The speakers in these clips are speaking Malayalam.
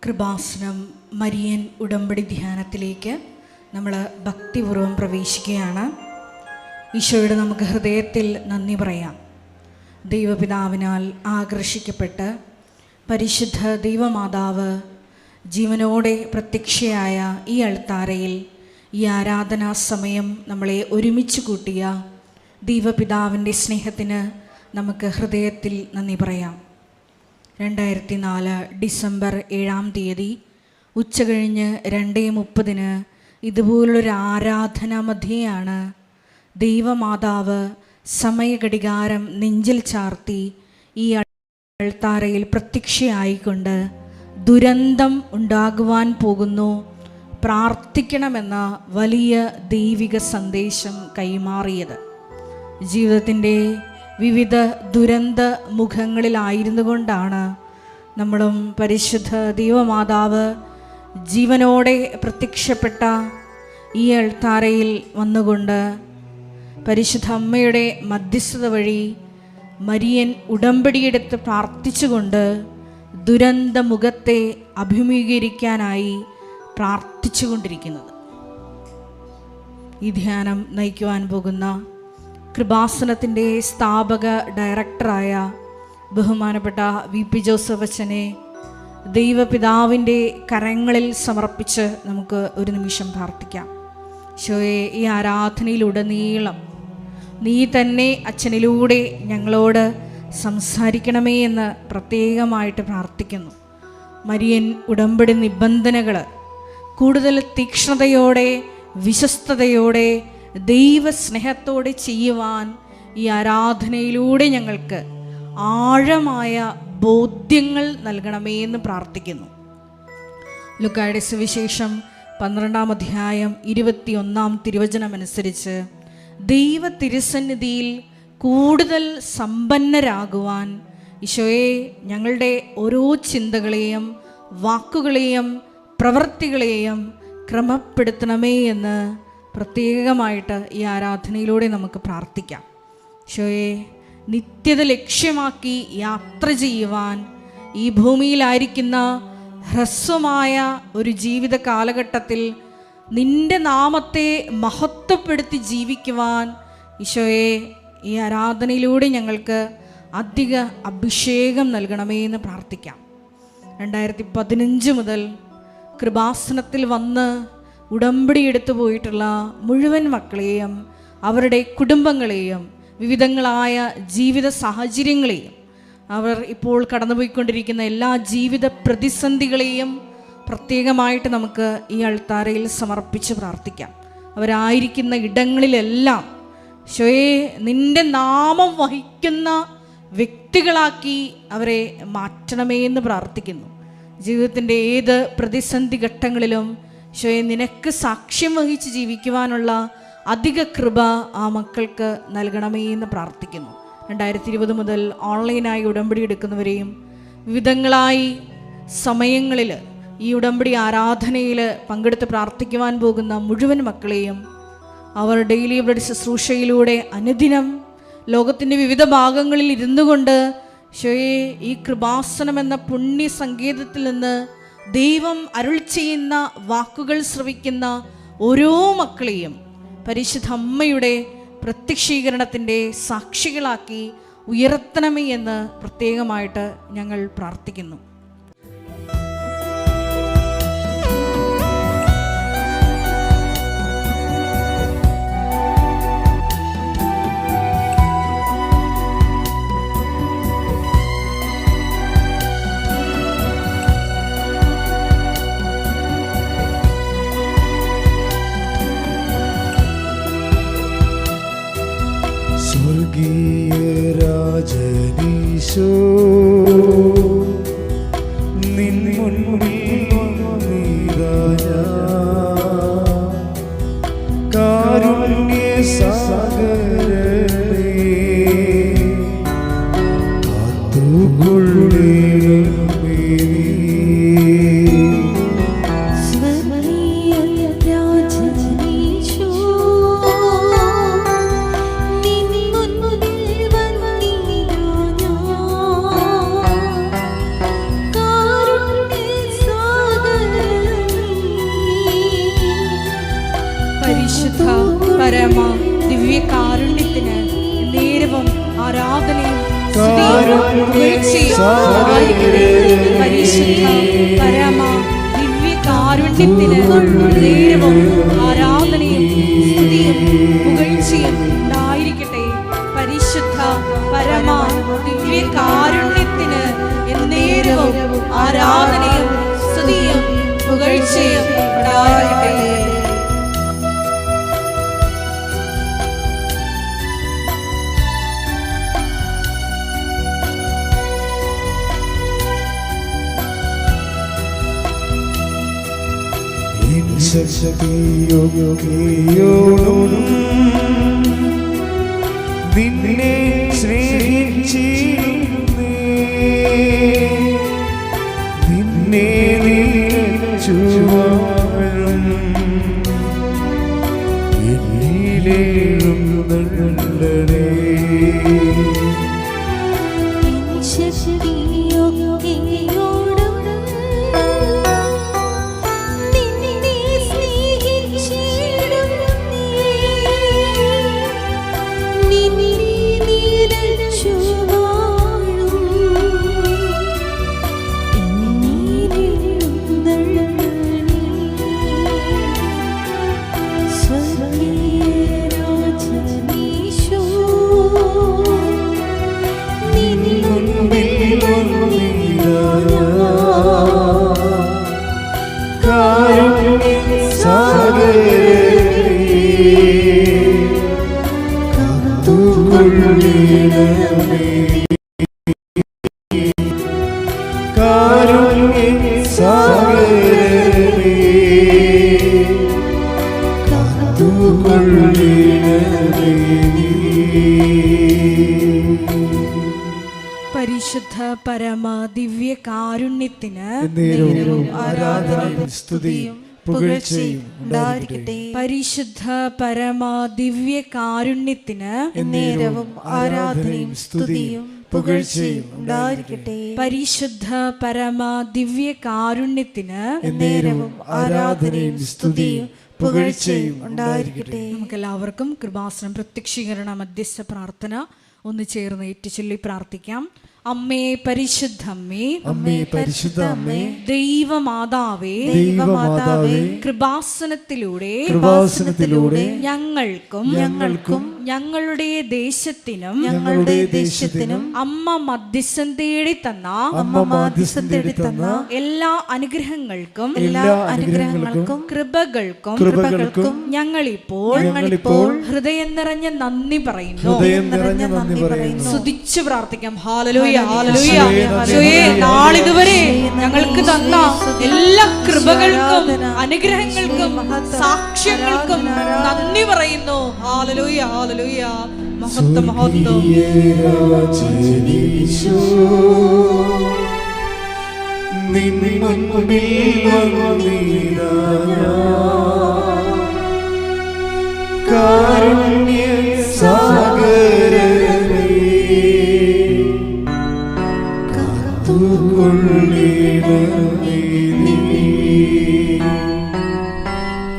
കൃപാസനം മരിയൻ ഉടമ്പടി ധ്യാനത്തിലേക്ക് നമ്മൾ ഭക്തിപൂർവ്വം പ്രവേശിക്കുകയാണ്. ഈശോയുടെ നമുക്ക് ഹൃദയത്തിൽ നന്ദി പറയാം. ദൈവപിതാവിനാൽ ആകർഷിക്കപ്പെട്ട് പരിശുദ്ധ ദൈവമാതാവ് ജീവനോടെ പ്രത്യക്ഷയായ ഈ അൾത്താരയിൽ ഈ ആരാധനാ സമയം നമ്മളെ ഒരുമിച്ച് കൂട്ടിയ ദൈവപിതാവിൻ്റെ സ്നേഹത്തിന് നമുക്ക് ഹൃദയത്തിൽ നന്ദി പറയാം. 2004 ഡിസംബർ 7-ാം തീയതി ഉച്ചകഴിഞ്ഞ് 2:30 ഇതുപോലൊരു ആരാധനാ മധ്യയാണ് ദൈവമാതാവ് സമയഘടികാരം നെഞ്ചിൽ ചാർത്തി ഈ അൾത്താരയിൽ പ്രത്യക്ഷയായിക്കൊണ്ട് ദുരന്തം ഉണ്ടാകുവാൻ പോകുന്നു, പ്രാർത്ഥിക്കണമെന്ന വലിയ ദൈവിക സന്ദേശം കൈമാറിയത്. ജീവിതത്തിൻ്റെ വിവിധ ദുരന്ത മുഖങ്ങളിലായിരുന്നു കൊണ്ടാണ് നമ്മളും പരിശുദ്ധ ദൈവമാതാവ് ജീവനോടെ പ്രത്യക്ഷപ്പെട്ട ഈ അൾത്താരയിൽ വന്നുകൊണ്ട് പരിശുദ്ധ അമ്മയുടെ മധ്യസ്ഥത വഴി മരിയൻ ഉടമ്പടിയെടുത്ത് പ്രാർത്ഥിച്ചുകൊണ്ട് ദുരന്ത മുഖത്തെ അഭിമുഖീകരിക്കാനായി പ്രാർത്ഥിച്ചുകൊണ്ടിരിക്കുന്നത്. ഈ ധ്യാനം നയിക്കുവാൻ പോകുന്ന കൃപാസനത്തിൻ്റെ സ്ഥാപക ഡയറക്ടറായ ബഹുമാനപ്പെട്ട VP ജോസഫ് അച്ഛനെ ദൈവപിതാവിൻ്റെ കരങ്ങളിൽ സമർപ്പിച്ച് നമുക്ക് ഒരു നിമിഷം പ്രാർത്ഥിക്കാം. ഈശോയെ, ഈ ആരാധനയിലുടനീളം നീ തന്നെ അച്ഛനിലൂടെ ഞങ്ങളോട് സംസാരിക്കണമേ എന്ന് പ്രത്യേകമായിട്ട് പ്രാർത്ഥിക്കുന്നു. മരിയൻ ഉടമ്പടി നിബന്ധനകൾ കൂടുതൽ തീക്ഷ്ണതയോടെ വിശ്വസ്തയോടെ ദൈവസ്നേഹത്തോടെ ചെയ്യുവാൻ ഈ ആരാധനയിലൂടെ ഞങ്ങൾക്ക് ആഴമായ ബോധ്യങ്ങൾ നൽകണമേ എന്ന് പ്രാർത്ഥിക്കുന്നു. ലൂക്കായുടെ സുവിശേഷം 12-ാം അധ്യായം 21-ാം തിരുവചനമനുസരിച്ച് ദൈവ തിരുസന്നിധിയിൽ കൂടുതൽ സമ്പന്നരാകുവാൻ ഈശോയെ ഞങ്ങളുടെ ഓരോ ചിന്തകളെയും വാക്കുകളെയും പ്രവൃത്തികളെയും ക്രമപ്പെടുത്തണമേ എന്ന് പ്രത്യേകമായിട്ട് ഈ ആരാധനയിലൂടെ നമുക്ക് പ്രാർത്ഥിക്കാം. ഈശോയെ, നിത്യത ലക്ഷ്യമാക്കി യാത്ര ചെയ്യുവാൻ ഈ ഭൂമിയിലായിരിക്കുന്ന ഹ്രസ്വമായ ഒരു ജീവിത കാലഘട്ടത്തിൽ നിന്റെ നാമത്തെ മഹത്വപ്പെടുത്തി ജീവിക്കുവാൻ ഈശോയെ ഈ ആരാധനയിലൂടെ ഞങ്ങൾക്ക് അധിക അഭിഷേകം നൽകണമേ എന്ന് പ്രാർത്ഥിക്കാം. 2015 മുതൽ കൃപാസനത്തിൽ വന്ന് ഉടമ്പടി എടുത്തു പോയിട്ടുള്ള മുഴുവൻ മക്കളെയും അവരുടെ കുടുംബങ്ങളെയും വിവിധങ്ങളായ ജീവിത സാഹചര്യങ്ങളെയും അവർ ഇപ്പോൾ കടന്നുപോയിക്കൊണ്ടിരിക്കുന്ന എല്ലാ ജീവിത പ്രതിസന്ധികളെയും പ്രത്യേകമായിട്ട് നമുക്ക് ഈ അൾത്താരയിൽ സമർപ്പിച്ച് പ്രാർത്ഥിക്കാം. അവരായിരിക്കുന്ന ഇടങ്ങളിലെല്ലാം ഈശോയെ നിന്റെ നാമം വഹിക്കുന്ന വ്യക്തികളാക്കി അവരെ മാറ്റണമേ എന്ന് പ്രാർത്ഥിക്കുന്നു. ജീവിതത്തിൻ്റെ ഏത് പ്രതിസന്ധി ഘട്ടങ്ങളിലും ഈശോയെ നിനക്ക് സാക്ഷ്യം വഹിച്ച് ജീവിക്കുവാനുള്ള അധിക കൃപ ആ മക്കൾക്ക് നൽകണമേ എന്ന് പ്രാർത്ഥിക്കുന്നു. 2020 മുതൽ ഓൺലൈനായി ഉടമ്പടി എടുക്കുന്നവരെയും വിവിധങ്ങളായി സമയങ്ങളിൽ ഈ ഉടമ്പടി ആരാധനയിൽ പങ്കെടുത്ത് പ്രാർത്ഥിക്കുവാൻ പോകുന്ന മുഴുവൻ മക്കളെയും അവർ ഡെയിലി അവരുടെ ശുശ്രൂഷയിലൂടെ അനുദിനം ലോകത്തിൻ്റെ വിവിധ ഭാഗങ്ങളിൽ ഇരുന്നു കൊണ്ട് ഈശോയെ ഈ കൃപാസനം എന്ന പുണ്യ സങ്കേതത്തിൽ നിന്ന് ദൈവം അരുൾ ചെയ്യുന്ന വാക്കുകൾ ശ്രവിക്കുന്ന ഓരോ മക്കളെയും പരിശുദ്ധ അമ്മയുടെ പ്രത്യക്ഷീകരണത്തിൻ്റെ സാക്ഷികളാക്കി ഉയർത്തണമേ എന്ന് പ്രത്യേകമായിട്ട് ഞങ്ങൾ പ്രാർത്ഥിക്കുന്നു. രാജനീശോ നിൻ മുൻപിൽ വന്നിതാ കാരുണ്യ സാഗരമേ കാത്തുകൊള്ളണമേ. കാരുണ്യ പരമ ദിവ്യകാരുണ്യത്തിന് നേരവും ആരാധനയും സ്തുതിയും പുകഴ്ചയും ഉണ്ടായിരിക്കട്ടെ. പരിശുദ്ധ പരമ ദിവ്യകാരുണ്യത്തിന് നേരവും ആരാധനയും സ്തുതിയും പുകഴ്ചയും ഉണ്ടായിരിക്കട്ടെ. പരിശുദ്ധ പരമ ദിവ്യകാരുണ്യത്തിന് നേരവും ആരാധനയും സ്തുതിയും പുകഴ്ചയും ഉണ്ടായിരിക്കട്ടെ. ശക്തിയോടും നിന്നെ സ്നേഹിച്ചിരുന്നേ, നിന്നെ ചുവാഴും എന്നിലേഴും നല്ലടേ. പരിശുദ്ധ പരമ ദിവ്യകാരുണ്യത്തിന് ആരാധനയും സ്തുതിയും പുകഴ്ചയും ഉണ്ടായിരിക്കട്ടെ. പരിശുദ്ധ പരമ ദിവ്യകാരുണ്യത്തിന് നേരവും ആരാധനയും സ്തുതിയും പുകഴ്ചയും ഉണ്ടായിരിക്കട്ടെ. പരിശുദ്ധ പരമ ദിവ്യകാരുണ്യത്തിന് നേരവും ആരാധനയും സ്തുതിയും പുകഴ്ചയും ഉണ്ടായിരിക്കട്ടെ. നമുക്കെല്ലാവർക്കും കൃപാസനം പ്രത്യക്ഷീകരണ മധ്യസ്ഥ പ്രാർത്ഥന ഒന്ന് ചേർന്ന് ഏറ്റുചൊല്ലി പ്രാർത്ഥിക്കാം. അമ്മേ പരിശുദ്ധമ്മേ, അമ്മേ പരിശുദ്ധ അമ്മേ, ദൈവമാതാവേ, ദൈവമാതാവേ, കൃപാസനത്തിലൂടെ ഞങ്ങൾക്കും ഞങ്ങളുടെ ദേശത്തിനും അമ്മ മധ്യസ്ഥം തേടി തന്ന എല്ലാ അനുഗ്രഹങ്ങൾക്കും കൃപകൾക്കും ഞങ്ങളിപ്പോൾ ഹൃദയം നിറഞ്ഞ നന്ദി പറയുന്നു. സ്തുതിച്ചു പ്രാർത്ഥിക്കാം. ഹല്ലേലൂയ, ഹല്ലേലൂയ. ഈശോയേ, നാളിതുവരെ ഞങ്ങൾക്ക് തന്ന എല്ലാ കൃപകൾക്കും അനുഗ്രഹങ്ങൾക്കും സാക്ഷ്യങ്ങൾക്കും നന്ദി പറയുന്നു. ഹല്ലേലൂയ, ഹല്ലേലൂയ. മഹത്വം, മഹത്വം. കാരുണ്യ സാഗരമേ, കാത്തുകൊള്ളിടണമേ നീ.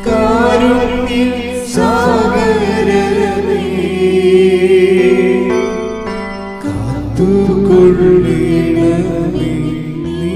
കാരുണ്യ സാഗരമേ, കാത്തുകൊള്ളിടണമേ നീ.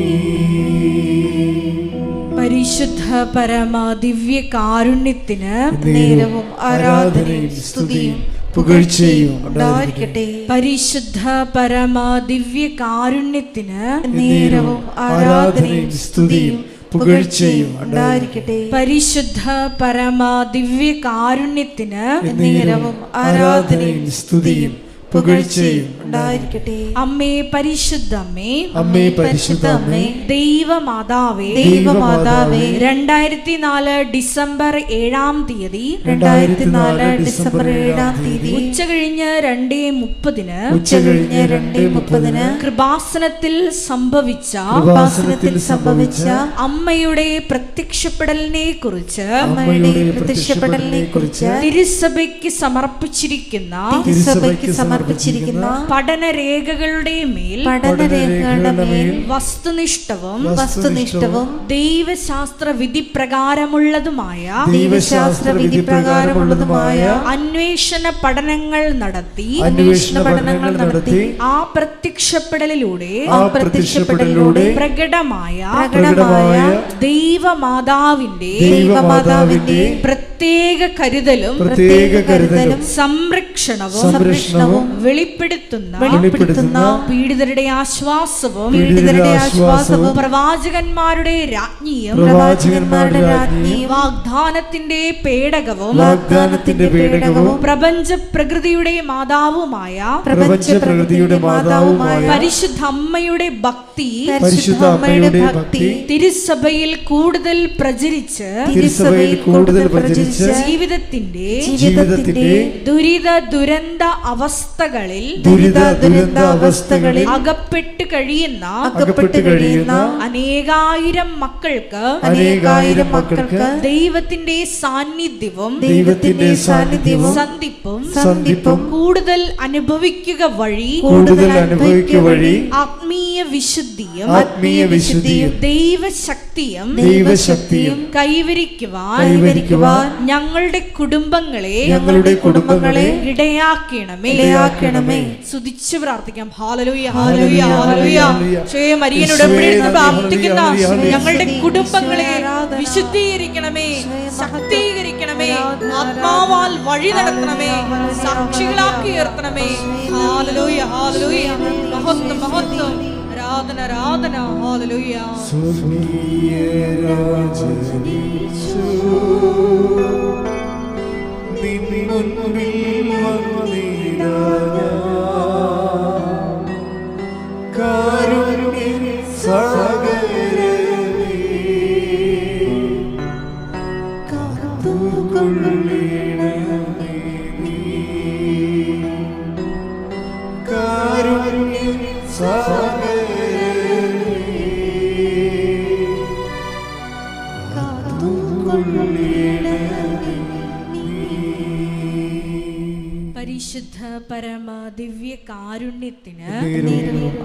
പരിശുദ്ധ പരമ ദിവ്യ കാരുണ്യത്തിന് നേരവും ആരാധനയും സ്തുതിയും പുകഴ്ചയും ഉണ്ടായിരിക്കട്ടെ. പരിശുദ്ധ പരമ ദിവ്യ കാരുണ്യത്തിന് നേരവും ആരാധനയും സ്തുതിയും പുകഴ്ചയും ഉണ്ടായിരിക്കട്ടെ. പരിശുദ്ധ പരമ ദിവ്യ കാരുണ്യത്തിന് നേരവും ആരാധനയും സ്തുതിയും പുകഴ്ചയും ഉണ്ടായിരിക്കട്ടെ. അമ്മേ പരിശുദ്ധമ്മേ, അമ്മേ പരിശുദ്ധ അമ്മേ, ദൈവമാതാവേ, 2004 ഡിസംബർ 7-ാം തീയതി ഉച്ചകഴിഞ്ഞ് 2:30 കൃപാസനത്തിൽ സംഭവിച്ച അമ്മയുടെ പ്രത്യക്ഷപ്പെടലിനെ കുറിച്ച് തിരുസഭയ്ക്ക് സമർപ്പിച്ചിരിക്കുന്ന പഠിപ്പിച്ചിരിക്കുന്ന പഠനരേഖകളുടെ മേൽ വസ്തുനിഷ്ഠവും ദൈവശാസ്ത്ര വിധിപ്രകാരമുള്ളതുമായ അന്വേഷണ പഠനങ്ങൾ നടത്തി ആ പ്രത്യക്ഷപ്പെടലിലൂടെ പ്രകടമായ ദൈവമാതാവിന്റെ പ്രത്യേക കരുതലും സംരക്ഷണവും വെളിപ്പെടുത്തുന്ന പീഡിതരുടെ ആശ്വാസവും പ്രവാചകന്മാരുടെ രാജ്ഞിയും വാഗ്ദാനത്തിന്റെ പേടകവും പ്രപഞ്ച പ്രകൃതിയുടെ മാതാവുമായ പരിശുദ്ധ അമ്മയുടെ ഭക്തി തിരുസഭയിൽ കൂടുതൽ പ്രചരിച്ച് ജീവിതത്തിന്റെ ദുരിത ദുരന്ത അവസ്ഥകളിൽ അകപ്പെട്ട് കഴിയുന്ന അനേകായിരം മക്കൾക്ക് ദൈവത്തിന്റെ സാന്നിധ്യവും സന്ധിപ്പും കൂടുതൽ അനുഭവിക്കുക വഴി ആത്മീയ വിശുദ്ധിയും ദൈവശക്തിയും കൈവരിക്കുവാൻ ഞങ്ങളുടെ കുടുംബങ്ങളെ ഇടയാക്കണമേ. സ്തുതിച്ചു പ്രാർത്ഥിക്കാം. ഹല്ലേലൂയ ഹല്ലേലൂയ ഹല്ലേലൂയ. മരിയനോട് പ്രാർത്ഥിക്കുന്ന ഞങ്ങളുടെ കുടുംബങ്ങളെ വിശുദ്ധീകരിക്കണമേ, ശക്തീകരിക്കണമേ, ആത്മാവാൽ വഴി നടത്തണമേ, സാക്ഷികളാക്കി ഉയർത്തണമേ. ഹല്ലേലൂയ ഹല്ലേലൂയ. മഹത്വം മഹത്വം. ആരാധന ആരാധന. ഹല്ലേലൂയ. സ്വർഗീയ രാജനീശോ നിൻ മുൻപിൽ വന്നിടാ കാരുണ്യ സാഗരമേ കാത്തുകൊള്ളണമേ നീ കാരുണ്യ പരിശുദ്ധ പരമ ദിവ്യ കാരുണ്യത്തിന്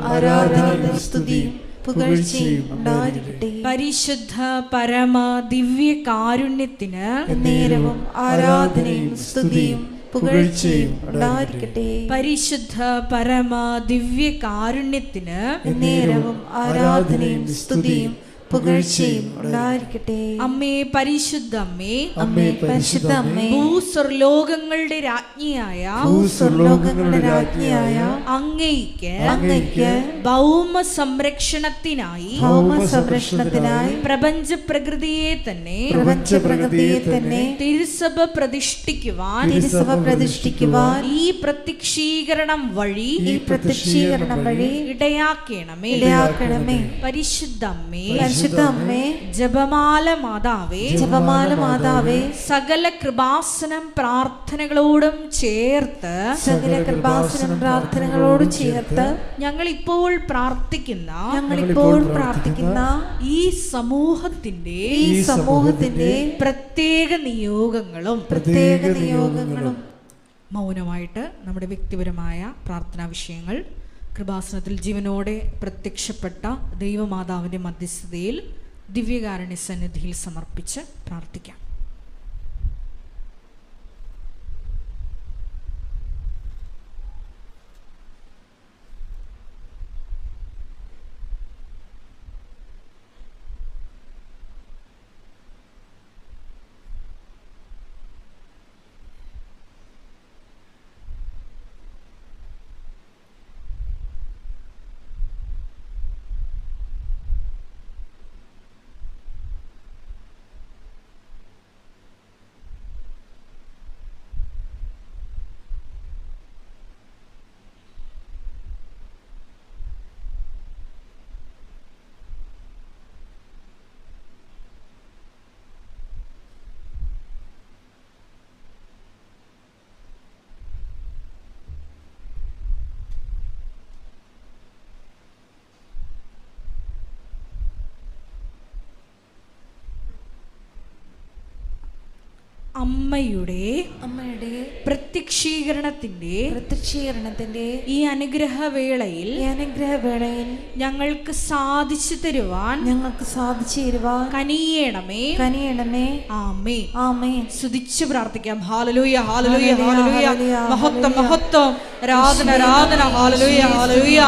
ആരാധനയും സ്തുതിയും പുകഴ്ചയും ഉണ്ടായിരിക്കട്ടെ. പരിശുദ്ധ പരമ ദിവ്യ കാരുണ്യത്തിന് നേരവും ആരാധനയും സ്തുതിയും പുകഴ്ചയും ഉണ്ടായിരിക്കട്ടെ. പരിശുദ്ധ പരമ ദിവ്യ കാരുണ്യത്തിന് നേരവും ആരാധനയും സ്തുതിയും പുകഴ്ചയും ഉണ്ടായിരിക്കട്ടെ. അമ്മേ പരിശുദ്ധ അമ്മേ, അമ്മേ പരിശുദ്ധ അമ്മേ, ഭൂസ്വർലോകങ്ങളുടെ രാജ്ഞിയായ അങ്ങയ്ക്ക് ഭൗമ സംരക്ഷണത്തിനായി പ്രപഞ്ച പ്രകൃതിയെ തന്നെ തിരുസഭ പ്രതിഷ്ഠിക്കുവാൻ ഈ പ്രത്യക്ഷീകരണം വഴി ഇടയാക്കണമേ. പരിശുദ്ധ അമ്മേ, ജപമാല മാതാവേ, സകല കൃപാസനം പ്രാർത്ഥനകളോടും ചേർത്ത് ഞങ്ങൾ ഇപ്പോൾ പ്രാർത്ഥിക്കുന്ന ഈ സമൂഹത്തിന്റെ പ്രത്യേക നിയോഗങ്ങളും മൗനമായിട്ട് നമ്മുടെ വ്യക്തിപരമായ പ്രാർത്ഥനാ വിഷയങ്ങൾ കൃപാസനത്തിൽ ജീവനോടെ പ്രത്യക്ഷപ്പെട്ട ദൈവമാതാവിൻ്റെ മധ്യസ്ഥതയിൽ ദിവ്യകാരുണ്യ സന്നിധിയിൽ സമർപ്പിച്ച് പ്രാർത്ഥിക്കാം. അമ്മയുടെ പ്രത്യക്ഷീകരണത്തിന്റെ ഈ അനുഗ്രഹവേളയിൽ ഞങ്ങൾക്ക് സാധിച്ചു തരുവാൻ കനിയണമേ. ആമേൻ. ആമേൻ. സ്തുതിച്ച് പ്രാർത്ഥിക്കാം. ഹല്ലേലൂയ, ഹല്ലേലൂയ, ഹല്ലേലൂയ. മഹത്വം, മഹത്വം, ആരാധന, ആരാധന. ഹല്ലേലൂയ, ഹല്ലേലൂയ.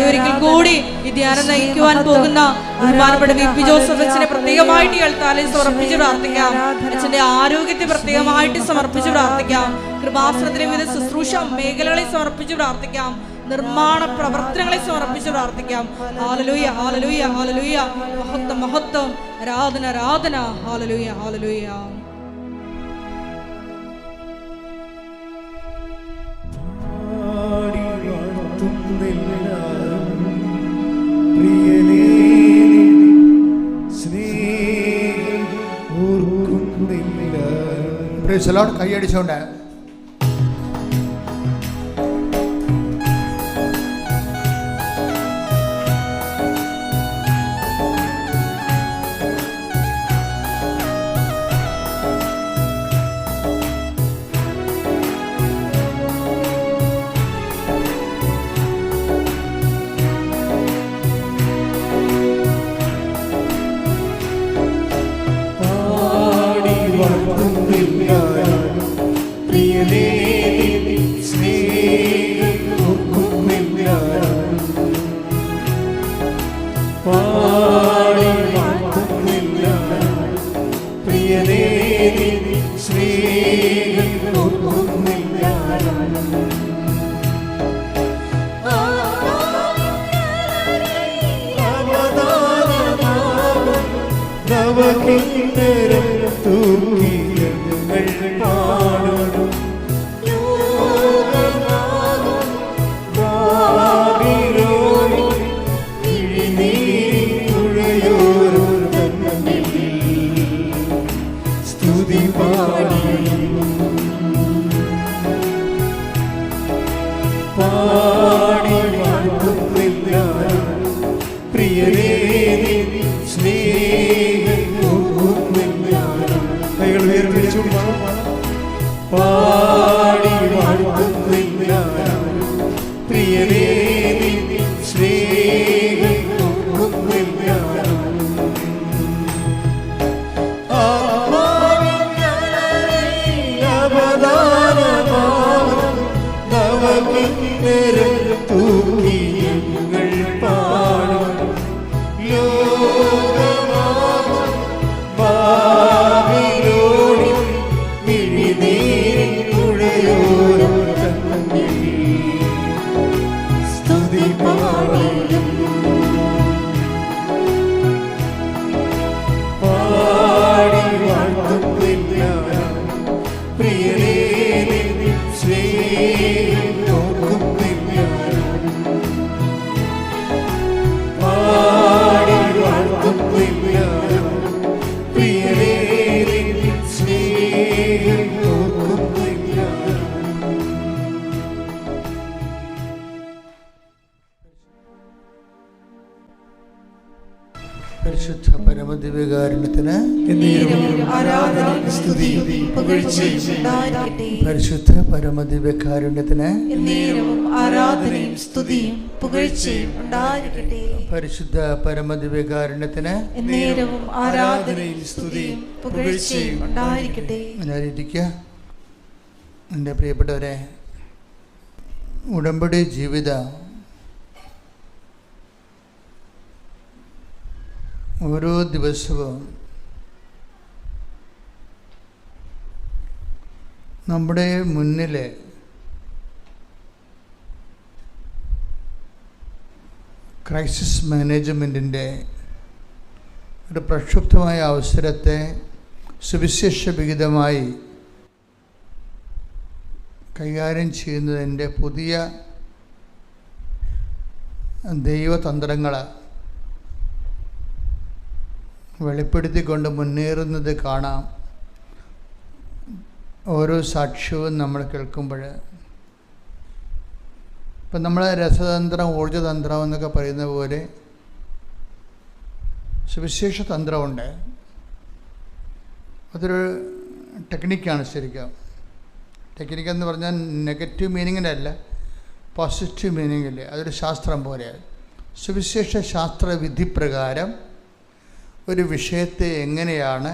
ഒരിക്കൽ കൂടി ഈ ധ്യാനം നയിക്കുവാൻ പോകുന്ന ബഹുമാനപ്പെട്ട വി.പി. ജോസഫ് അച്ഛനെ പ്രത്യേകമായിട്ട് കേൾത്താലെ സമർപ്പിച്ച് പ്രാർത്ഥിക്കാം. അച്ഛന്റെ ആരോഗ്യത്തെ പ്രത്യേകമായിട്ട് സമർപ്പിച്ച് പ്രാർത്ഥിക്കാം. കൃപാസനത്തിന് വിവിധ ശുശ്രൂഷ മേഖലകളെ സമർപ്പിച്ച് പ്രാർത്ഥിക്കാം. നിർമ്മാണ പ്രവർത്തനങ്ങളെ സമർപ്പിച്ച് പ്രാർത്ഥിക്കാം. ഹല്ലേലൂയ, ഹല്ലേലൂയ, ഹല്ലേലൂയ. മഹത്വം, മഹത്വം, ആരാധന, ആരാധന. ഹല്ലേലൂയ, ഹല്ലേലൂയ. Praise the lord. കൈയടിച്ചോണ്ട് പരിശുദ്ധ പരമദിവ്യകാരുണ്യത്തിന് പരിശുദ്ധ പരമദിവ്യകാരുണ്യത്തിന് പരിശുദ്ധ പരമദിവ്യകാരുണ്യത്തിന് ഞാനിരിക്കുക. എൻ്റെ പ്രിയപ്പെട്ടവരെ, ഉടമ്പടി ജീവിതം ഓരോ ദിവസവും നമ്മുടെ മുന്നിൽ ക്രൈസിസ് മാനേജ്മെൻറ്റിൻ്റെ ഒരു പ്രക്ഷുബ്ധമായ അവസരത്തെ സുവിശേഷ വിഹിതമായി കൈകാര്യം ചെയ്യുന്നതിൻ്റെ പുതിയ ദൈവതന്ത്രങ്ങൾ വെളിപ്പെടുത്തിക്കൊണ്ട് മുന്നേറുന്നത് കാണാം. ഓരോ സാക്ഷ്യവും നമ്മൾ കേൾക്കുമ്പോൾ ഇപ്പം നമ്മൾ രസതന്ത്രം, ഊർജ്ജതന്ത്രം എന്നൊക്കെ പറയുന്ന പോലെ സുവിശേഷ തന്ത്രമുണ്ട്. അതൊരു ടെക്നിക്കാണ് ശരിക്കും. ടെക്നിക്കെന്ന് പറഞ്ഞാൽ നെഗറ്റീവ് മീനിങ്ങിലല്ല, പോസിറ്റീവ് മീനിങ്ങിൽ. അതൊരു ശാസ്ത്രം പോലെയാണ്. സുവിശേഷ ശാസ്ത്ര വിധിപ്രകാരം ഒരു വിഷയത്തെ എങ്ങനെയാണ്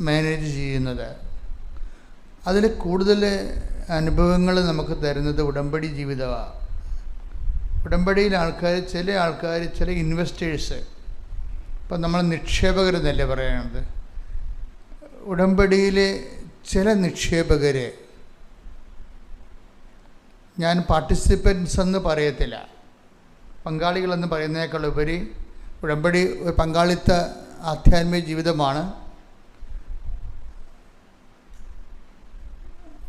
മാനേജ് ചെയ്യുന്നത്, അതിൽ കൂടുതൽ അനുഭവങ്ങൾ നമുക്ക് തരുന്നത് ഉടമ്പടി ജീവിതമാണ്. ഉടമ്പടിയിൽ ചില ആൾക്കാർ ചില ഇൻവെസ്റ്റേഴ്സ്, ഇപ്പം നമ്മൾ നിക്ഷേപകരെന്നല്ലേ പറയുന്നത്, ഉടമ്പടിയിലെ ചില നിക്ഷേപകർ, ഞാൻ പാർട്ടിസിപ്പൻസ് എന്ന് പറയത്തില്ല, പങ്കാളികളെന്ന് പറയുന്നതിനേക്കാൾ ഉപരി ഉടമ്പടി ഒരു പങ്കാളിത്ത ആധ്യാത്മിക ജീവിതമാണ്.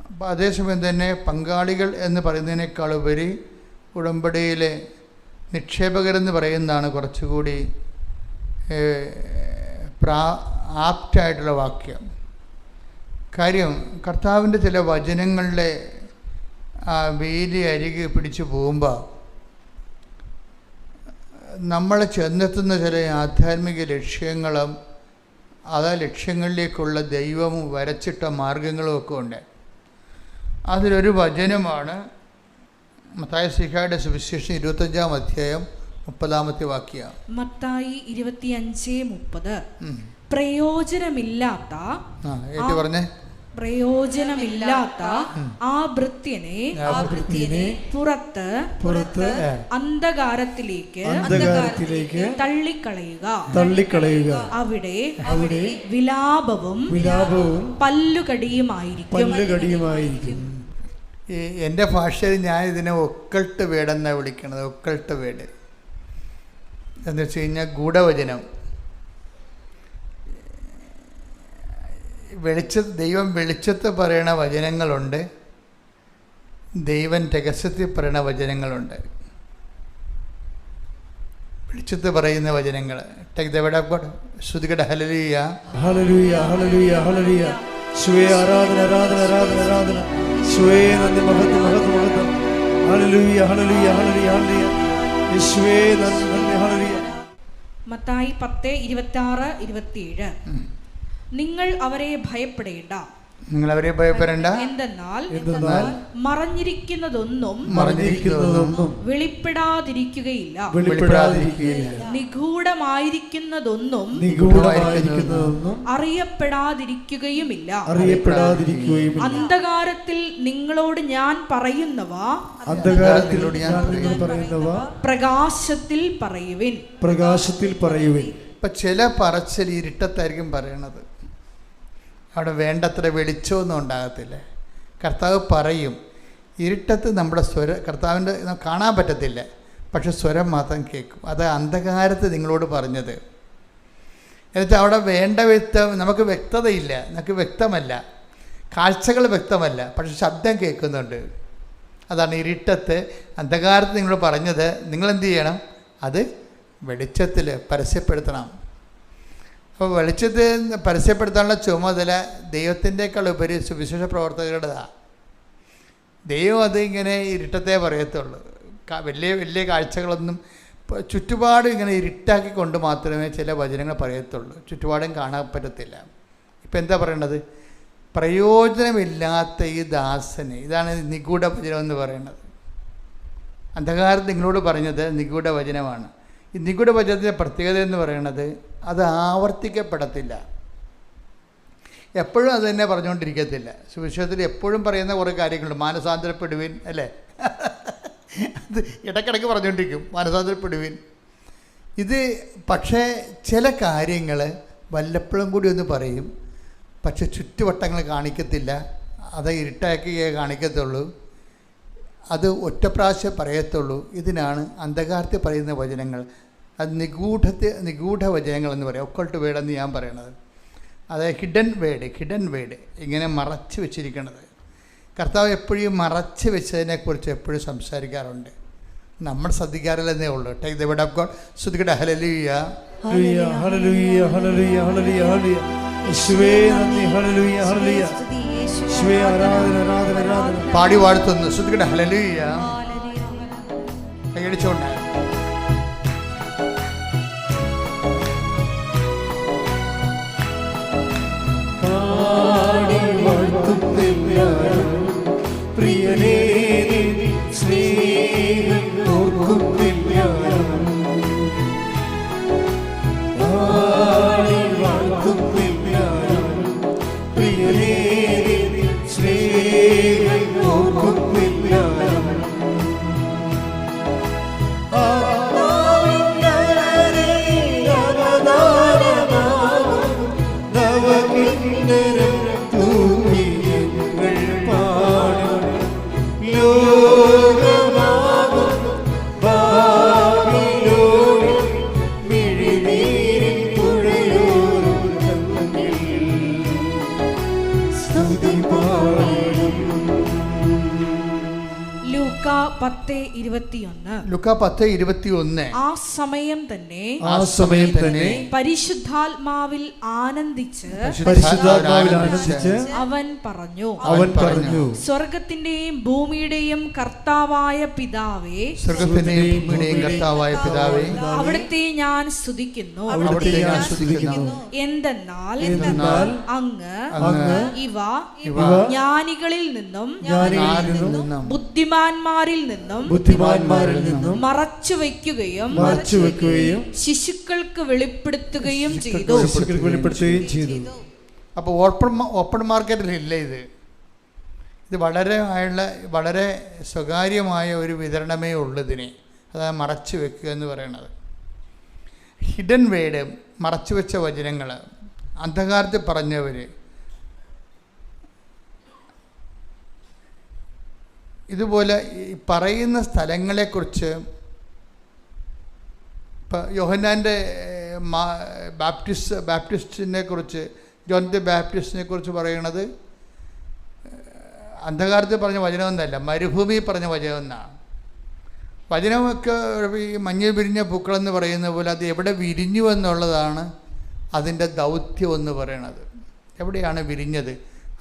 അപ്പോൾ അതേസമയം തന്നെ പങ്കാളികൾ എന്ന് പറയുന്നതിനേക്കാൾ ഉപരി ഉടമ്പടിയിലെ നിക്ഷേപകരെന്ന് പറയുന്നതാണ് കുറച്ചുകൂടി ആപ്റ്റായിട്ടുള്ള വാക്യം. കാര്യം, കർത്താവിൻ്റെ ചില വചനങ്ങളുടെ വേലി അരികെ പിടിച്ചു പോകുമ്പോൾ നമ്മൾ ചെന്നെത്തുന്ന ചില ആധ്യാത്മിക ലക്ഷ്യങ്ങളും ആ ലക്ഷ്യങ്ങളിലേക്കുള്ള ദൈവം വരച്ചിട്ട മാർഗങ്ങളും ഒക്കെ ഉണ്ട്. അതിലൊരു വചനമാണ് മത്തായി ശ്ലീഹായുടെ സുവിശേഷം 25-ാം അധ്യായം 30-ാമത്തെ വാക്യം. മത്തായി 25:30. പ്രയോജനമില്ലാത്ത ആ ഭൃത്യനെ പുറത്ത് അന്ധകാരത്തിലേക്ക് തള്ളിക്കളയുക. അവിടെ വിലാപവും പല്ലുകടിയുമായിരിക്കും. എൻ്റെ ഭാഷയിൽ ഞാൻ ഇതിനെ ഒക്കൾട്ട് വേടെന്നാണ് വിളിക്കുന്നത്. ഒക്കൾട്ട് വേട് എന്ന് വെച്ച് കഴിഞ്ഞാൽ ഗൂഢവചനം. ദൈവം വെളിച്ചത്ത് പറയണ വചനങ്ങളുണ്ട്, ദൈവം രഹസ്യത്തിൽ പറയണ വചനങ്ങളുണ്ട്. വെളിച്ചത്ത് പറയുന്ന വചനങ്ങൾ. Take the word of God. ശ്രുതികട ഹല്ലേലൂയ ഹല്ലേലൂയ ഹല്ലേലൂയ ഹല്ലേലൂയ. യേശുവേ ആരാധന ആരാധന ആരാധന ആരാധന. യേശുവേ നന്ദി, മഹത്വം മഹത്വം മഹത്വം. ഹല്ലേലൂയ ഹല്ലേലൂയ ഹല്ലേലൂയ ഹല്ലേലൂയ. യേശുവേ നന്ദി നന്ദി ഹല്ലേലൂയ. മത്തായി 10:26-27. നിങ്ങൾ അവരെ ഭയപ്പെടേണ്ട, എന്തെന്നാൽ മറഞ്ഞിരിക്കുന്നതൊന്നും വെളിപ്പെടാതിരിക്കുകയില്ല, നിഗൂഢമായിരിക്കുന്നതൊന്നും അറിയപ്പെടാതിരിക്കുകയുമില്ല. അന്ധകാരത്തിൽ നിങ്ങളോട് ഞാൻ പറയുന്നവ പ്രകാശത്തിൽ പറയുവിൻ. ഇപ്പം ചില പറച്ചിൽ ഇരുട്ടത്തായിരിക്കും പറയണത്. അവിടെ വേണ്ടത്ര വെളിച്ചമൊന്നും ഉണ്ടാകത്തില്ല. കർത്താവ് പറയും, ഇരുട്ടത്ത് നമ്മുടെ കർത്താവിൻ്റെ കാണാൻ പറ്റത്തില്ല, പക്ഷെ സ്വരം മാത്രം കേൾക്കും. അത് അന്ധകാരത്ത് നിങ്ങളോട് പറഞ്ഞത്. എന്നുവെച്ചാൽ അവിടെ വേണ്ട നമുക്ക് വ്യക്തതയില്ല, നമുക്ക് വ്യക്തമല്ല, കാഴ്ചകൾ വ്യക്തമല്ല, പക്ഷെ ശബ്ദം കേൾക്കുന്നുണ്ട്. അതാണ് ഇരുട്ടത്ത് അന്ധകാരത്ത് നിങ്ങളോട് പറഞ്ഞത്. നിങ്ങളെന്ത് ചെയ്യണം? അത് വെളിച്ചത്തിൽ പരസ്യപ്പെടുത്തണം. അപ്പോൾ വെളിച്ചത്തിൽ പരസ്യപ്പെടുത്താനുള്ള ചുമതല ദൈവത്തിൻ്റെക്കാൾ ഉപരി സുവിശേഷ പ്രവർത്തകരുടേതാണ്. ദൈവം അത് ഇങ്ങനെ ഇരുട്ടത്തെ പറയത്തുള്ളൂ. വലിയ വലിയ കാഴ്ചകളൊന്നും ചുറ്റുപാടും ഇങ്ങനെ ഇരുട്ടാക്കിക്കൊണ്ട് മാത്രമേ ചില വചനങ്ങൾ പറയത്തുള്ളൂ. ചുറ്റുപാടും കാണാൻ പറ്റത്തില്ല. ഇപ്പം എന്താ പറയണത്? പ്രയോജനമില്ലാത്ത ഈ ദാസന്, ഇതാണ് നിഗൂഢ വചനം എന്ന് പറയുന്നത്. അന്ധകാരം നിങ്ങളോട് പറഞ്ഞത് നിഗൂഢ വചനമാണ്. ഈ നിഗൂഢ വചനത്തിൻ്റെ പ്രത്യേകത എന്ന് പറയുന്നത് അത് ആവർത്തിക്കപ്പെടത്തില്ല. എപ്പോഴും അത് തന്നെ പറഞ്ഞുകൊണ്ടിരിക്കത്തില്ല. സുവിശേഷത്തിൽ എപ്പോഴും പറയുന്ന കുറേ കാര്യങ്ങളുണ്ട്. മാനസാന്തരപ്പെടുവിൻ, അല്ലേ? അത് ഇടയ്ക്കിടയ്ക്ക് പറഞ്ഞുകൊണ്ടിരിക്കും, മാനസാന്തരപ്പെടുവിൻ. ഇത് പക്ഷേ ചില കാര്യങ്ങൾ വല്ലപ്പോഴും കൂടി ഒന്ന് പറയും, പക്ഷെ ചുറ്റുവട്ടങ്ങൾ കാണിക്കത്തില്ല. അത് ഇരുട്ടാക്കിയേ കാണിക്കത്തുള്ളൂ. അത് ഒറ്റപ്രാവശ്യം പറയത്തുള്ളൂ. ഇതിനാണ് അന്ധകാരത്തിൽ പറയുന്ന വചനങ്ങൾ. അത് നിഗൂഢ വചനങ്ങൾ എന്ന് പറയും. ഒക്കൾട്ട് വേർഡ് എന്ന് ഞാൻ പറയണത്. അതായത് ഹിഡൻ വേർഡ് ഇങ്ങനെ മറച്ച് വെച്ചിരിക്കണത്. കർത്താവ് എപ്പോഴും മറച്ച് വെച്ചതിനെക്കുറിച്ച് എപ്പോഴും സംസാരിക്കാറുണ്ട്. നമ്മൾ ശ്രദ്ധിക്കാറില്ലെന്നേ ഉള്ളൂ. Take the word of God. ശ്രുതികട ഹല്ലേലൂയ ഹല്ലേലൂയ ഹല്ലേലൂയ ഹല്ലേലൂയ ഹല്ലേലൂയ ഹല്ലേലൂയ. യേശുവേ നന്ദി. ഹല്ലേലൂയ ഹല്ലേലൂയ. യേശുവേ ആരാധന ആരാധന ആരാധന. പാടി വാഴ്ത്തുന്നു. ശ്രുതികട ഹല്ലേലൂയ. കൈയടിച്ചുകൊണ്ട് ഹല്ലേലൂയ 10:21. ലുക്കാ 10:21. ആ സമയം തന്നെ പരിശുദ്ധാത്മാവിൽ ആനന്ദിച്ച് അവൻ പറഞ്ഞു, സ്വർഗത്തിന്റെയും ഭൂമിയുടെയും കർത്താവായ പിതാവേ, അവിടുത്തെ ഞാൻ സ്തുതിക്കുന്നു. എന്തെന്നാൽ അങ്ങ് ഇവ ജ്ഞാനികളിൽ നിന്നും ബുദ്ധിമാന്മാരിൽ നിന്നും മറച്ചു വയ്ക്കുകയും ശിശുക്കൾക്ക് വെളിപ്പെടുത്തുകയും ചെയ്തു. അപ്പോൾ ഓപ്പൺ മാർക്കറ്റിൽ ഇല്ല ഇത് വളരെ സ്വകാര്യമായ ഒരു വിതരണമേ ഉള്ളതിനെ അതാണ് മറച്ചു വെക്കുക എന്ന് പറയുന്നത്. ഹിഡൻ വേഡ്, മറച്ചു വെച്ച വചനങ്ങൾ, അന്ധകാരത്തിൽ പറഞ്ഞവർ, ഇതുപോലെ പറയുന്ന സ്ഥലങ്ങളെക്കുറിച്ച് ഇപ്പം യോഹന്നാൻ്റെ ബാപ്റ്റിസ്റ്റിനെ കുറിച്ച്, ജോൺ ദി ബാപ്റ്റിസ്റ്റിനെ കുറിച്ച് പറയണത് അന്ധകാരത്തിൽ പറഞ്ഞ വചനമൊന്നല്ല, മരുഭൂമി പറഞ്ഞ വചനം എന്നാണ്. വചനമൊക്കെ ഈ മഞ്ഞൾ വിരിഞ്ഞ പൂക്കളെന്ന് പറയുന്ന പോലെ അത് എവിടെ വിരിഞ്ഞു എന്നുള്ളതാണ് അതിൻ്റെ ദൗത്യം എന്ന് പറയണത്. എവിടെയാണ് വിരിഞ്ഞത്,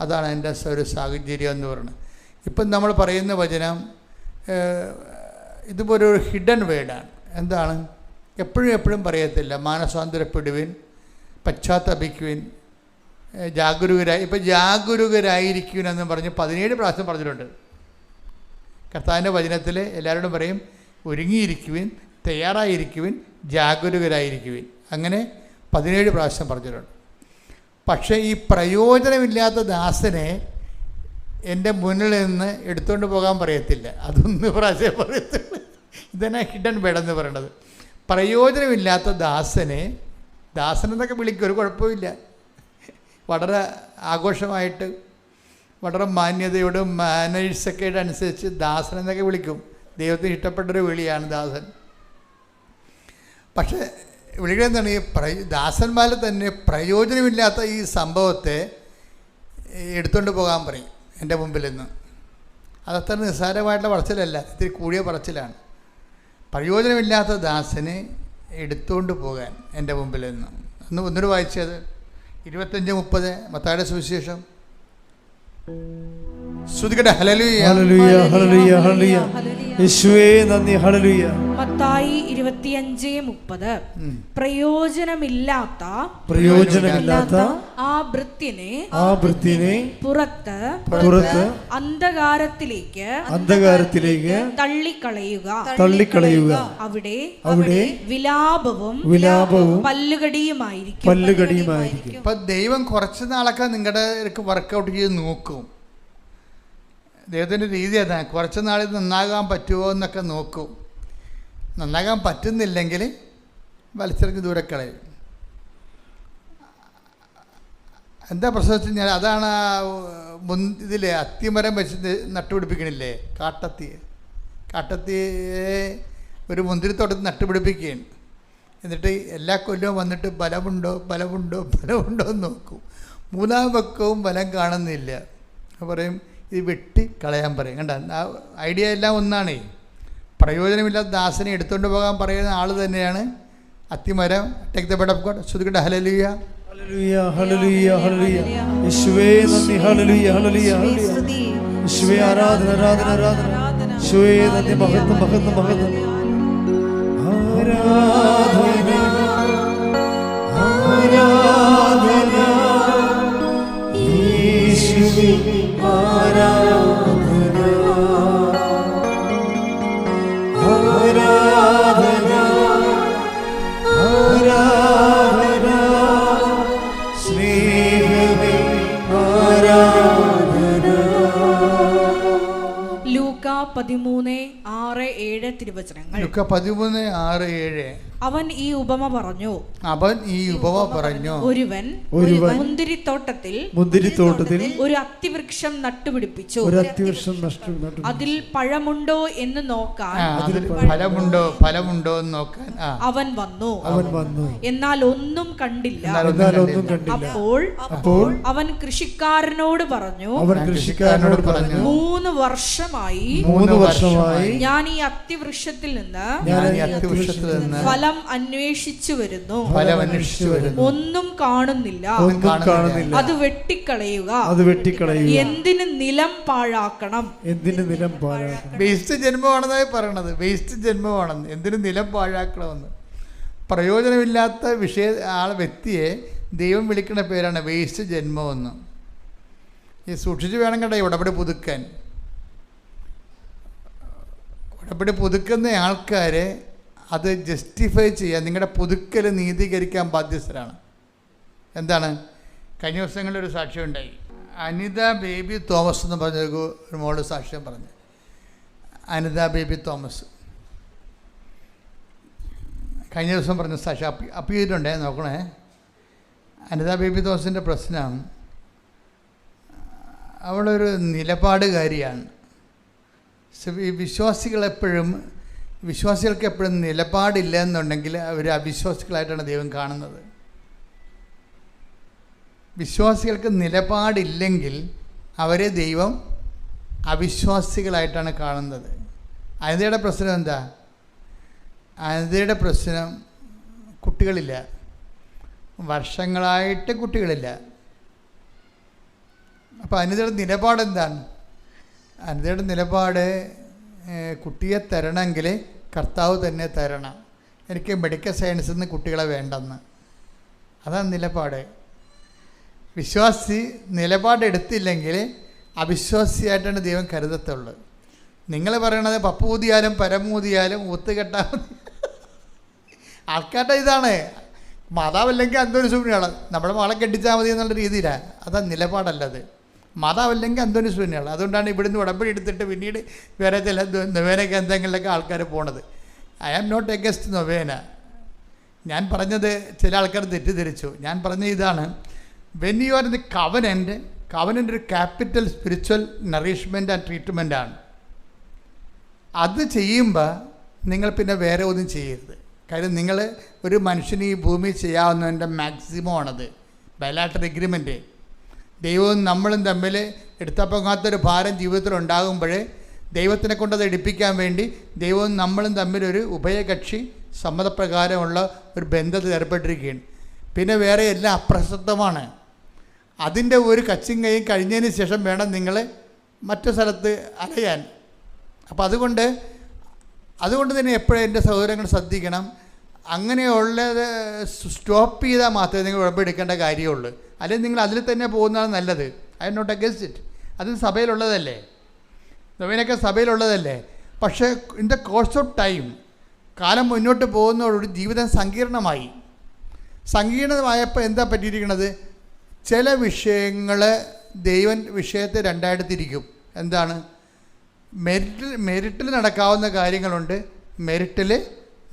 അതാണ് അതിൻ്റെ ഒരു സാഹചര്യം എന്ന് പറയുന്നത്. ഇപ്പം നമ്മൾ പറയുന്ന വചനം ഇതുപോലെ ഒരു ഹിഡൻ വേർഡാണ്. എന്താണ്? എപ്പോഴും പറയത്തില്ല. മാനസാന്തരപ്പെടുവിൻ, പശ്ചാത്തപിക്കുവിൻ, ജാഗരൂകരായിരിക്കുവിൻ എന്ന് പറഞ്ഞ് 17 പ്രാവശ്യം പറഞ്ഞിട്ടുണ്ട്. കർത്താവിൻ്റെ വചനത്തിൽ എല്ലാവരോടും പറയും ഒരുങ്ങിയിരിക്കുവിൻ, തയ്യാറായിരിക്കുവിൻ, ജാഗരൂകരായിരിക്കുവിൻ. അങ്ങനെ 17 പ്രാവശ്യം പറഞ്ഞിട്ടുണ്ട്. പക്ഷേ ഈ പ്രയോജനമില്ലാത്ത ദാസനെ എൻ്റെ മുന്നിൽ നിന്ന് എടുത്തുകൊണ്ട് പോകാൻ പറയത്തില്ല. അതൊന്ന് പ്രാവശ്യം പറയത്തില്ല. ഇതന്നെ ഹിഡൻ വേടെന്ന് പറയണത്. പ്രയോജനമില്ലാത്ത ദാസനെന്നൊക്കെ വിളിക്കും, ഒരു കുഴപ്പമില്ല. വളരെ ആഘോഷമായിട്ട് വളരെ മാന്യതയോടും മാനേഴ്സൊക്കെ അനുസരിച്ച് ദാസനെന്നൊക്കെ വിളിക്കും. ദൈവത്തിന് ഇഷ്ടപ്പെട്ടൊരു വിളിയാണ് ദാസൻ. പക്ഷേ വിളികളെന്താണ്? ഈ ദാസന്മാരിൽ തന്നെ പ്രയോജനമില്ലാത്ത ഈ സംഭവത്തെ എടുത്തുകൊണ്ട് പോകാൻ പറയും എൻ്റെ മുമ്പിൽ നിന്ന്. അതത്ര നിസ്സാരമായിട്ടുള്ള പറച്ചിലല്ല, ഇത്തിരി കൂടിയ പറച്ചിലാണ്. പ്രയോജനമില്ലാത്ത ദാസനെ എടുത്തുകൊണ്ട് പോകാൻ എൻ്റെ മുമ്പിൽ നിന്ന്. ഒന്നൊരു വായിച്ചത് 25:30 മത്തായിയുടെ സുവിശേഷം. ശ്രുതികട്ടെ. ഹല്ലേലൂയ, ഹല്ലേലൂയ, ഹല്ലേലൂയ, ഹല്ലേലൂയ. യേശുവേ നന്ദി. ഹല്ലേലൂയ. മത്തായി 25:30. പ്രയോജനമില്ലാത്ത ആ ഭൃത്യനെ പുറത്ത് അന്ധകാരത്തിലേക്ക് തള്ളിക്കളയുക. അവിടെ വിലാപവും പല്ലുകടിയുമായിരിക്കും. ഇപ്പം ദൈവം കുറച്ച് നാളൊക്കെ നിങ്ങളുടെ വർക്കൗട്ട് ചെയ്ത് നോക്കും. ദൈവത്തിൻ്റെ രീതി അതാണ്. കുറച്ച് നാളിൽ നന്നാകാൻ പറ്റുമോ എന്നൊക്കെ നോക്കും. നന്നാകാൻ പറ്റുന്നില്ലെങ്കിൽ വലിച്ചെറിഞ്ഞ് ദൂരെ കളയും. എന്താ പ്രശ്നം വെച്ച് കഴിഞ്ഞാൽ അതാണ് ഇതിലെ അത്തിമരം വെച്ച് നട്ടുപിടിപ്പിക്കണില്ലേ, കാട്ടത്തിയെ ഒരു മുന്തിരിത്തോട്ടത്തിൽ നട്ടുപിടിപ്പിക്കുകയാണ്. എന്നിട്ട് എല്ലാ കൊല്ലവും വന്നിട്ട് ബലമുണ്ടോ എന്ന് നോക്കും. 3-ാം പക്കവും ബലം കാണുന്നില്ല. പറയും ഇത് വെട്ടി കളയാൻ പറയും. കണ്ട, ആ ഐഡിയ എല്ലാം ഒന്നാണേ. പ്രയോജനമില്ലാത്ത ദാസനെ എടുത്തുകൊണ്ട് പോകാൻ പറയുന്ന ആൾ തന്നെയാണ് അത്തിമരം. Take the word of God. ശ്രുതികട്ടെ. ഹല്ലേലൂയ, ഹല്ലേലൂയ, ഹല്ലേലൂയ, ഹല്ലേലൂയ. യേശുവേ നന്ദി. ഹല്ലേലൂയ, ഹല്ലേലൂയ, ഹല്ലേലൂയ. യേശുവേ ആരാധന, ആരാധന, ആരാധന. യേശുവേ നന്ദി. മഹത്വം, മഹത്വം, മഹത്വം. ആരാധന, ആരാധന. യേശുവേ ആരാധന, ആരാധന, ആരാധന. സ്നേഹമേ ആരാധന. ലൂക്ക 13:6-7 തിരുവചനങ്ങൾ. ലൂക്ക 13:6-7. അവൻ ഈ ഉപമ പറഞ്ഞു. ഒരുവൻ മുന്തിരിത്തോട്ടത്തിൽ ഒരു അത്തിവൃക്ഷം നട്ടുപിടിപ്പിച്ചു. അതിൽ പഴമുണ്ടോ എന്ന് നോക്കാൻ അവൻ വന്നു. എന്നാൽ ഒന്നും കണ്ടില്ല. അപ്പോൾ അവൻ കൃഷിക്കാരനോട് പറഞ്ഞു, 3 വർഷമായി ഞാൻ ഈ അത്തിവൃക്ഷത്തിൽ നിന്ന് ഫലം അന്വേഷിച്ചു വരുന്നു. ഒന്നും കാണുന്നില്ല. അത് വെട്ടിക്കളയുക. എന്തിന് നിലം പാഴാക്കണം? വേസ്റ്റ് ജന്മമാണെന്നായി പറയണത്. വേസ്റ്റ് ജന്മമാണെന്ന്. എന്തിനു നിലം പാഴാക്കണമെന്ന്. പ്രയോജനമില്ലാത്ത വ്യക്തിയെ ദൈവം വിളിക്കുന്ന പേരാണ് വേസ്റ്റ് ജന്മമെന്ന്. ഈ സൂക്ഷിച്ച് വേണം കേട്ടോ ഉടമ്പടി പുതുക്കാൻ. ഉടമ്പടി പുതുക്കുന്ന ആൾക്കാരെ അത് ജസ്റ്റിഫൈ ചെയ്യാൻ, നിങ്ങളുടെ പുതുക്കൽ നീതീകരിക്കാൻ ബാധ്യസ്ഥരാണ്. എന്താണ്? കഴിഞ്ഞ ദിവസങ്ങളിലൊരു സാക്ഷ്യം ഉണ്ടായി. അനിത ബേബി തോമസ് എന്ന് പറഞ്ഞ ഒരു മോള് സാക്ഷ്യം പറഞ്ഞു. അനിത ബേബി തോമസ് കഴിഞ്ഞ ദിവസം പറഞ്ഞ സാക്ഷ്യം അപ്പീലുണ്ടേ, നോക്കണേ. അനിത ബേബി തോമസിൻ്റെ പ്രശ്നം, അവളൊരു നിലപാടുകാരിയാണ്. വിശ്വാസികൾക്ക് എപ്പോഴും നിലപാടില്ല എന്നുണ്ടെങ്കിൽ അവർ അവിശ്വാസികളായിട്ടാണ് ദൈവം കാണുന്നത്. വിശ്വാസികൾക്ക് നിലപാടില്ലെങ്കിൽ അവരെ ദൈവം അവിശ്വാസികളായിട്ടാണ് കാണുന്നത്. അനിതയുടെ പ്രശ്നം എന്താ? അനിതയുടെ പ്രശ്നം കുട്ടികളില്ല. വർഷങ്ങളായിട്ട് കുട്ടികളില്ല. അപ്പോൾ അനിതയുടെ നിലപാടെന്താണ്? അനിതയുടെ നിലപാട്, കുട്ടിയെ തരണമെങ്കിൽ കർത്താവ് തന്നെ തരണം. എനിക്ക് മെഡിക്കൽ സയൻസിൽ നിന്ന് കുട്ടികളെ വേണ്ടെന്ന്. അതാണ് നിലപാട്. വിശ്വാസി നിലപാടെടുത്തില്ലെങ്കിൽ അവിശ്വാസിയായിട്ടാണ് ദൈവം കരുതത്തുള്ളൂ. നിങ്ങൾ പറയണത് പപ്പൂതിയാലും പരമൂതിയാലും ഒത്തുകെട്ടാൽ ആൾക്കാരുടെ ഇതാണ്. മാതാവല്ലെങ്കിൽ അന്തോനിസൂന്യാണ്. നമ്മുടെ മകളെ കെട്ടിച്ചാൽ മതി എന്നുള്ള രീതിയിലാണ്. അതാണ് നിലപാടല്ലത്. മാതാവല്ലെങ്കിൽ അന്തോനിസൂന്യാണ്. അതുകൊണ്ടാണ് ഇവിടുന്ന് ഉടമ്പടി എടുത്തിട്ട് പിന്നീട് വേറെ ചില നൊവേന കേന്ദ്രങ്ങളിലൊക്കെ ആൾക്കാർ പോണത്. ഐ ആം നോട്ട് എഗൻസ്റ്റ് നൊവേന. ഞാൻ പറഞ്ഞത് ചില ആൾക്കാർ തെറ്റിദ്ധരിച്ചു. ഞാൻ പറഞ്ഞ ഇതാണ്, when you are in the covenant ഒരു ക്യാപിറ്റൽ സ്പിരിച്വൽ നറിഷ്മെൻ്റ് ആൻഡ് ട്രീറ്റ്മെൻറ്റാണ്. അത് ചെയ്യുമ്പോൾ നിങ്ങൾ പിന്നെ വേറെ ഒന്നും ചെയ്യരുത്. കാര്യം നിങ്ങൾ ഒരു മനുഷ്യന് ഈ ഭൂമി ചെയ്യാവുന്നതിൻ്റെ മാക്സിമം ആണത്. Bilateral agreement. ദൈവവും നമ്മളും തമ്മിൽ എടുത്തപ്പോകാത്തൊരു ഭാരം ജീവിതത്തിൽ ഉണ്ടാകുമ്പോൾ ദൈവത്തിനെ കൊണ്ടത് എടുപ്പിക്കാൻ വേണ്ടി ദൈവവും നമ്മളും തമ്മിലൊരു ഉഭയകക്ഷി സമ്മതപ്രകാരമുള്ള ഒരു ബന്ധത്തിൽ ഏർപ്പെട്ടിരിക്കുകയാണ്. പിന്നെ വേറെ എല്ലാം അപ്രസക്തമാണ്. അതിൻ്റെ ഒരു കച്ചും കൈയും കഴിഞ്ഞതിന് ശേഷം വേണം നിങ്ങൾ മറ്റു സ്ഥലത്ത് അലയാൻ. അപ്പോൾ അതുകൊണ്ട് തന്നെ എപ്പോഴും എൻ്റെ സഹോദരങ്ങൾ ശ്രദ്ധിക്കണം. അങ്ങനെയുള്ളത് സ്റ്റോപ്പ് ചെയ്താൽ മാത്രമേ നിങ്ങൾ ഉടമ്പെടുക്കേണ്ട കാര്യമുള്ളൂ. അല്ലെങ്കിൽ നിങ്ങൾ അതിൽ തന്നെ പോകുന്നതാണ് നല്ലത്. I'm not against it. അത് സഭയിലുള്ളതല്ലേ, നൊവേനൊക്കെ സഭയിലുള്ളതല്ലേ. പക്ഷേ in the course of time, കാലം മുന്നോട്ട് പോകുന്നതോടുകൂടി ജീവിതം സങ്കീർണമായപ്പോൾ എന്താ പറ്റിയിരിക്കുന്നത്? ചില വിഷയങ്ങൾ ദൈവം വിഷയത്തെ രണ്ടായിട്ട് തിരിക്കും. എന്താണ്? മെരിറ്റിൽ നടക്കാവുന്ന കാര്യങ്ങളുണ്ട്, മെരിറ്റിൽ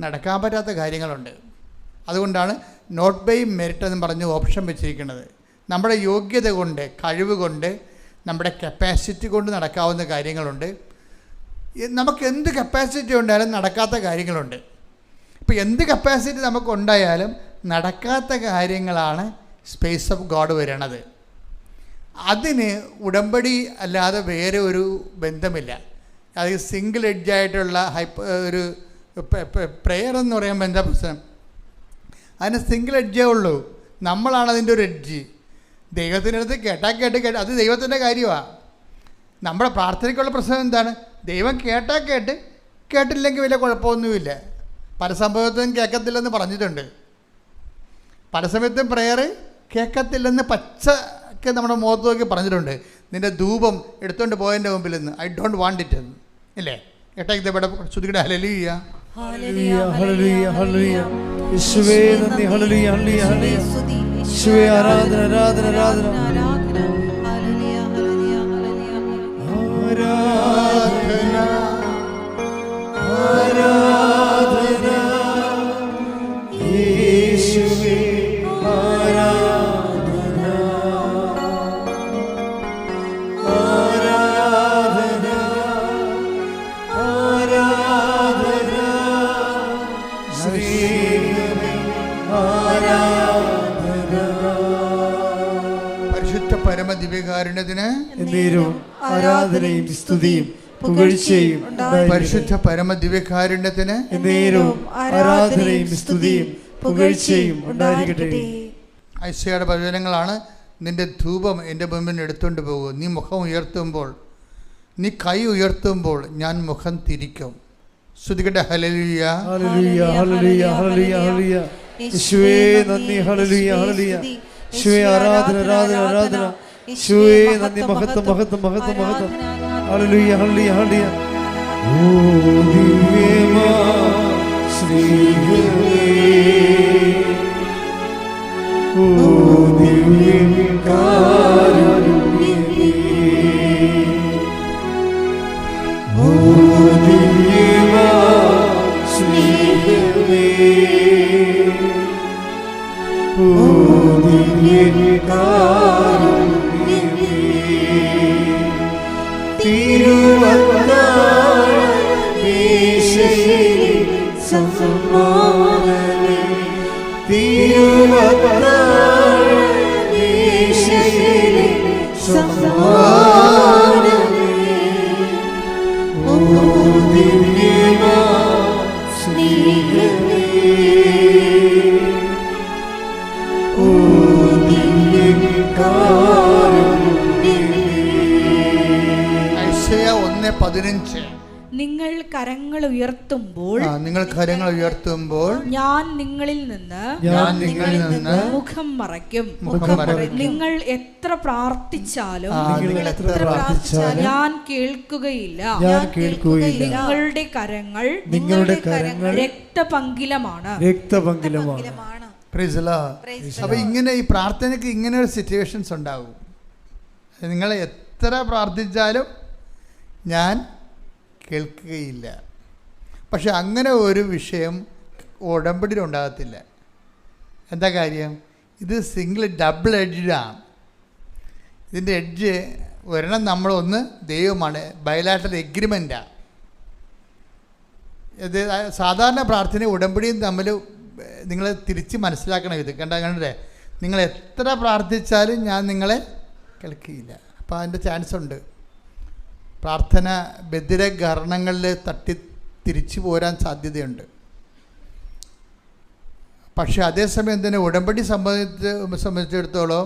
നടക്കാൻ പറ്റാത്ത കാര്യങ്ങളുണ്ട്. അതുകൊണ്ടാണ് നോട്ട് ബൈ മെരിറ്റ് എന്ന് പറഞ്ഞ് ഓപ്ഷൻ വെച്ചിരിക്കുന്നത്. നമ്മുടെ യോഗ്യത കൊണ്ട്, കഴിവ് കൊണ്ട്, നമ്മുടെ കപ്പാസിറ്റി കൊണ്ട് നടക്കാവുന്ന കാര്യങ്ങളുണ്ട്. നമുക്ക് എന്ത് കപ്പാസിറ്റി ഉണ്ടായാലും നടക്കാത്ത കാര്യങ്ങളുണ്ട്. ഇപ്പോൾ എന്ത് കപ്പാസിറ്റി നമുക്കുണ്ടായാലും നടക്കാത്ത കാര്യങ്ങളാണ് സ്പേസ് ഓഫ് ഗോഡ് വരണത്. അതിന് ഉടമ്പടി അല്ലാതെ വേറെ ഒരു ബന്ധമില്ല. അത് സിംഗിൾ എഡ്ജായിട്ടുള്ള ഒരു പ്രെയർ എന്ന് പറയുമ്പോൾ എന്താ പ്രശ്നം? അതിന് സിംഗിൾ എഡ്ജേ ഉള്ളൂ. നമ്മളാണ് അതിൻ്റെ ഒരു എഡ്ജ്. ദൈവത്തിൻ്റെ അടുത്ത് കേട്ട് അത് ദൈവത്തിൻ്റെ കാര്യമാണ്. നമ്മുടെ പ്രാർത്ഥനയ്ക്കുള്ള പ്രശ്നം എന്താണ്? ദൈവം കേട്ടില്ലെങ്കിൽ വലിയ കുഴപ്പമൊന്നുമില്ല. പല സംഭവത്തിനും കേൾക്കത്തില്ലെന്ന് പറഞ്ഞിട്ടുണ്ട്. പല സമയത്തും പ്രെയർ കേൾക്കത്തില്ലെന്ന് പച്ചക്ക് നമ്മുടെ മുഖത്ത് നോക്കി പറഞ്ഞിട്ടുണ്ട്. നിൻ്റെ ധൂപം എടുത്തുകൊണ്ട് പോയതിൻ്റെ മുമ്പിൽ നിന്ന് ഐ ഡോണ്ട് വാണ്ട് ഇറ്റ് എന്ന് ഇല്ലേ? കേട്ടേക്കിവിടെ ശ്രുതിയുടെ ഹല്ലേലൂയ ഹല്ലേലൂയ ഹല്ലേലൂയ ഹല്ലേലൂയ. യേശുവേ നന്ദി. ഹല്ലേലൂയ ഹല്ലേലൂയ ഹല്ലേലൂയ. യേശുവേ ആരാധന ആരാധന ആരാധന ആരാധന ആരാധന പരമദിവ്യകാരുണ്യത്തിന് എന്നേരവും ആരാധനയും സ്തുതിയും പുകഴ്ചയും ഉണ്ടായിരിക്കട്ടെ. പരിശുദ്ധ പരമദിവ്യകാരുണ്യത്തിന് എന്നേരവും ആരാധനയും സ്തുതിയും പുകഴ്ചയും ഉണ്ടായിരിക്കട്ടെ. ഐശയുടെ പ്രവചനങ്ങളാണ്. നിന്റെ ധൂപം എൻ്റെ മുമ്പിൽ എടുത്തുകൊണ്ട് പോകും. നീ മുഖം ഉയർത്തുമ്പോൾ, നീ കൈ ഉയർത്തുമ്പോൾ ഞാൻ മുഖം തിരിക്കും. ശ്രുതികട്ടെ. ഹല്ലേലൂയ, ഹല്ലേലൂയ, ഹല്ലേലൂയ, ഹല്ലേലൂയ, ഹല്ലേലൂയ. യേശുവേ നന്ദി. ഹല്ലേലൂയ, ഹല്ലേലൂയ. യേശുവേ ആരാധന, ആരാധന, ആരാധന. യേശുവേ നന്ദി. മഹത്വം, മഹത്വം, മഹത്വം, മഹത്വം. ഹല്ലേലൂയ, ഹല്ലേലൂയ, ഹല്ലേലൂയ. ഓ ദിവ്യമാ ശ്രീഹരേ, ഓ ദിവ്യകാരുണ്യമേ, ഓ ദിവ്യമാ ശ്രീഹരേ, ഓ ദിവ്യകാരുണ്യമേ. തിരുവത്താഴമേശയിൽ സമ്മാനമേ, തിരുവത്താഴമേശയിൽ സമ്മാനമേ, ഓ ദിവ്യമാ സ്നേഹമേ, ഓ ദിവ്യകാരുണ്യമേ. ഐശയ്യ 1:15. നിങ്ങൾ കരങ്ങൾ ഉയർത്തുമ്പോൾ, നിങ്ങൾ കരങ്ങൾ ഉയർത്തുമ്പോൾ ഞാൻ നിങ്ങളിൽ നിന്ന് മുഖം മറയ്ക്കും. നിങ്ങൾ എത്ര പ്രാർത്ഥിച്ചാലും ഞാൻ കേൾക്കുകയില്ല. നിങ്ങളുടെ കരങ്ങൾ രക്തപങ്കിലമാണ്. Price the Lord. അപ്പൊ ഇങ്ങനെ ഈ പ്രാർത്ഥനയ്ക്ക് ഇങ്ങനെ ഒരു സിറ്റുവേഷൻസ് ഉണ്ടാകും. നിങ്ങൾ എത്ര പ്രാർത്ഥിച്ചാലും ഞാൻ കേൾക്കുകയില്ല. പക്ഷെ അങ്ങനെ ഒരു വിഷയം ഉടമ്പടിയിൽ ഉണ്ടാകത്തില്ല. എന്താ കാര്യം? ഇത് ഡബിൾ എഡ്ജാണ്. ഇതിൻ്റെ എഡ്ജ് ഒരെണ്ണം നമ്മളൊന്ന് ദൈവമാണ്, ബയലാറ്ററൽ എഗ്രിമെൻറ്റാണ്. ഇത് സാധാരണ പ്രാർത്ഥന ഉടമ്പടിയും തമ്മിൽ നിങ്ങൾ തിരിച്ച് മനസ്സിലാക്കണം. ഇത് കണ്ടേ, നിങ്ങൾ എത്ര പ്രാർത്ഥിച്ചാലും ഞാൻ നിങ്ങളെ കേൾക്കുകയില്ല. അപ്പോൾ അതിൻ്റെ ചാൻസ് ഉണ്ട്. പ്രാർത്ഥന ബദിരഘരണങ്ങളിൽ തട്ടി തിരിച്ചു പോരാൻ സാധ്യതയുണ്ട്. പക്ഷേ അതേസമയം തന്നെ ഉടമ്പടി സംബന്ധിച്ചിടത്തോളം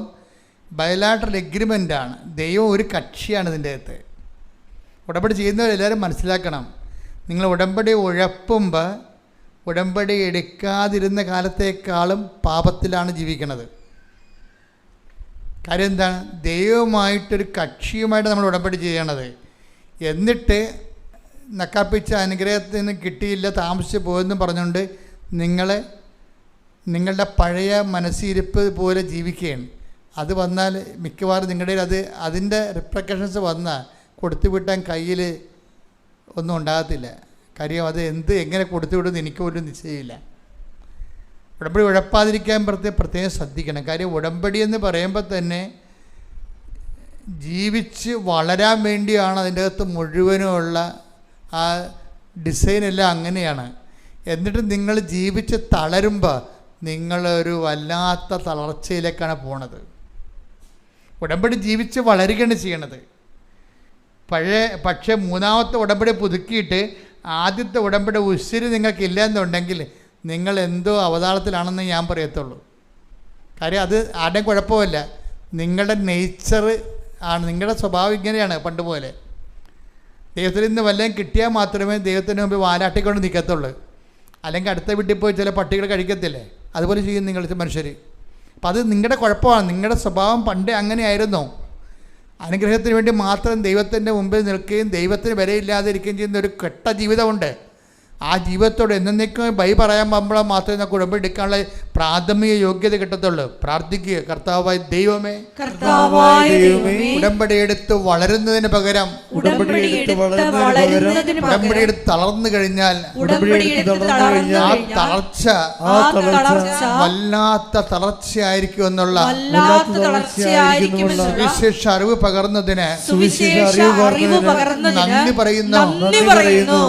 ബയലാറ്ററൽ എഗ്രിമെൻ്റാണ്. ദൈവം ഒരു കക്ഷിയാണ് ഇതിൻ്റെ അകത്ത്. ഉടമ്പടി ചെയ്യുന്നവരെല്ലാവരും മനസ്സിലാക്കണം. നിങ്ങൾ ഉടമ്പടി ഉഴപ്പുമ്പോൾ ഉടമ്പടി എടുക്കാതിരുന്ന കാലത്തേക്കാളും പാപത്തിലാണ് ജീവിക്കുന്നത്. കാര്യം എന്താണ്? ദൈവമായിട്ടൊരു കക്ഷിയുമായിട്ട് നമ്മൾ ഉടമ്പടി ചെയ്യണത്. എന്നിട്ട് നക്കാപ്പിച്ച അനുഗ്രഹത്തിൽ നിന്ന് കിട്ടിയില്ല, താമസിച്ച് പോയെന്നും പറഞ്ഞുകൊണ്ട് നിങ്ങളുടെ പഴയ മനസ്സിരിപ്പ് പോലെ ജീവിക്കുകയാണ്. അത് വന്നാൽ മിക്കവാറും നിങ്ങളുടെ അതിൻ്റെ റിപ്ലിക്കേഷൻസ് വന്നാൽ കൊടുത്തു വിട്ടാൻ കയ്യിൽ ഒന്നും ഉണ്ടാകത്തില്ല. കാര്യം അത് എങ്ങനെ കൊടുത്തു വിടുമെന്ന് എനിക്ക് പോലും നിശ്ചയമില്ല. ഉടമ്പടി ഉഴപ്പാതിരിക്കാൻ പ്രത്യേകം ശ്രദ്ധിക്കണം. കാര്യം ഉടമ്പടി എന്ന് പറയുമ്പോൾ തന്നെ ജീവിച്ച് വളരാൻ വേണ്ടിയാണ് അതിൻ്റെ അകത്ത് മുഴുവനുമുള്ള ആ ഡിസൈനെല്ലാം അങ്ങനെയാണ്. എന്നിട്ട് നിങ്ങൾ ജീവിച്ച് തളരുമ്പോൾ നിങ്ങളൊരു വല്ലാത്ത തളർച്ചയിലേക്കാണ് പോണത്. ഉടമ്പടി ജീവിച്ച് വളരുകയാണ് ചെയ്യണത്. പക്ഷേ മൂന്നാമത്തെ ഉടമ്പടി പുതുക്കിയിട്ട് ആദ്യത്തെ ഉടമ്പടി ഉശിരി നിങ്ങൾക്കില്ല എന്നുണ്ടെങ്കിൽ നിങ്ങൾ എന്തോ അവതാളത്തിലാണെന്ന് ഞാൻ പറയത്തുള്ളൂ. കാര്യം അത് ആരുടെയും കുഴപ്പമില്ല, നിങ്ങളുടെ നേച്ചർ ആണ്, നിങ്ങളുടെ സ്വഭാവം ഇങ്ങനെയാണ്. പണ്ട് പോലെ ദൈവത്തിൽ നിന്ന് വല്ലതും കിട്ടിയാൽ മാത്രമേ ദൈവത്തിന് മുമ്പ് വാലാട്ടിക്കൊണ്ട് നിൽക്കത്തുള്ളൂ. അല്ലെങ്കിൽ അടുത്ത വീട്ടിൽ പോയി ചില പട്ടികൾ കഴിക്കത്തില്ലേ, അതുപോലെ ചെയ്യും നിങ്ങൾ മനുഷ്യർ. അപ്പം അത് നിങ്ങളുടെ കുഴപ്പമാണ്. നിങ്ങളുടെ സ്വഭാവം പണ്ടേ അങ്ങനെയായിരുന്നു. അനുഗ്രഹത്തിന് വേണ്ടി മാത്രം ദൈവത്തിൻ്റെ മുമ്പിൽ നിൽക്കുകയും ദൈവത്തിന് വിലയില്ലാതിരിക്കുകയും ചെയ്യുന്ന ഒരു കെട്ട ജീവിതമുണ്ട്. ആ ജീവിതത്തോട് എന്നേക്കും ബൈ പറയാൻ പോകുമ്പോൾ മാത്രമേ നമുക്ക് ഉടമ്പടി എടുക്കാനുള്ള പ്രാഥമിക യോഗ്യത കിട്ടത്തുള്ളൂ. പ്രാർത്ഥിക്കുക, കർത്താവായ ദൈവമേ, ഉടമ്പടി എടുത്ത് വളരുന്നതിന് പകരം ഉടമ്പടി എടുത്ത് തളർന്നു കഴിഞ്ഞാൽ ആ തളർച്ച വല്ലാത്ത തളർച്ചയായിരിക്കും എന്നുള്ള സുവിശേഷ അറിവ് പകർന്നതിന് നന്ദി പറയുന്നു.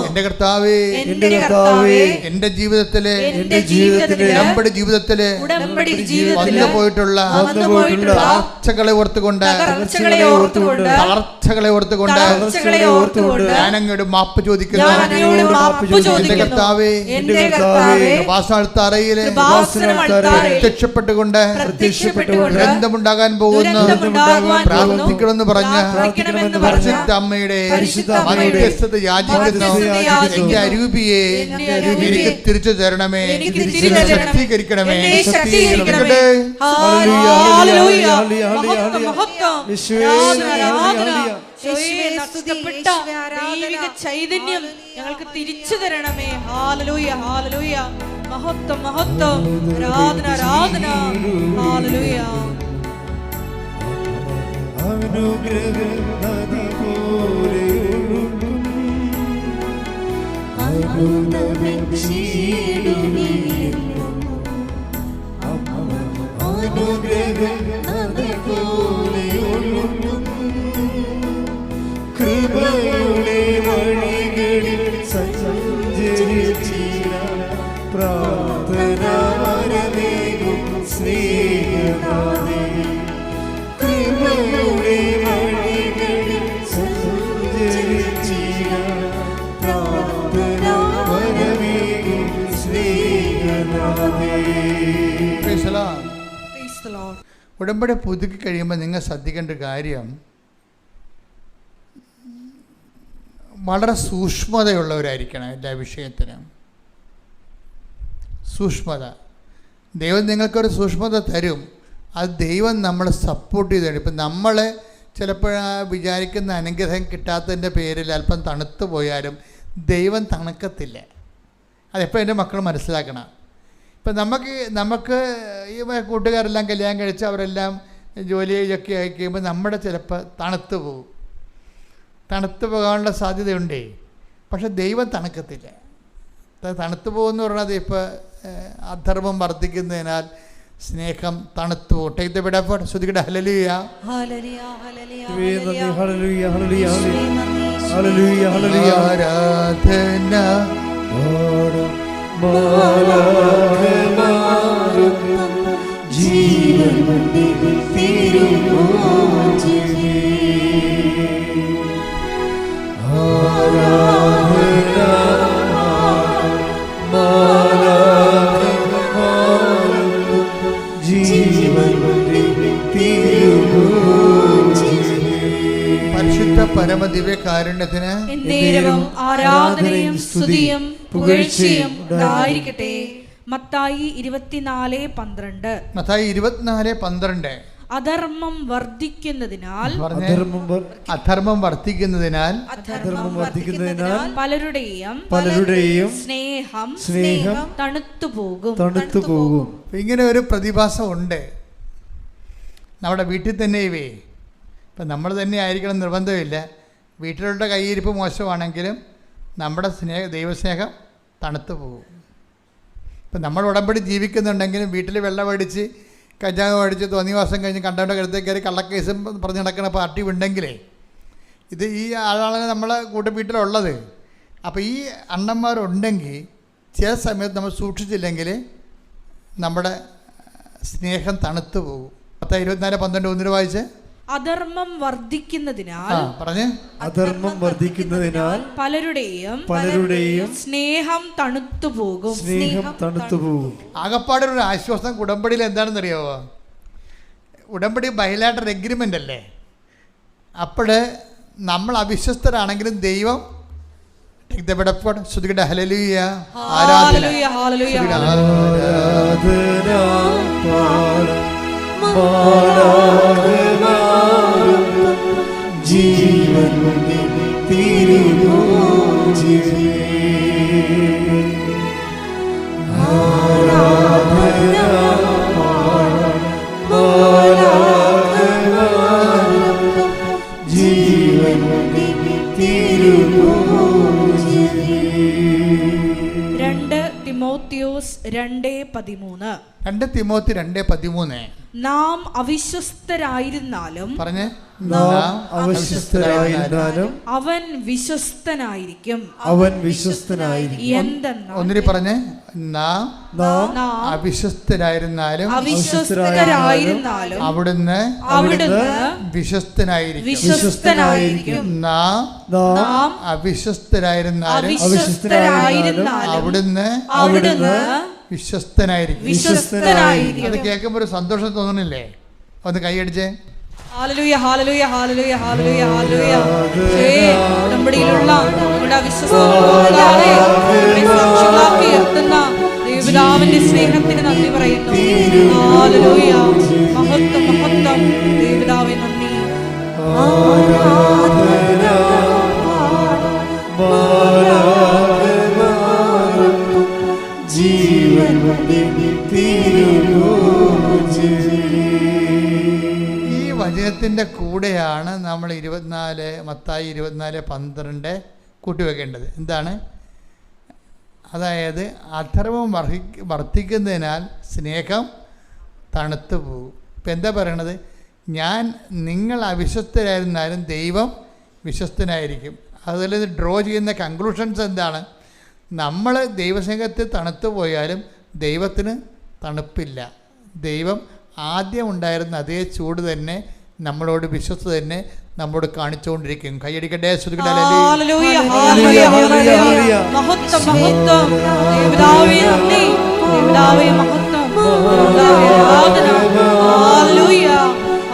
എന്റെ കർത്താവേ, എന്റെ കർത്താവേ, എന്റെ ജീവിതത്തിലെ എന്റെ ജീവിതത്തിലെ നമ്മുടെ ജീവിതത്തിലെ ഉടമ്പടി ജീവിതത്തിലെ വന്നു പോയിട്ടുള്ള തളർച്ചകളെ ഓർത്തുകൊണ്ട് തകർച്ചകളെ ഓർത്തുകൊണ്ട് തളർച്ചകളെ ഓർത്തുകൊണ്ട് തകർച്ചകളെ ഓർത്തുകൊണ്ട് ഞാൻ അങ്ങോട്ട് മാപ്പ് ചോദിക്കുന്നു. ഞാൻ അങ്ങയോട് മാപ്പ് എന്റെ ചോദിക്കുന്നു. കർത്താവേ, എന്റെ കർത്താവേ, കൃപാസനത്താറയിലെ കൃപാസനത്താറയിൽ പ്രത്യക്ഷപ്പെട്ടുകൊണ്ട് പ്രത്യക്ഷപ്പെട്ടുകൊണ്ട് ദുരന്തമുണ്ടാകാൻ പോകുന്നു ദുരന്തമുണ്ടാകുവാൻ പ്രാർത്ഥിക്കണമെന്ന് പറഞ്ഞ പ്രാർത്ഥിക്കണമെന്ന് പരിശുദ്ധ അമ്മയുടെ മധ്യസ്ഥത യാചിക്കുന്നു. എന്റെ അരൂപിയെ എനിക്ക് തിരിച്ചു തരണമേ, എനിക്ക് തിരിച്ചു തരണമേ, ശക്തീകരിക്കണമേ. എന്നെ ശക്തീകരിക്കണമേ. ഹല്ലേലൂയ, ഹല്ലേലൂയ, ഹല്ലേലൂയ, മഹത്വം, മഹത്വം. യേശുവേ, ആരാധന, ആരാധന. ഹല്ലേലൂയ. യേശുവേ, നഷ്ടപ്പെട്ട ദൈവിക ചൈതന്യം ഞങ്ങൾക്ക് തിരിച്ചു തരണമേ. ഹല്ലേലൂയ, ഹല്ലേലൂയ, മഹത്വം, മഹത്വം. ആരാധന, ആരാധന. ഹല്ലേലൂയ. കൃപയുടെ വഴികളിൽ പ്രാർത്ഥന വരമേകും സ്നേഹനാഥേ. കൃപയുടെ വഴികളിൽ പ്രാർത്ഥന വരമേകും സ്നേഹനാഥേ. Praise the Lord. Praise the Lord. ഉടമ്പടി പുതുക്കി കഴിയുമ്പോൾ നിങ്ങൾ ശ്രദ്ധിക്കേണ്ട കാര്യം, വളരെ സൂക്ഷ്മതയുള്ളവരായിരിക്കണം എല്ലാ വിഷയത്തിനും. സൂക്ഷ്മത, ദൈവം നിങ്ങൾക്കൊരു സൂക്ഷ്മത തരും. അത് ദൈവം നമ്മളെ സപ്പോർട്ട് ചെയ്തു. ഇപ്പം നമ്മൾ ചിലപ്പോൾ വിചാരിക്കുന്ന അനുഗ്രഹം കിട്ടാത്തതിൻ്റെ പേരിൽ അല്പം തണുത്തു പോയാലും ദൈവം തണുക്കത്തില്ല. അതെപ്പോൾ എൻ്റെ മക്കൾ മനസ്സിലാക്കണം. ഇപ്പം നമുക്ക് ഈ കൂട്ടുകാരെല്ലാം കല്യാണം കഴിച്ച് അവരെല്ലാം ജോലിയൊക്കെ ആയി കഴിയുമ്പോൾ നമ്മുടെ ചിലപ്പോൾ തണുത്തു പോകും. തണുത്തു പോകാനുള്ള സാധ്യതയുണ്ടേ. പക്ഷെ ദൈവം തണുക്കത്തില്ല. തണുത്തു പോകുമെന്ന് പറഞ്ഞാൽ ഇപ്പോൾ അധർമ്മം വർദ്ധിക്കുന്നതിനാൽ സ്നേഹം തണുത്തു പോകും. Take the bid effort. ശ്രുതിക്കട്ടെ ഹല്ലേലൂയ, ഹല്ലേലൂയ, ഹല്ലേലൂയ, ഹല്ലേലൂയ, ഹല്ലേലൂയ. ഹല്ലേലൂയ, ഹല്ലേലൂയ, ഹല്ലേലൂയ. ആരാധന ജീവൻ പരിശുദ്ധ പരമദിവ്യകാരുണ്യത്തിന് എന്നേരവും ആരാധനയും സ്തുതിയും പുകഴ്ചയും ഉണ്ടായിരിക്കട്ടെ. മത്തായി 24:12. മത്തായി 24:12. അധർമ്മം വർദ്ധിക്കുന്നതിനാൽ അധർമ്മം വർദ്ധിക്കുന്നതിനാൽ പലരുടെയും സ്നേഹം തണുത്തു പോകും. ഇങ്ങനെ ഒരു പ്രതിഭാസം ഉണ്ട് നമ്മുടെ വീട്ടിൽ തന്നെ. ഇപ്പം നമ്മൾ തന്നെ ആയിരിക്കണം നിർബന്ധമില്ല. വീട്ടിലുള്ള കയ്യിരിപ്പ് മോശമാണെങ്കിലും നമ്മുടെ ദൈവസ്നേഹം തണുത്തു പോകും. ഇപ്പം നമ്മൾ ഉടമ്പടി ജീവിക്കുന്നുണ്ടെങ്കിലും വീട്ടിൽ വെള്ളം അടിച്ച് കഞ്ചാവ് അടിച്ച് തോന്നിവാസം കഴിഞ്ഞ് കണ്ടവൻ്റെ കരുത്തേക്ക് കയറി കള്ളക്കേസും പറഞ്ഞ് നടക്കുന്ന പാർട്ടി ഉണ്ടെങ്കിലേ ഇത് ഈ ആളാണ് നമ്മളെ വീട്ടിലുള്ളത്. അപ്പോൾ ഈ അണ്ണന്മാരുണ്ടെങ്കിൽ ചില സമയത്ത് നമ്മൾ സൂക്ഷിച്ചില്ലെങ്കിൽ നമ്മുടെ സ്നേഹം തണുത്തു പോകും. 24:12 വായിച്ച്. അധർമ്മം വർദ്ധിക്കുന്നതിനാൽ പലരുടെയും സ്നേഹം തണുത്തു പോകും. ആകപ്പാടൊരു ആശ്വാസം ഉടമ്പടിയിൽ എന്താണെന്നറിയാവോ? ഉടമ്പടി ബൈലാറ്ററൽ എഗ്രിമെൻ്റ് അല്ലേ. അപ്പോൾ നമ്മൾ അവിശ്വസ്തരാണെങ്കിലും ദൈവം ശ്രുതികട ഹല്ലേലൂയ, ആരാധന, ജീവൻ തിമോത്തിയോസ് 2:13. തിമോത്തി 2:13. നാം അവിശ്വസ്തരായിരുന്നാലും നാം അവിശ്വസ്തരായിരുന്നാലും അവൻ വിശ്വസ്തനായിരിക്കും. അവൻ വിശ്വസ്തനായിരിക്കും. എന്തെന്നാൽ ഒന്നിരി പറഞ്ഞേ, നാം നാം അവിശ്വസ്തരായിരുന്നാലും അവിശ്വസ്തരായിരുന്നാലും അവിടുന്ന് വിശ്വസ്തനായിരിക്കും. വിശ്വസ്തനായിരിക്കും. നാം നാം അവിശ്വസ്തരായിരുന്നാലും അവിശ്വസ്തരായിരുന്നാലും അവിടുന്ന് വിശ്വസ്തനായിരിക്കും. വിശ്വസ്തനായിരിക്കും. അത് കേൾക്കുമ്പോൾ ഒരു സന്തോഷം തോന്നുന്നില്ലേ? ഒന്ന് കൈയടിച്ചേ. ഹല്ലേലൂയ, ഹല്ലേലൂയ, ഹല്ലേലൂയ, ഹല്ലേലൂയ, ഹല്ലേലൂയ. ഉടമ്പടിയിലുള്ള നമ്മുടെ വിശ്വസ്തതയെ സാക്ഷികളാക്കി ഉയർത്തുന്ന ദൈവപിതാവിന്റെ സ്നേഹത്തിന് നന്ദി പറയുന്നു. ഹല്ലേലൂയ, മഹത്വം, മഹത്വം. ദൈവപിതാവേ നന്ദി. ഈ വചനത്തിൻ്റെ കൂടെയാണ് നമ്മൾ 24 മത്തായി 24:12 കൂട്ടിവെക്കേണ്ടത്. എന്താണ്? അതായത് അധർമ്മം വർദ്ധിക്കുന്നതിനാൽ സ്നേഹം തണുത്തു പോകും. ഇപ്പം എന്താ പറയണത്? നിങ്ങൾ അവിശ്വസ്തരായിരുന്നാലും ദൈവം വിശ്വസ്തനായിരിക്കും. അതിൽ ഡ്രോ ചെയ്യുന്ന കൺക്ലൂഷൻസ് എന്താണ്? നമ്മൾ ദൈവസ്നേഹത്തിൽ തണുത്തു പോയാലും ദൈവത്തിന് തണുപ്പില്ല. ദൈവം ആദ്യം ഉണ്ടായിരുന്ന അതേ ചൂട് തന്നെ നമ്മളോട് വിശ്വസ്ത തന്നെ നമ്മോട് കാണിച്ചുകൊണ്ടിരിക്കും. കൈയടിക്കട്ടെ. ഹല്ലേലൂയ, ഹല്ലേലൂയ, ഹല്ലേലൂയ. മഹത്വം, മഹത്വം. ദൈവപിതാവേ നന്ദി. ദൈവപിതാവേ മഹത്വം. ദൈവപിതാവേ ആരാധന. ഹല്ലേലൂയ,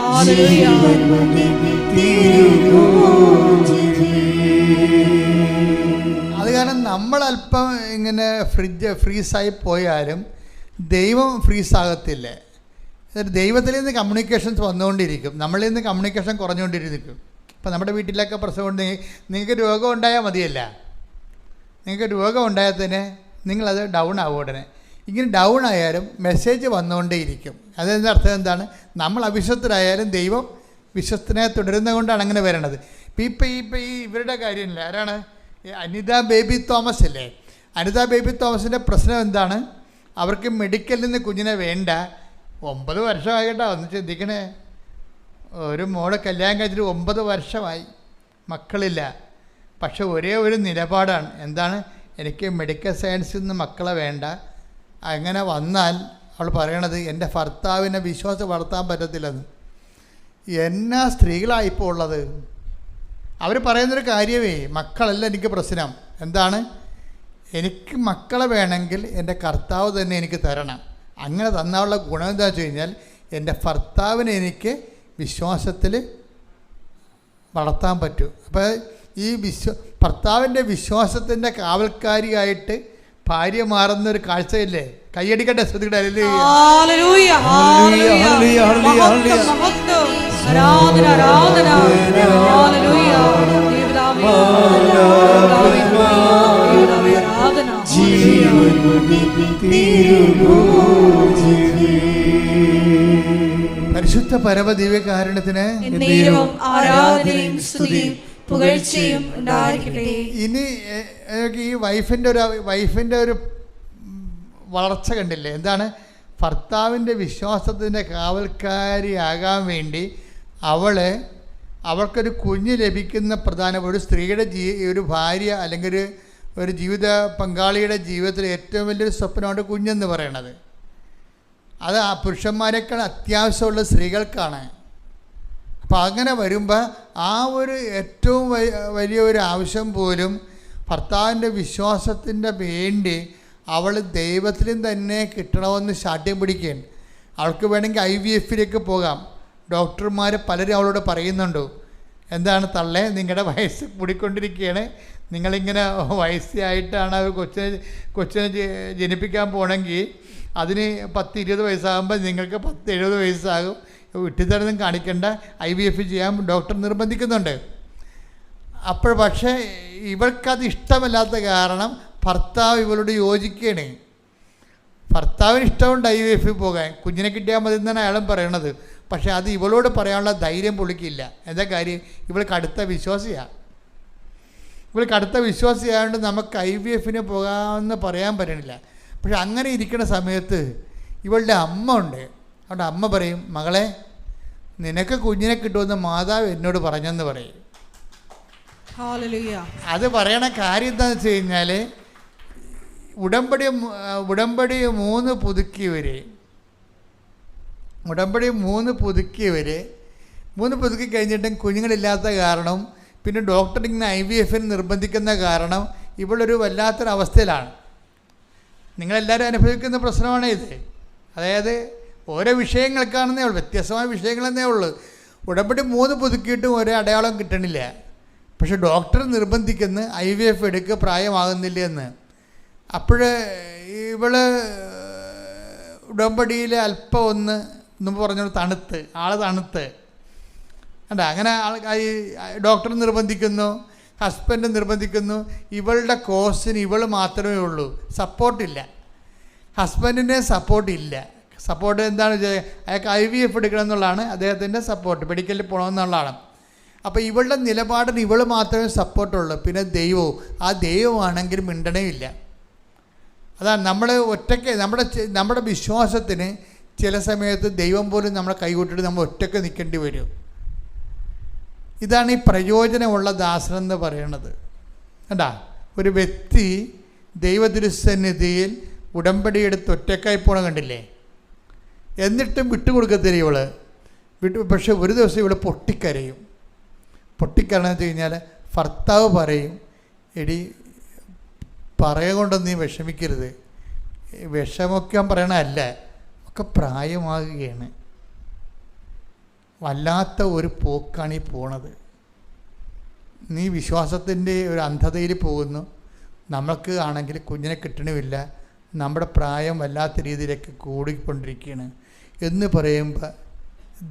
ഹല്ലേലൂയ. അത് കാരണം നമ്മൾ അല്പം ഇങ്ങനെ ഫ്രീസായി പോയാലും ദൈവം ഫ്രീസാകത്തില്ല. ദൈവത്തിൽ നിന്ന് കമ്മ്യൂണിക്കേഷൻസ് വന്നുകൊണ്ടിരിക്കും, നമ്മളിൽ നിന്ന് കമ്മ്യൂണിക്കേഷൻ കുറഞ്ഞുകൊണ്ടിരിക്കും. ഇപ്പം നമ്മുടെ വീട്ടിലൊക്കെ പ്രസവം ഉണ്ടെങ്കിൽ നിങ്ങൾക്ക് രോഗം ഉണ്ടായാൽ മതിയല്ല. നിങ്ങൾക്ക് രോഗം ഉണ്ടായാൽ തന്നെ നിങ്ങളത് ഡൗൺ ആവും ഉടനെ. ഇങ്ങനെ ഡൗൺ ആയാലും മെസ്സേജ് വന്നുകൊണ്ടേയിരിക്കും. അതിൻ്റെ അർത്ഥം എന്താണ്? നമ്മൾ അവിശ്വസ്തരായാലും ദൈവം വിശ്വസ്തനെ തുടരുന്നത് കൊണ്ടാണ് അങ്ങനെ വരണത്. ഇപ്പം ഈ ഇവരുടെ കാര്യമില്ല. ആരാണ്? അനിത ബേബി തോമസ് അല്ലേ? അനിത ബേബി തോമസിൻ്റെ പ്രശ്നം എന്താണ്? അവർക്ക് മെഡിക്കലിൽ നിന്ന് കുഞ്ഞിനെ വേണ്ട. 9 വർഷമായി കേട്ടോ. ഒന്ന് ചിന്തിക്കണേ. ഒരു മോളെ കല്യാണം കഴിച്ചിട്ട് 9 വർഷമായി, മക്കളില്ല. പക്ഷെ ഒരേ ഒരു നിലപാടാണ്. എന്താണ്? എനിക്ക് മെഡിക്കൽ സയൻസിൽ നിന്ന് മക്കളെ വേണ്ട. അങ്ങനെ വന്നാൽ അവൾ പറയണത് എൻ്റെ ഭർത്താവിനെ വിശ്വാസം വളർത്താൻ പറ്റത്തില്ലെന്ന്. എന്നാ സ്ത്രീകളായിപ്പോൾ ഉള്ളത്. അവർ പറയുന്നൊരു കാര്യമേ, മക്കളല്ല എനിക്ക് പ്രശ്നം. എന്താണ്? എനിക്ക് മക്കളെ വേണമെങ്കിൽ എൻ്റെ കർത്താവ് തന്നെ എനിക്ക് തരണം. അങ്ങനെ തന്നാലുള്ള ഗുണം എന്താ വെച്ച് കഴിഞ്ഞാൽ എൻ്റെ ഭർത്താവിനെ എനിക്ക് വിശ്വാസത്തിൽ വളർത്താൻ പറ്റും. അപ്പോൾ ഈ ഭർത്താവിൻ്റെ വിശ്വാസത്തിൻ്റെ കാവൽക്കാരിയായിട്ട് ഭാര്യ മാറുന്നൊരു കാഴ്ചയില്ലേ? കൈയടിക്കട്ടെ. ശ്രദ്ധിക്കട്ടെ. ഹല്ലേലൂയ, ഹല്ലേലൂയ, ഹല്ലേലൂയ. മഹത്വം, ആരാധന, ആരാധന. ഹല്ലേലൂയ. ദൈവപിതാവേ, ദൈവപിതാവേ ആരാധന. പരിശുദ്ധ പരമദിവ്യകാരുണ്യത്തിന് എന്നേരവും ആരാധനയും സ്തുതിയും പുകഴ്ചയും ഉണ്ടായിരിക്കട്ടെ. ഇനി ഈ വൈഫിൻ്റെ ഒരു വളർച്ച കണ്ടില്ലേ? എന്താണ്? ഭർത്താവിൻ്റെ വിശ്വാസത്തിൻ്റെ കാവൽക്കാരിയാകാൻ വേണ്ടി അവൾക്കൊരു കുഞ്ഞ് ലഭിക്കുന്ന പ്രധാന ഒരു സ്ത്രീയുടെ ഒരു ഭാര്യ അല്ലെങ്കിൽ ഒരു ജീവിത പങ്കാളിയുടെ ജീവിതത്തിൽ ഏറ്റവും വലിയൊരു സ്വപ്നമാണ് കുഞ്ഞെന്ന് പറയണത്. അത് ആ പുരുഷന്മാരെക്കാൾ അത്യാവശ്യമുള്ള സ്ത്രീകൾക്കാണ്. അപ്പോൾ അങ്ങനെ വരുമ്പോൾ ആ ഒരു ഏറ്റവും വലിയൊരു ആവശ്യം പോലും ഭർത്താവിൻ്റെ വിശ്വാസത്തിൻ്റെ വേണ്ടി അവൾ ദൈവത്തിലും തന്നെ കിട്ടണമെന്ന് ശാഠ്യം പിടിക്കുകയാണ്. അവൾക്ക് വേണമെങ്കിൽ IVF പോകാം. ഡോക്ടർമാർ പലരും അവളോട് പറയുന്നുണ്ട്, എന്താണ് തള്ളേ, നിങ്ങളുടെ വയസ്സ് കൂടിക്കൊണ്ടിരിക്കുകയാണ്, നിങ്ങളിങ്ങനെ വയസ്സായിട്ടാണ് അവർ കൊച്ചിനെ ജനിപ്പിക്കാൻ പോകണമെങ്കിൽ അതിന് 10-20 വയസ്സാകുമ്പോൾ നിങ്ങൾക്ക് 10-70 വയസ്സാകും. വിട്ടുതരൊന്നും കാണിക്കേണ്ട, IVF ചെയ്യാൻ ഡോക്ടർ നിർബന്ധിക്കുന്നുണ്ട്. അപ്പോൾ പക്ഷേ ഇവൾക്കത് ഇഷ്ടമല്ലാത്ത കാരണം ഭർത്താവ് ഇവളോട് യോജിക്കുകയാണ്. ഭർത്താവിന് ഇഷ്ടമുണ്ട് IVF പോകാൻ, കുഞ്ഞിനെ കിട്ടിയാൽ മതി എന്നാണ് അയാളും പറയണത്. പക്ഷേ അത് ഇവളോട് പറയാനുള്ള ധൈര്യം പുള്ളിക്കില്ല. എന്താ കാര്യം? ഇവൾക്ക് അടുത്ത വിശ്വാസിയാണ്. ഇവൾക്ക് അടുത്ത വിശ്വാസിയായതുകൊണ്ട് നമുക്ക് IVF പോകാമെന്ന് പറയാൻ പറ്റണില്ല. പക്ഷെ അങ്ങനെ ഇരിക്കുന്ന സമയത്ത് ഇവളുടെ അമ്മ ഉണ്ട്. അവളുടെ അമ്മ പറയും, മകളെ നിനക്ക് കുഞ്ഞിനെ കിട്ടുമെന്ന് മാതാവ് എന്നോട് പറഞ്ഞെന്ന് പറയും. ഹല്ലേലൂയ. അത് പറയണ കാര്യം എന്താണെന്ന് വെച്ച് കഴിഞ്ഞാൽ ഉടമ്പടി 3 പുതുക്കി കഴിഞ്ഞിട്ടും കുഞ്ഞുങ്ങളില്ലാത്ത കാരണം പിന്നെ ഡോക്ടർ ഇങ്ങനെ IVF-ന് നിർബന്ധിക്കുന്ന കാരണം ഇവളൊരു വല്ലാത്തൊരവസ്ഥയിലാണ്. നിങ്ങളെല്ലാവരും അനുഭവിക്കുന്ന പ്രശ്നമാണ് ഇത്. അതായത് ഓരോ വിഷയങ്ങൾക്കാണെന്നേ ഉള്ളൂ, വ്യത്യസ്തമായ വിഷയങ്ങളെന്നേ ഉള്ളൂ. ഉടമ്പടി 3 പുതുക്കിയിട്ടും ഒരേ അടയാളം കിട്ടണില്ല. പക്ഷെ ഡോക്ടർ നിർബന്ധിക്കുന്ന IVF എടുക്കുക പ്രായമാകുന്നില്ല എന്ന്. അപ്പോൾ ഇവള് ഉടമ്പടിയിൽ അല്പം ഒന്ന് പറഞ്ഞോളൂ തണുത്ത് അല്ല, അങ്ങനെ ഡോക്ടർ നിർബന്ധിക്കുന്നു, ഹസ്ബൻഡ് നിർബന്ധിക്കുന്നു. ഇവളുടെ കോഴ്സിന് ഇവൾ മാത്രമേ ഉള്ളൂ, സപ്പോർട്ടില്ല. ഹസ്ബൻഡിൻ്റെ സപ്പോർട്ടില്ല. സപ്പോർട്ട് എന്താണ് വെച്ചാൽ അയാൾക്ക് IVF എടുക്കണം എന്നുള്ളതാണ് അദ്ദേഹത്തിൻ്റെ സപ്പോർട്ട്, മെഡിക്കലിൽ പോകണമെന്നുള്ളതാണ്. അപ്പോൾ ഇവളുടെ നിലപാടിന് ഇവൾ മാത്രമേ സപ്പോർട്ടുള്ളൂ. പിന്നെ ദൈവവും, ആ ദൈവമാണെങ്കിൽ മിണ്ടണേ ഇല്ല. അതാണ് നമ്മൾ ഒറ്റയ്ക്ക് നമ്മുടെ വിശ്വാസത്തിന് ചില സമയത്ത് ദൈവം പോലും നമ്മളെ കൈവിട്ടിട്ട് നമ്മൾ ഒറ്റയ്ക്ക് നിൽക്കേണ്ടി വരും. ഇതാണ് ഈ പ്രയോജനമുള്ള ദാസനെന്ന് പറയുന്നത്. കണ്ടാ, ഒരു വ്യക്തി ദൈവതിരുസന്നിധിയിൽ ഉടമ്പടിയെടുത്ത് ഒറ്റക്കായി പോണ കണ്ടില്ലേ, എന്നിട്ടും വിട്ടുകൊടുക്കത്തില്ല ഇവള്. പക്ഷെ ഒരു ദിവസം ഇവള് പൊട്ടിക്കരണെന്ന് വെച്ച് കഴിഞ്ഞാൽ ഭർത്താവ് പറയും, എടി കൊണ്ടൊന്നും നീ വിഷമിക്കരുത്, വിഷമൊക്കെ പറയണതല്ല, ഒക്കെ പ്രായമാകുകയാണ്, വല്ലാത്ത ഒരു പോക്കാണ് ഈ പോണത്, നീ വിശ്വാസത്തിൻ്റെ ഒരു അന്ധതയിൽ പോകുന്നു, നമ്മൾക്ക് ആണെങ്കിൽ കുഞ്ഞിനെ കിട്ടണമില്ല, നമ്മുടെ പ്രായം വല്ലാത്ത രീതിയിലേക്ക് കൂടിക്കൊണ്ടിരിക്കുകയാണ് എന്ന് പറയുമ്പോൾ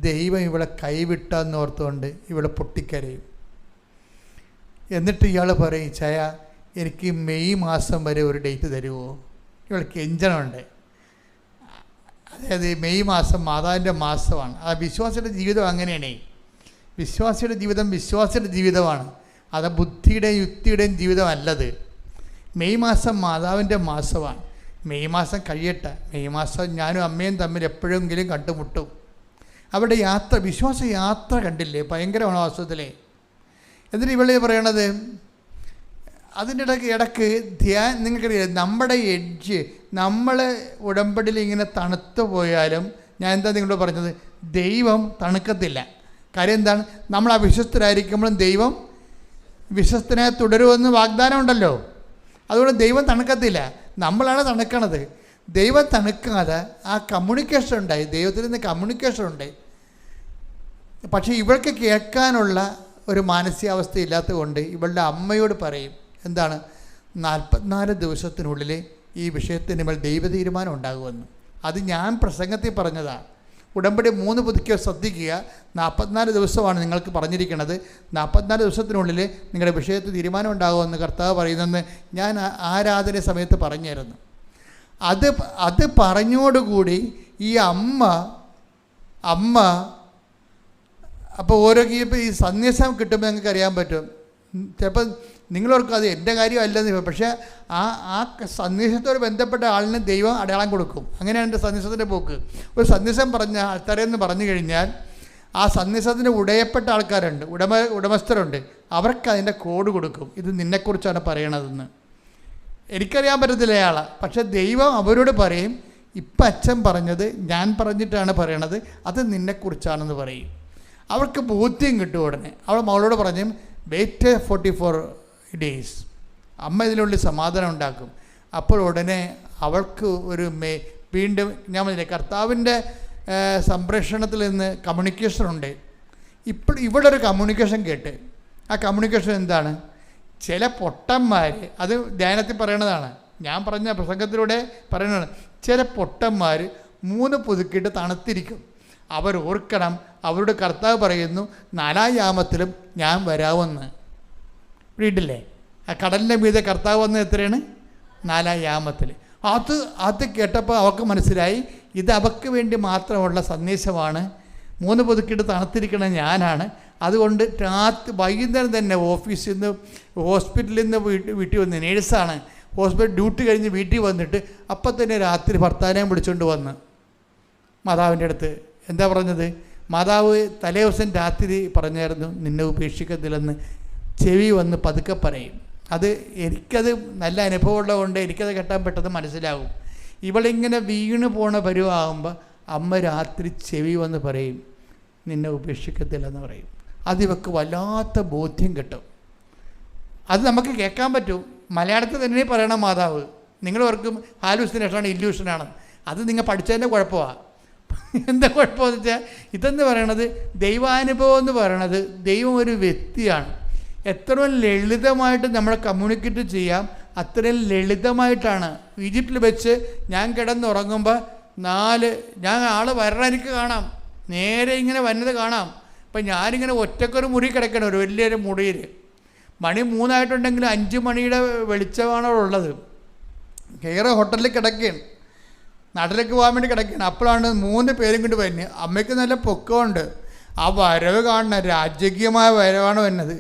ദൈവം ഇവളെ കൈവിട്ടെന്ന് ഓർത്തുകൊണ്ട് ഇവളെ പൊട്ടിക്കരയും. എന്നിട്ട് ഇയാൾ പറയും, ചായ എനിക്ക് മെയ് മാസം വരെ ഒരു ഡേറ്റ് തരുമോ? ഇവൾക്ക് എഞ്ചണമുണ്ട്. അതായത് മെയ് മാസം മാതാവിൻ്റെ മാസമാണ്. ആ വിശ്വാസിയുടെ ജീവിതം അങ്ങനെയാണ്. വിശ്വാസിയുടെ ജീവിതമാണ്, അത് ബുദ്ധിയുടെയും യുക്തിയുടെയും ജീവിതമല്ലത്. മെയ് മാസം മാതാവിൻ്റെ മാസമാണ്. മെയ് മാസം കഴിയട്ടെ, മെയ് മാസം ഞാനും അമ്മയും തമ്മിൽ എപ്പോഴെങ്കിലും കണ്ടുമുട്ടും. അവിടെ വിശ്വാസ യാത്ര കണ്ടില്ലേ, ഭയങ്കരമാണ് വാസ്തവത്തിലെ. എന്നിട്ട് ഇവളെ പറയണത്, അതിൻ്റെ ഇടയ്ക്ക് നിങ്ങൾക്കറിയാം, നമ്മുടെ എഡ്ജ്, നമ്മൾ ഉടമ്പടിയിൽ ഇങ്ങനെ തണുത്തു പോയാലും, ഞാൻ എന്താ നിങ്ങളോട് പറഞ്ഞത്, ദൈവം തണുക്കത്തില്ല. കാര്യം എന്താണ്, നമ്മൾ അവിശ്വസ്തരായിരിക്കുമ്പോഴും ദൈവം വിശ്വസ്തനായി തുടരുമെന്ന് വാഗ്ദാനം ഉണ്ടല്ലോ. അതുകൊണ്ട് ദൈവം തണുക്കത്തില്ല, നമ്മളാണ് തണുക്കണത്. ദൈവം തണുക്കാതെ ആ കമ്മ്യൂണിക്കേഷൻ ഉണ്ടായി, ദൈവത്തിൽ നിന്ന് കമ്മ്യൂണിക്കേഷൻ ഉണ്ടായി. പക്ഷേ ഇവൾക്ക് കേൾക്കാനുള്ള ഒരു മാനസികാവസ്ഥ ഇല്ലാത്തത് കൊണ്ട് ഇവളുടെ അമ്മയോട് പറയും, എന്താണ്, 44 ദിവസത്തിനുള്ളിൽ ഈ വിഷയത്തിന് മേൽ ദൈവ തീരുമാനം ഉണ്ടാകുമെന്ന്. അത് ഞാൻ പ്രസംഗത്തിൽ പറഞ്ഞതാണ്. ഉടമ്പടി 3 പുതുക്കിയ ശ്രദ്ധിക്കുക, 44 ദിവസമാണ് നിങ്ങൾക്ക് പറഞ്ഞിരിക്കുന്നത്. 44 ദിവസത്തിനുള്ളിൽ നിങ്ങളുടെ വിഷയത്തിൽ തീരുമാനം ഉണ്ടാകുമെന്ന് കർത്താവ് പറയുന്നെന്ന് ഞാൻ ആരാധന സമയത്ത് പറഞ്ഞിരുന്നു. അത് പറഞ്ഞോടുകൂടി ഈ അമ്മ അപ്പോൾ ഓരോ ഈ സന്ദേശം കിട്ടുമ്പോൾ നിങ്ങൾക്ക് അറിയാൻ പറ്റും. ചിലപ്പോൾ നിങ്ങളോർക്കും അത് എൻ്റെ കാര്യമല്ലെന്ന്, പക്ഷേ ആ സന്ദേശത്തോട് ബന്ധപ്പെട്ട ആളിന് ദൈവം അടയാളം കൊടുക്കും. അങ്ങനെയാണ് എൻ്റെ സന്ദേശത്തിൻ്റെ പോക്ക്. ഒരു സന്ദേശം പറഞ്ഞ ആൾക്കാരെന്ന് പറഞ്ഞു കഴിഞ്ഞാൽ ആ സന്ദേശത്തിന് ഉടയപ്പെട്ട ആൾക്കാരുണ്ട്, ഉടമസ്ഥരുണ്ട്, അവർക്ക് അതിൻ്റെ കോഡ് കൊടുക്കും, ഇത് നിന്നെക്കുറിച്ചാണ് പറയണതെന്ന്. എനിക്കറിയാൻ പറ്റത്തില്ല അയാളെ, പക്ഷേ ദൈവം അവരോട് പറയും, ഇപ്പം അച്ഛൻ പറഞ്ഞത് ഞാൻ പറഞ്ഞിട്ടാണ് പറയണത്, അത് നിന്നെക്കുറിച്ചാണെന്ന് പറയും. അവർക്ക് ബോധ്യം കിട്ടും. ഉടനെ അവൾ മകളോട് പറഞ്ഞു, വെയിറ്റ് 44 ഡേയ്സ്, അമ്മ ഇതിനുള്ളിൽ സമാധാനം ഉണ്ടാക്കും. അപ്പോൾ ഉടനെ അവൾക്ക് ഒരു വീണ്ടും ഞാൻ പറഞ്ഞില്ലേ, കർത്താവിൻ്റെ സംപ്രേഷണത്തിൽ നിന്ന് കമ്മ്യൂണിക്കേഷൻ ഉണ്ട്. ഇപ്പോൾ ഇവിടെ ഒരു കമ്മ്യൂണിക്കേഷൻ കേട്ട്, ആ കമ്മ്യൂണിക്കേഷൻ എന്താണ്, ചില പൊട്ടന്മാർ, അത് ധ്യാനത്തിൽ പറയണതാണ്, ഞാൻ പറഞ്ഞ പ്രസംഗത്തിലൂടെ പറയുന്നതാണ്, ചില പൊട്ടന്മാർ 3 പുതുക്കിയിട്ട് തണുത്തിരിക്കും. അവർ ഓർക്കണം, അവരുടെ കർത്താവ് പറയുന്നു 4-ാം യാമത്തിലും ഞാൻ വരാമെന്ന്. വീട്ടില്ലേ, ആ കടലിൻ്റെ മീതെ കർത്താവ് വന്ന് എത്രയാണ്, 4-ാം യാമത്തിൽ. അത് കേട്ടപ്പോൾ അവർക്ക് മനസ്സിലായി, ഇത് അവർക്ക് വേണ്ടി മാത്രമുള്ള സന്ദേശമാണ്. 3 പുതുക്കിയിട്ട് തണുത്തിരിക്കണ ഞാനാണ്. അതുകൊണ്ട് വൈകുന്നേരം തന്നെ ഓഫീസിൽ നിന്ന്, ഹോസ്പിറ്റലിൽ നിന്ന് വീട്ടിൽ വന്ന്, നേഴ്സാണ്, ഹോസ്പിറ്റൽ ഡ്യൂട്ടി കഴിഞ്ഞ് വീട്ടിൽ വന്നിട്ട് അപ്പം തന്നെ രാത്രി ഭർത്താവിനെ വിളിച്ചുകൊണ്ട് വന്ന് മാതാവിൻ്റെ അടുത്ത് എന്താ പറഞ്ഞത്, മാതാവ് തലേ ദിവസം രാത്രി പറഞ്ഞായിരുന്നു നിന്നെ ഉപേക്ഷിക്കത്തില്ലെന്ന്. ചെവി വന്ന് പതുക്കെ പറയും. അത് എനിക്കത് നല്ല അനുഭവമുള്ളതുകൊണ്ട് എനിക്കത് കേട്ടാൻ പെട്ടെന്ന് മനസ്സിലാവും. ഇവളിങ്ങനെ വീണ് പോണ പരുവാകുമ്പോൾ അമ്മ രാത്രി ചെവി വന്ന് പറയും നിന്നെ ഉപേക്ഷിക്കത്തില്ലെന്ന് പറയും. അതിവക്ക് വല്ലാത്ത ബോധ്യം കിട്ടും. അത് നമുക്ക് കേൾക്കാൻ പറ്റും. മലയാളത്തിൽ തന്നെ പറയണം മാതാവ്. നിങ്ങളവർക്കും ഹാലൂസിനേഷനാണ്, ഇല്യൂഷനാണ്. അത് നിങ്ങൾ പഠിച്ചതിൻ്റെ കുഴപ്പമാണ്. എന്താ കുഴപ്പമെന്ന് വെച്ചാൽ ഇതെന്ന് പറയണത് ദൈവാനുഭവം എന്ന് പറയണത് ദൈവം ഒരു വ്യക്തിയാണ്. എത്രയും ലളിതമായിട്ട് നമ്മളെ കമ്മ്യൂണിക്കേറ്റ് ചെയ്യാം, അത്രയും ലളിതമായിട്ടാണ്. ഈജിപ്തിൽ വെച്ച് ഞാൻ കിടന്നുറങ്ങുമ്പോൾ ഞാൻ ആൾ വരണ എനിക്ക് കാണാം, നേരെ ഇങ്ങനെ വരുന്നത് കാണാം. അപ്പം ഞാനിങ്ങനെ ഒറ്റക്കൊരു മുറി കിടക്കണം, ഒരു വലിയൊരു മുറിയിൽ. മണി 3 ആയിട്ടുണ്ടെങ്കിൽ 5 മണിയുടെ വെളിച്ചമാണ് അവിടെ ഉള്ളത്. കയറി ഹോട്ടലിൽ കിടക്കുകയാണ്, നാട്ടിലേക്ക് പോകാൻ വേണ്ടി കിടക്കുകയാണ്. അപ്പോഴാണ് 3 പേരും കൊണ്ട് വരുന്നത്. അമ്മയ്ക്ക് നല്ല പൊക്കമുണ്ട്. ആ വരവ് കാണുന്ന രാജകീയമായ വരവാണ് വരുന്നത്.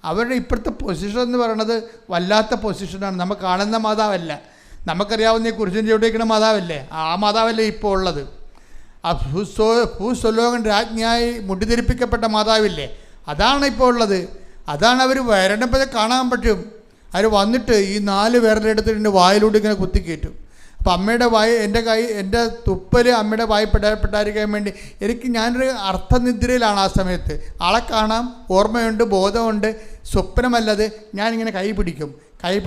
അവരുടെ ഇപ്പോഴത്തെ പൊസിഷൻ എന്ന് പറയുന്നത് വല്ലാത്ത പൊസിഷനാണ്. നമ്മൾ കാണുന്ന മാതാവല്ല, നമുക്കറിയാവുന്ന ഈ കുരിശിൻ്റെ ചോട്ടിരിക്കുന്ന മാതാവല്ലേ, ആ മാതാവല്ലേ ഇപ്പോൾ ഉള്ളത്. ആ ഭൂസ്വലോകൻ രാജ്ഞിയായി മുടിധരിപ്പിക്കപ്പെട്ട മാതാവില്ലേ, അതാണ് ഇപ്പോൾ ഉള്ളത്. അതാണ് അവർ വരണപ്പോൾ കാണാൻ പറ്റും. അവർ വന്നിട്ട് ഈ 4 പേരുടെ വായിലൂടെ ഇങ്ങനെ കുത്തിക്കയറ്റും. അപ്പം അമ്മയുടെ വായി എൻ്റെ തുപ്പൽ അമ്മയുടെ വായി പെട്ടായിരിക്കാൻ വേണ്ടി ഞാനൊരു അർത്ഥനിദ്രയിലാണ് ആ സമയത്ത്. ആളെ കാണാം, ഓർമ്മയുണ്ട്, ബോധമുണ്ട്, സ്വപ്നമല്ലത്. ഞാനിങ്ങനെ കൈ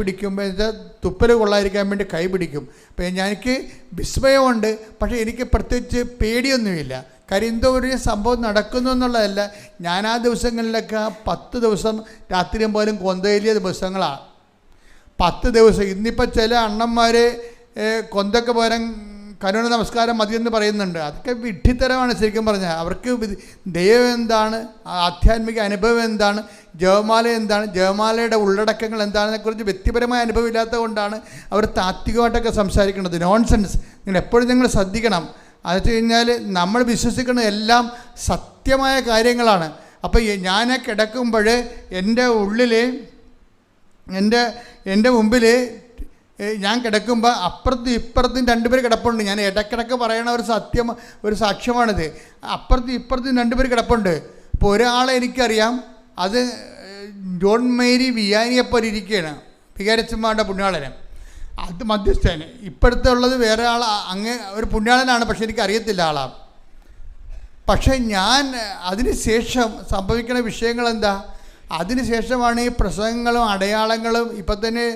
പിടിക്കുമ്പോൾ തുപ്പൽ കൊള്ളാതിരിക്കാൻ വേണ്ടി കൈ പിടിക്കും. അപ്പം എനിക്ക് വിസ്മയമുണ്ട്, പക്ഷേ എനിക്ക് പ്രത്യേകിച്ച് പേടിയൊന്നുമില്ല. കാര്യം എന്തോ ഒരു സംഭവം നടക്കുന്നു എന്നുള്ളതല്ല. ഞാൻ ആ ദിവസങ്ങളിലൊക്കെ 10 ദിവസം രാത്രിയും പോലും കൊന്തയിലിയ ദിവസങ്ങളാണ്. 10 ദിവസം. ഇന്നിപ്പോൾ ചില അണ്ണന്മാർ കൊന്തൊക്കെ പോരാൻ കരുണ നമസ്കാരം മതിയെന്ന് പറയുന്നുണ്ട്. അതൊക്കെ വിഡ്ഢിത്തരമാണ് ശരിക്കും പറഞ്ഞാൽ. അവർക്ക് ദൈവം എന്താണ്, ആധ്യാത്മിക അനുഭവം എന്താണ്, ജപമാല എന്താണ്, ജപമാലയുടെ ഉള്ളടക്കങ്ങൾ എന്താണെന്നതിനെക്കുറിച്ച് വ്യക്തിപരമായ അനുഭവം ഇല്ലാത്തത് കൊണ്ടാണ് അവർ താത്വികമായിട്ടൊക്കെ സംസാരിക്കുന്നത്. നോൺസെൻസ്. നിങ്ങൾ ശ്രദ്ധിക്കണം. അത് വെച്ച് കഴിഞ്ഞാൽ നമ്മൾ വിശ്വസിക്കുന്ന എല്ലാം സത്യമായ കാര്യങ്ങളാണ്. അപ്പോൾ ഞാൻ കിടക്കുമ്പോൾ എൻ്റെ ഉള്ളിൽ എൻ്റെ മുമ്പിൽ ഞാൻ കിടക്കുമ്പോൾ അപ്പുറത്തും ഇപ്പുറത്തും 2 പേര് കിടപ്പുണ്ട്. ഞാൻ ഇടയ്ക്കിടയ്ക്ക് പറയണ ഒരു സാക്ഷ്യമാണിത്. അപ്പുറത്തും ഇപ്പുറത്തും 2 പേര് കിടപ്പുണ്ട്. അപ്പോൾ ഒരാളെ എനിക്കറിയാം, അത് ജോൺ മേരി വിയാനിയെപ്പോലെ ഇരിക്കുകയാണ്, വികാരച്ചന്മാരുടെ പുണ്യാളന്. അത് മധ്യസ്ഥന്. ഇപ്പോഴത്തെ ഉള്ളത് വേറെ ആൾ, ഒരു പുണ്യാളനാണ്, പക്ഷെ എനിക്കറിയത്തില്ല ആളാ. പക്ഷേ ഞാൻ അതിനുശേഷം സംഭവിക്കുന്ന വിഷയങ്ങൾ എന്താ, അതിനുശേഷമാണ് ഈ പ്രസംഗങ്ങളും അടയാളങ്ങളും. ഇപ്പം തന്നെ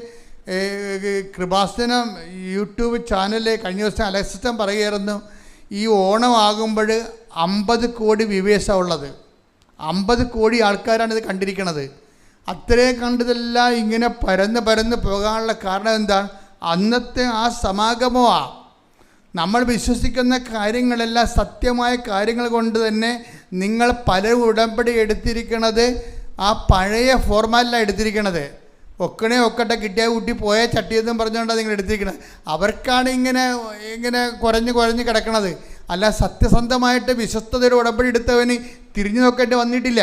കൃപാസനം യൂട്യൂബ് ചാനലിൽ കഴിഞ്ഞ ദിവസം അലക്സിസ്റ്റം പറയുകയായിരുന്നു, ഈ ഓണമാകുമ്പോൾ 50 കോടി വ്യൂവേഴ്സാണ് ഉള്ളത്. 50 കോടി ആൾക്കാരാണ് ഇത് കണ്ടിരിക്കുന്നത്. അത്രയും കണ്ടതെല്ലാം ഇങ്ങനെ പരന്ന് പോകാനുള്ള കാരണം എന്താണ്? അന്നത്തെ ആ സമാഗമമാണ്. നമ്മൾ വിശ്വസിക്കുന്ന കാര്യങ്ങളെല്ലാം സത്യമായ കാര്യങ്ങൾ കൊണ്ട് തന്നെ നിങ്ങൾ പലരും ഉടമ്പടി എടുത്തിരിക്കുന്നത് ആ പഴയ ഫോർമാറ്റിലാണ് എടുത്തിരിക്കുന്നത്. ഒക്കട്ടെ കിട്ടിയാൽ കൂട്ടി പോയ ചട്ടിയെന്നും പറഞ്ഞുകൊണ്ടാണ് നിങ്ങൾ എടുത്തിരിക്കുന്നത്. അവർക്കാണ് ഇങ്ങനെ കുഴഞ്ഞ് കിടക്കണത്. അല്ല, സത്യസന്ധമായിട്ട് വിശ്വസ്തതയുടെ ഉടമ്പടി എടുത്തവന് തിരിഞ്ഞു നോക്കേണ്ടി വന്നിട്ടില്ല.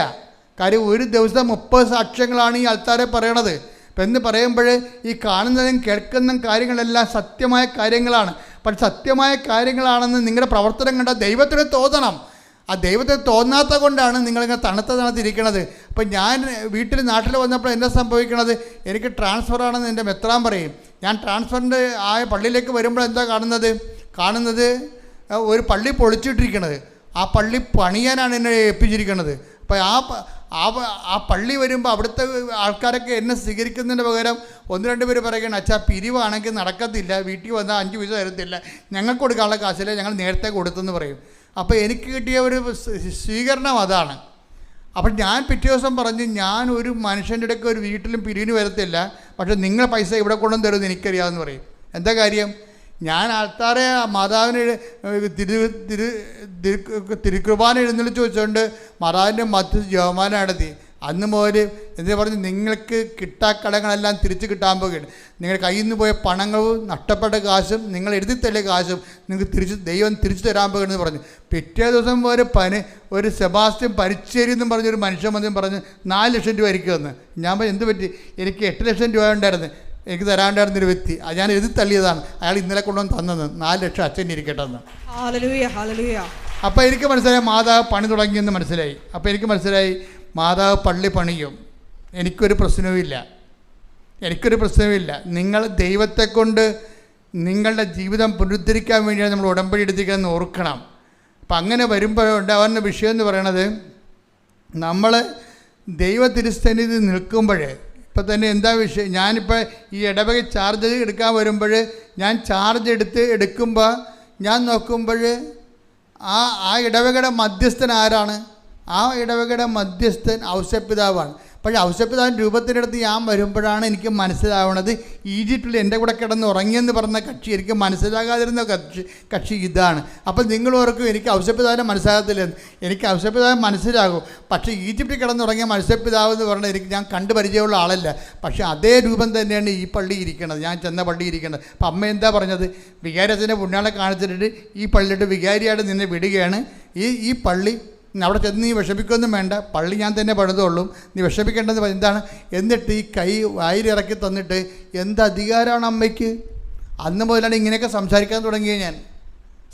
കാര്യം ഒരു ദിവസം 30 സാക്ഷ്യങ്ങളാണ് ഈ ആൾക്കാരെ പറയണത്. അപ്പം എന്ന് പറയുമ്പോൾ ഈ കാണുന്നതും കേൾക്കുന്നതും കാര്യങ്ങളെല്ലാം സത്യമായ കാര്യങ്ങളാണ്. പക്ഷെ സത്യമായ കാര്യങ്ങളാണെന്ന് നിങ്ങളുടെ പ്രവർത്തനം കണ്ടാൽ ദൈവത്തിന് തോന്നണം. ആ ദൈവത്തിന് തോന്നാത്ത കൊണ്ടാണ് നിങ്ങളിങ്ങനെ തണുത്തിരിക്കണത്. അപ്പം ഞാൻ നാട്ടിൽ വന്നപ്പോൾ എന്താ സംഭവിക്കണത്, എനിക്ക് ട്രാൻസ്ഫറാണെന്ന് എൻ്റെ മെത്രാൻ പറയും. ഞാൻ ട്രാൻസ്ഫറിൻ്റെ ആയ പള്ളിയിലേക്ക് വരുമ്പോൾ എന്താ കാണുന്നത് ഒരു പള്ളി പൊളിച്ചിട്ടിരിക്കണത്. ആ പള്ളി പണിയാനാണ് എന്നെ ഏൽപ്പിച്ചിരിക്കുന്നത്. അപ്പം ആ പള്ളി വരുമ്പോൾ അവിടുത്തെ ആൾക്കാരൊക്കെ എന്നെ സ്വീകരിക്കുന്നതിന് പകരം 1-2 പേര് പറയുകയാണ്, അച്ഛാ പിരിവാണെങ്കിൽ നടക്കത്തില്ല, വീട്ടിൽ വന്നാൽ 5 പൈസ തരത്തില്ല, ഞങ്ങൾക്ക് കൊടുക്കാനുള്ള കാശില്ല, ഞങ്ങൾ നേരത്തെ കൊടുത്തെന്ന് പറയും. അപ്പോൾ എനിക്ക് കിട്ടിയ ഒരു സ്വീകരണം അതാണ്. അപ്പം ഞാൻ പിറ്റേ ദിവസം പറഞ്ഞു, ഞാൻ ഒരു മനുഷ്യൻ്റെ ഇടയ്ക്ക് ഒരു വീട്ടിലും പിരിവിന് വരത്തില്ല, പക്ഷേ നിങ്ങൾ പൈസ ഇവിടെ കൊണ്ടുവന്ന് തരുമെന്ന് എനിക്കറിയാമെന്ന് പറയും. എന്താ കാര്യം? ഞാൻ ആൾക്കാരെ മാതാവിന് തിരുക്കുർബാന എഴുന്നള്ളിച്ച് വെച്ചുകൊണ്ട് മാതാവിൻ്റെ മധ്യ ജപമാല നടത്തി. അന്ന് മുതൽ എന്താ പറഞ്ഞു, നിങ്ങൾക്ക് കിട്ടാക്കടങ്ങളെല്ലാം തിരിച്ച് കിട്ടാൻ പോകുകയാണ്. നിങ്ങളുടെ കയ്യിൽ നിന്ന് പോയ പണങ്ങളും നഷ്ടപ്പെട്ട കാശും നിങ്ങൾ എഴുതി തള്ളിയ കാശും നിങ്ങൾക്ക് ദൈവം തിരിച്ചു തരാൻ പോകുകയെന്ന് പറഞ്ഞു. പിറ്റേ ദിവസം ഒരു സെബാസ്റ്റ്യൻ പരിച്ചേരി എന്നും പറഞ്ഞൊരു മനുഷ്യൻ വന്നും പറഞ്ഞ് 4 ലക്ഷം രൂപ എനിക്ക് തന്നു. ഞാൻ പറഞ്ഞു, എന്ത് പറ്റി? എനിക്ക് 8 ലക്ഷം രൂപ ഉണ്ടായിരുന്നു, എനിക്ക് തരാണ്ടായിരുന്നൊരു വ്യക്തി, അത് ഞാൻ എഴുതി തള്ളിയതാണ്. അയാൾ ഇന്നലെ കൊണ്ടുവന്ന് തന്നത് 4 ലക്ഷം അച്ഛൻ ഇരിക്കട്ടെ എന്ന്. Hallelujah, hallelujah. അപ്പോൾ എനിക്ക് മനസ്സിലായി മാതാവ് പണി തുടങ്ങിയെന്ന് മനസ്സിലായി. അപ്പോൾ എനിക്ക് മനസ്സിലായി മാതാവ് പള്ളി പണിയും, എനിക്കൊരു പ്രശ്നവുമില്ല. നിങ്ങൾ ദൈവത്തെ കൊണ്ട് നിങ്ങളുടെ ജീവിതം പുനരുദ്ധരിക്കാൻ വേണ്ടിയാണ് നമ്മൾ ഉടമ്പടി എടുത്തിരിക്കുന്നതെന്ന് ഓർക്കണം. അപ്പം അങ്ങനെ വരുമ്പോൾ ഉണ്ടാകുന്ന വിഷയം എന്ന് പറയണത്, നമ്മൾ ദൈവ തിരുസന്നിധി നിൽക്കുമ്പോൾ ഇപ്പം തന്നെ എന്താ വിഷയം, ഞാനിപ്പോൾ ഈ ഇടവക ചാർജ് എടുക്കാൻ വരുമ്പോൾ ഞാൻ ചാർജ് എടുക്കുമ്പോൾ ഞാൻ നോക്കുമ്പോൾ ആ ഇടവകയുടെ മധ്യസ്ഥൻ ആരാണ്? ആ ഇടവകയുടെ മധ്യസ്ഥൻ ഔസേപ്പിതാവാണ്. പക്ഷേ ഔസേപ്പിതാവിൻ രൂപത്തിനടുത്ത് ഞാൻ വരുമ്പോഴാണ് എനിക്ക് മനസ്സിലാവണത് ഈജിപ്തിൽ എൻ്റെ കൂടെ കിടന്ന് ഉറങ്ങിയെന്ന് പറഞ്ഞ കക്ഷി എനിക്ക് മനസ്സിലാകാതിരുന്ന കക്ഷി ഇതാണ്. അപ്പം നിങ്ങൾ ഓർക്കും എനിക്ക് ഔസേപ്പിതാവിനെ മനസ്സിലാകത്തില്ല. എനിക്ക് ഔസേപ്പിതാവിനെ മനസ്സിലാകും, പക്ഷേ ഈജിപ്തിൽ കിടന്നുറങ്ങിയ ഔസേപ്പിതാവ് എന്ന് പറഞ്ഞാൽ ഞാൻ കണ്ടു പരിചയമുള്ള ആളല്ല. പക്ഷേ അതേ രൂപം തന്നെയാണ് ഈ പള്ളി ഇരിക്കുന്നത്, ഞാൻ ചെന്ന പള്ളി ഇരിക്കുന്നത്. അപ്പം അമ്മ എന്താ പറഞ്ഞത്, വികാരത്തിൻ്റെ പുണ്യാളെ കാണിച്ചിട്ട് ഈ പള്ളിയിട്ട് വികാരിയായിട്ട് നിന്നെ വിടുകയാണ്. ഈ പള്ളി അവിടെ ചെന്ന് നീ വിഷമിക്കൊന്നും വേണ്ട, പള്ളി ഞാൻ തന്നെ പണിതുള്ളൂ, നീ വിഷമിക്കേണ്ടത് എന്താണ്? എന്നിട്ട് ഈ കൈ വായിലിറക്കി തന്നിട്ട് എന്ത് അധികാരമാണ് അമ്മയ്ക്ക്? അന്ന് മുതലാണ് ഇങ്ങനെയൊക്കെ സംസാരിക്കാൻ തുടങ്ങിയത്. ഞാൻ